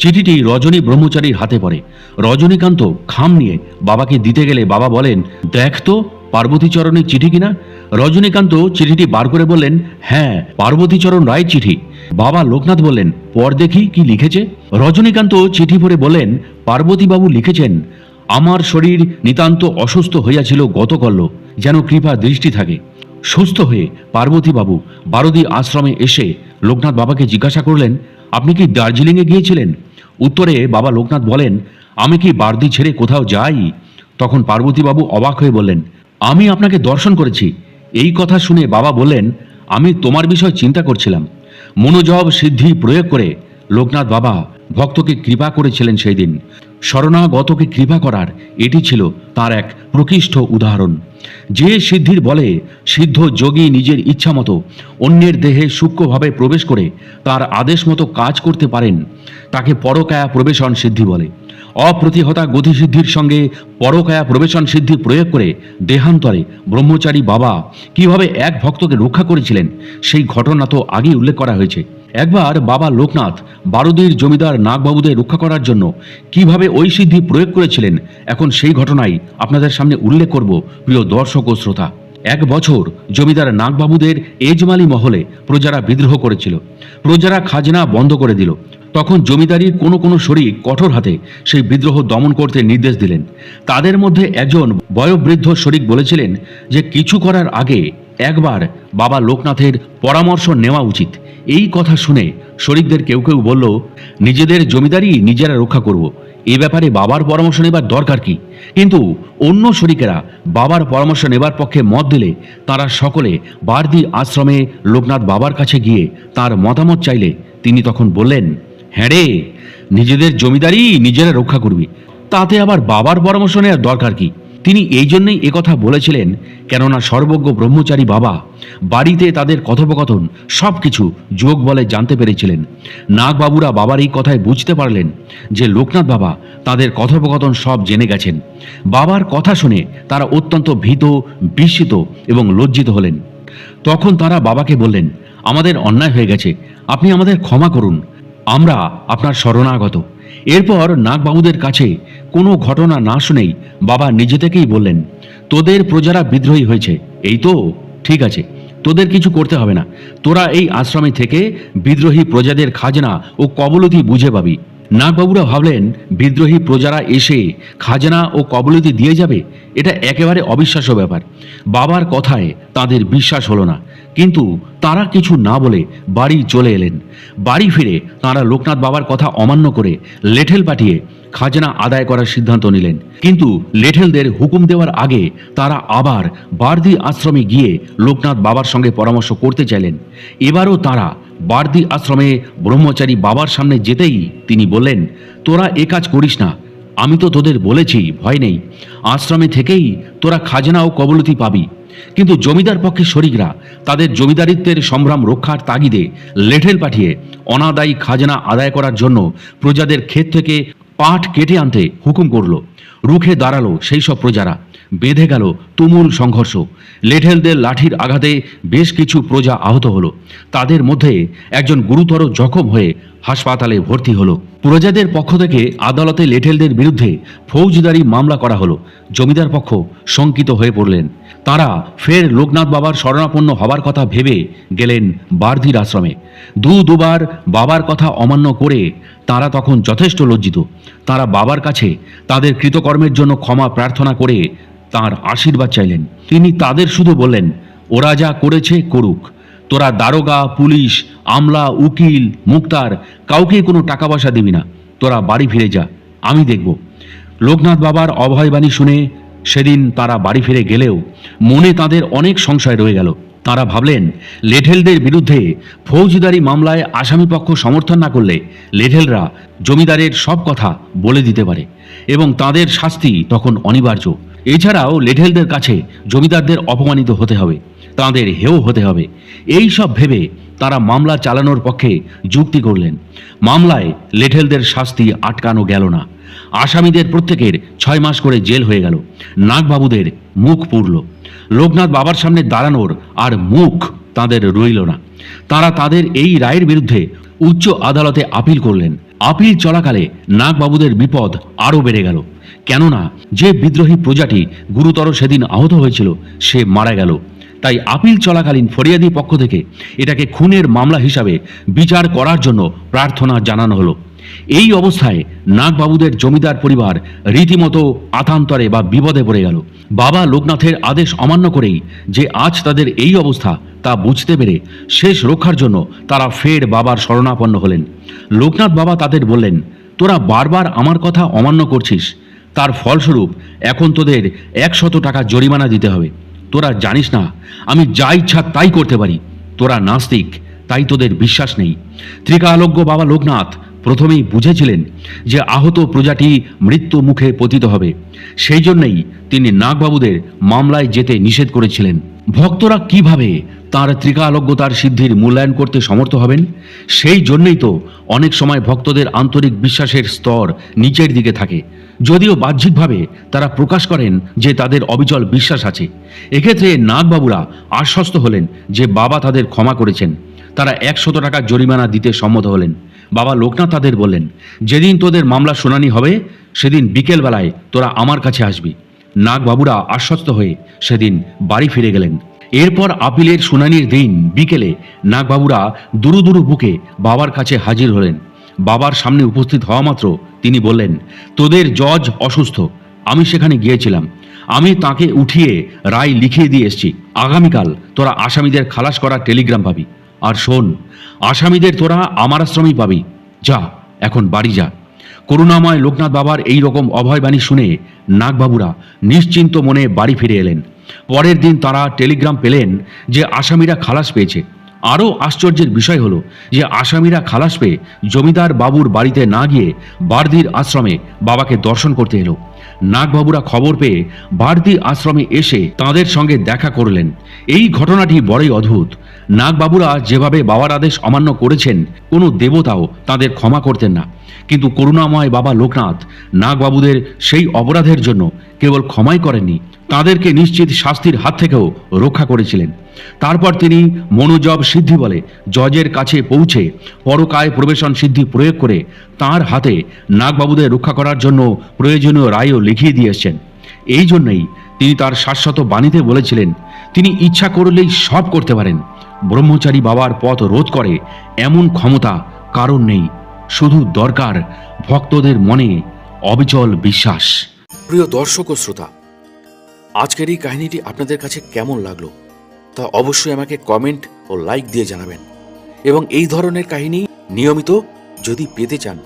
চিঠিটি রজনী ব্রহ্মচারীর হাতে পড়ে। রজনীকান্ত খাম নিয়ে বাবাকে দিতে গেলে বাবা বলেন, দেখ তো পার্বতীচরণের চিঠি কিনা। রজনীকান্ত চিঠিটি বার করে বললেন, হ্যাঁ, পার্বতীচরণ রায় চিঠি। বাবা লোকনাথ বললেন, পড় দেখি কি লিখেছে। রজনীকান্ত চিঠি পড়ে বললেন, পার্বতীবাবু লিখেছেন, আমার শরীর নিতান্ত অসুস্থ হইয়াছিল গতকল্য, যেন কৃপা দৃষ্টি থাকে। সুস্থ হয়ে পার্বতীবাবু বারুদি আশ্রমে এসে লোকনাথ বাবাকে জিজ্ঞাসা করলেন, আপনি কি দার্জিলিংয়ে গিয়েছিলেন? উত্তরে বাবা লোকনাথ বলেন, আমি কি বারদি ছেড়ে কোথাও যাই? তখন পার্বতীবাবু অবাক হয়ে বললেন, আমি আপনাকে দর্শন করেছি। এই কথা শুনে বাবা বললেন, আমি তোমার বিষয় চিন্তা করছিলাম। মনোজব সিদ্ধি প্রয়োগ করে লোকনাথ বাবা ভক্তকে কৃপা করেছিলেন সেই দিন। শরণাগতকে কৃপা করার এটি ছিল তার এক প্রকৃষ্ট উদাহরণ। যে সিদ্ধির বলে সিদ্ধ যোগী নিজের ইচ্ছা মতো অন্যের দেহে সূক্ষ্মভাবে প্রবেশ করে তার আদেশ মতো কাজ করতে পারেন, তাকে পরকায়া প্রবেশন সিদ্ধি বলে। অপ্রতিহতা গতিসিদ্ধির সঙ্গে পরকায়া প্রবেশন সিদ্ধি প্রয়োগ করে দেহান্তরে ব্রহ্মচারী বাবা কিভাবে এক ভক্তকে রক্ষা করেছিলেন সেই ঘটনা তো আগেই উল্লেখ করা হয়েছে। একবার বাবা লোকনাথ বারুদির জমিদার নাগবাবুদের রক্ষা করার জন্য কিভাবে ওই সিদ্ধি প্রয়োগ করেছিলেন, এখন সেই ঘটনাই আপনাদের সামনে উল্লেখ করব প্রিয় দর্শক ও শ্রোতা। এক বছর জমিদার নাগবাবুদের এজমালি মহলে প্রজারা বিদ্রোহ করেছিল। প্রজারা খাজনা বন্ধ করে দিল। তখন জমিদারির কোনো কোনো শরিক কঠোর হাতে সেই বিদ্রোহ দমন করতে নির্দেশ দিলেন। তাদের মধ্যে একজন বয়োবৃদ্ধ শরিক বলেছিলেন যে কিছু করার আগে একবার বাবা লোকনাথের পরামর্শ নেওয়া উচিত। এই কথা শুনে শরিকদের কেউ কেউ বলল, নিজেদের জমিদারি নিজেরা রক্ষা করব, এ ব্যাপারে বাবার পরামর্শ নেবার দরকার কি? কিন্তু অন্য শরিকেরা বাবার পরামর্শ নেবার পক্ষে মত দিলে তারা সকলে বারদি আশ্রমে লোকনাথ বাবার কাছে গিয়ে তার মতামত চাইলে তিনি তখন বললেন, হ্যাঁ রে, নিজেদের জমিদারি নিজেরা রক্ষা করবি, তাতে আবার বাবার পরামর্শ নেওয়ার দরকার কি? তিনি এই জন্যই একথা বলেছিলেন কেননা সর্বজ্ঞ ব্রহ্মচারী বাবা বাড়িতে তাদের কথোপকথন সব কিছু যোগ বলে জানতে পেরেছিলেন। নাগবাবুরা বাবার এই কথায় বুঝতে পারলেন যে লোকনাথ বাবা তাদের কথোপকথন সব জেনে গেছেন। বাবার কথা শুনে তারা অত্যন্ত ভীত, বিস্মিত এবং লজ্জিত হলেন। তখন তারা বাবাকে বললেন, আমাদের অন্যায় হয়ে গেছে, আপনি আমাদের ক্ষমা করুন, আমরা আপনার শরণাগত। এরপর নাগবাবুদের কাছে কোনো ঘটনা না শুনেই বাবা নিজে থেকেই বললেন, তোদের প্রজারা বিদ্রোহী হয়েছে, এই তো ঠিক আছে, তোদের কিছু করতে হবে না, তোরা এই আশ্রমে থেকে বিদ্রোহী প্রজাদের খাজনা ও কবলতি বুঝে পাবি। নাগবাবুরা ভাবলেন বিদ্রোহী প্রজারা এসে খাজনা ও কবলতি দিয়ে যাবে, এটা একেবারে অবিশ্বাস্য ব্যাপার। বাবার কথায় তাদের বিশ্বাস হলো না, কিন্তু তারা কিছু না বলে বাড়ি চলে এলেন। বাড়ি ফিরে তারা লোকনাথ বাবার কথা অমান্য করে লেঠেল পাঠিয়ে খাজনা আদায় করার সিদ্ধান্ত নিলেন। কিন্তু লেঠেলদের হুকুম দেওয়ার আগে তারা আবার বারদি আশ্রমে গিয়ে লোকনাথ বাবার সঙ্গে পরামর্শ করতে চাইলেন। এবারও তারা বারদি আশ্রমে ব্রহ্মচারী বাবার সামনে যেতেই তিনি বললেন, তোরা এ কাজ করিস না, আমি তো তোদের বলেছি ভয় নেই, আশ্রমে থেকেই তোরা খাজনা ও কবলতি পাবি। কিন্তু জমিদার পক্ষে শরিকরা তাদের জমিদারিত্বের সম্ভ্রম রক্ষার তাগিদে লেঠেল পাঠিয়ে অনাদায়ী খাজনা আদায় করার জন্য প্রজাদের ক্ষেত থেকে পাট কেটে আনতে হুকুম করল। রুখে দাঁড়ালো সেই সব প্রজারা। বেঁধে গেল তুমুল সংঘর্ষ। লেঠেলদের লাঠির আঘাতে বেশ কিছু প্রজা আহত হলো। তাদের মধ্যে একজন গুরুতর জখম হয়ে হাসপাতালে ভর্তি হলো। প্রজাদের পক্ষ থেকে আদালতে লেঠেলদের বিরুদ্ধে ফৌজদারি মামলা করা হলো। জমিদার পক্ষ শঙ্কিত হয়ে পড়লেন। তারা ফের লোকনাথ বাবার শরণাপন্ন হবার কথা ভেবে গেলেন বারদির আশ্রমে। দুবার বাবার কথা অমান্য করে তারা তখন যথেষ্ট লজ্জিত। তারা বাবার কাছে তাদের কৃতকর্মের জন্য ক্ষমা প্রার্থনা করে তার আশীর্বাদ চাইলেন। তিনি তাদের শুধু বললেন, ওরা যা করেছে করুক, তোরা দারোগা, পুলিশ, আমলা, উকিল, মুক্তার কাউকে কোনো টাকা পয়সা দিবি না, তোরা বাড়ি ফিরে যা, আমি দেখব। লোকনাথ বাবার অভয়বাণী শুনে সেদিন তারা বাড়ি ফিরে গেলেও মনে তাদের অনেক সংশয় রয়ে গেল। তারা ভাবলেন, লেঠেলদের বিরুদ্ধে ফৌজদারি মামলায় আসামিপক্ষ সমর্থন না করলে লেঠেলরা জমিদারের সব কথা বলে দিতে পারে এবং তাদের শাস্তি তখন অনিবার্য। এছাড়াও লেঠেলদের কাছে জমিদারদের অপমানিত হতে হবে, তাদের হেয় হতে হবে। এই সব ভেবে তারা মামলা চালানোর পক্ষে যুক্তি করলেন। মামলায় লেঠেলদের শাস্তি আটকানো গেল না। আসামিদের প্রত্যেকের 6 মাস করে জেল হয়ে গেল। নাগবাবুদের মুখ পুড়ল। লোকনাথ বাবার সামনে দাঁড়ানোর আর মুখ তাদের রইল না। তারা তাদের এই রায়ের বিরুদ্ধে উচ্চ আদালতে আপিল করলেন। আপিল চলাকালে নাগবাবুদের বিপদ আরও বেড়ে গেল। কেননা যে বিদ্রোহী প্রজাটি গুরুতর সেদিন আহত হয়েছিল সে মারা গেল। তাই আপিল চলাকালীন ফরিয়াদি পক্ষ থেকে এটাকে খুনের মামলা হিসাবে বিচার করার জন্য প্রার্থনা জানানো হলো। এই অবস্থায় নাগবাবুদের জমিদার পরিবার রীতিমতো আতান্তরে বা বিপদে পড়ে গেল। বাবা লোকনাথের আদেশ অমান্য করেই যে আজ তাদের এই অবস্থা তা বুঝতে পেরে শেষ রক্ষার জন্য তারা ফের বাবার শরণাপন্ন হলেন। লোকনাথ বাবা তাদের বললেন, তোরা বারবার আমার কথা অমান্য করছিস, তার ফলস্বরূপ এখন তোদের 100 টাকা জরিমানা দিতে হবে। তোরা জানিস না আমি যা ইচ্ছা তাই করতে পারি। তোরা নাস্তিক, তাই তোদের বিশ্বাস নেই। ত্রিকালজ্ঞ বাবা লোকনাথ প্রথমেই বুঝেছিলেন যে আহত প্রজাটি মৃত্যু মুখে পতিত হবে। সেই জন্যই তিনি নাগবাবুদের মামলায় যেতে নিষেধ করেছিলেন। ভক্তরা কিভাবে তার ত্রিকালজ্ঞতার সিদ্ধির মূল্যায়ন করতে সমর্থ হবেন? সেই জন্যই তো অনেক সময় ভক্তদের আন্তরিক বিশ্বাসের স্তর নিচের দিকে থাকে, যদিও বাহ্যিকভাবে তারা প্রকাশ করেন যে তাদের অবিচল বিশ্বাস আছে। এক্ষেত্রে নাগবাবুরা আশ্বস্ত হলেন যে বাবা তাদের ক্ষমা করেছেন। তারা 100 টাকা জরিমানা দিতে সম্মত হলেন। বাবা লোকনাথ তাদের বললেন, যেদিন তোদের মামলা শুনানি হবে সেদিন বিকেলবেলায় তোরা আমার কাছে আসবি। নাগবাবুরা আশ্বস্ত হয়ে সেদিন বাড়ি ফিরে গেলেন। এরপর আপিলের শুনানির দিন বিকেলে নাগবাবুরা দুরু দুরু বুকে বাবার কাছে হাজির হলেন। বাবার সামনে উপস্থিত হওয়া মাত্র তিনি বললেন, তোদের জজ অসুস্থ, আমি সেখানে গিয়েছিলাম, আমি তাকে উঠিয়ে রায় লিখিয়ে দিয়ে এসেছি। আগামীকাল তোরা আসামিদের খালাস করার টেলিগ্রাম পাবি। আর শোন, আসামিদের তোরা আমার আশ্রমেই পাবি। যা, এখন বাড়ি যা। করুণাময় লোকনাথ বাবার এই রকম অভয়বাণী শুনে নাগবাবুরা নিশ্চিন্ত মনে বাড়ি ফিরে এলেন। পরের দিন তারা টেলিগ্রাম পেলেন যে আসামিরা খালাস পেয়েছে। আরও আশ্চর্যের বিষয় হলো যে আসামিরা খালাস পেয়ে জমিদার বাবুর বাড়িতে না গিয়ে বারদির আশ্রমে বাবাকে দর্শন করতে এলো। নাগবাবুরা খবর পেয়ে বারদি আশ্রমে এসে তাদের সঙ্গে দেখা করলেন। এই ঘটনাটি বড়ই অদ্ভুত। নাগবাবুরা যেভাবে বাবার আদেশ অমান্য করেছেন, কোনো দেবতাও তাদের ক্ষমা করতেন না। কিন্তু করুণাময় বাবা লোকনাথ নাগবাবুদের সেই অপরাধের জন্য কেবল ক্ষমাই করেননি, তাদেরকে নিশ্চিত শাস্তির হাত থেকেও রক্ষা করেছিলেন। তারপর তিনি মনোজব সিদ্ধি বলে জজের কাছে পৌঁছে পরকায় প্রবেশন সিদ্ধি প্রয়োগ করে তার হাতে নাগবাবুদের রক্ষা করার জন্য প্রয়োজনীয় রায়ও লিখিয়ে দিয়ে এসেছেন। এই জন্যই তিনি তার শাশ্বত বাণীতে বলেছিলেন, তিনি ইচ্ছা করলেই সব করতে পারেন। ব্রহ্মচারী বাবার পথ রোধ করে এমন ক্ষমতা কারণ নেই, শুধু দরকার ভক্তদের মনে অবিচল বিশ্বাস। প্রিয় দর্শক ও শ্রোতা, আজকের এই কাহিনীটি আপনাদের কাছে কেমন লাগলো তা অবশ্যই আমাকে কমেন্ট ও লাইক দিয়ে জানাবেন। এবং এই ধরনের কাহিনী নিয়মিত যদি পেতে চান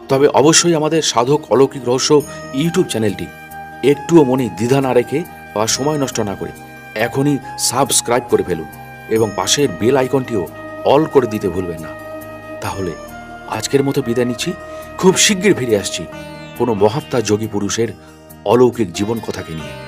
তবে অবশ্যই আমাদের সাধক অলৌকিক রহস্য ইউটিউব চ্যানেলটি একটুও মনে দ্বিধা না রেখে বা সময় নষ্ট না করে এখনই সাবস্ক্রাইব করে ফেলুন এবং পাশের বেল আইকনটিও অল করে দিতে ভুলবেন না। তাহলে আজকের মতো বিদায় নিচ্ছি। খুব শীঘ্রই ফিরে আসছি কোনো মহাত্মা যোগী পুরুষের অলৌকিক জীবন কথাকে নিয়ে।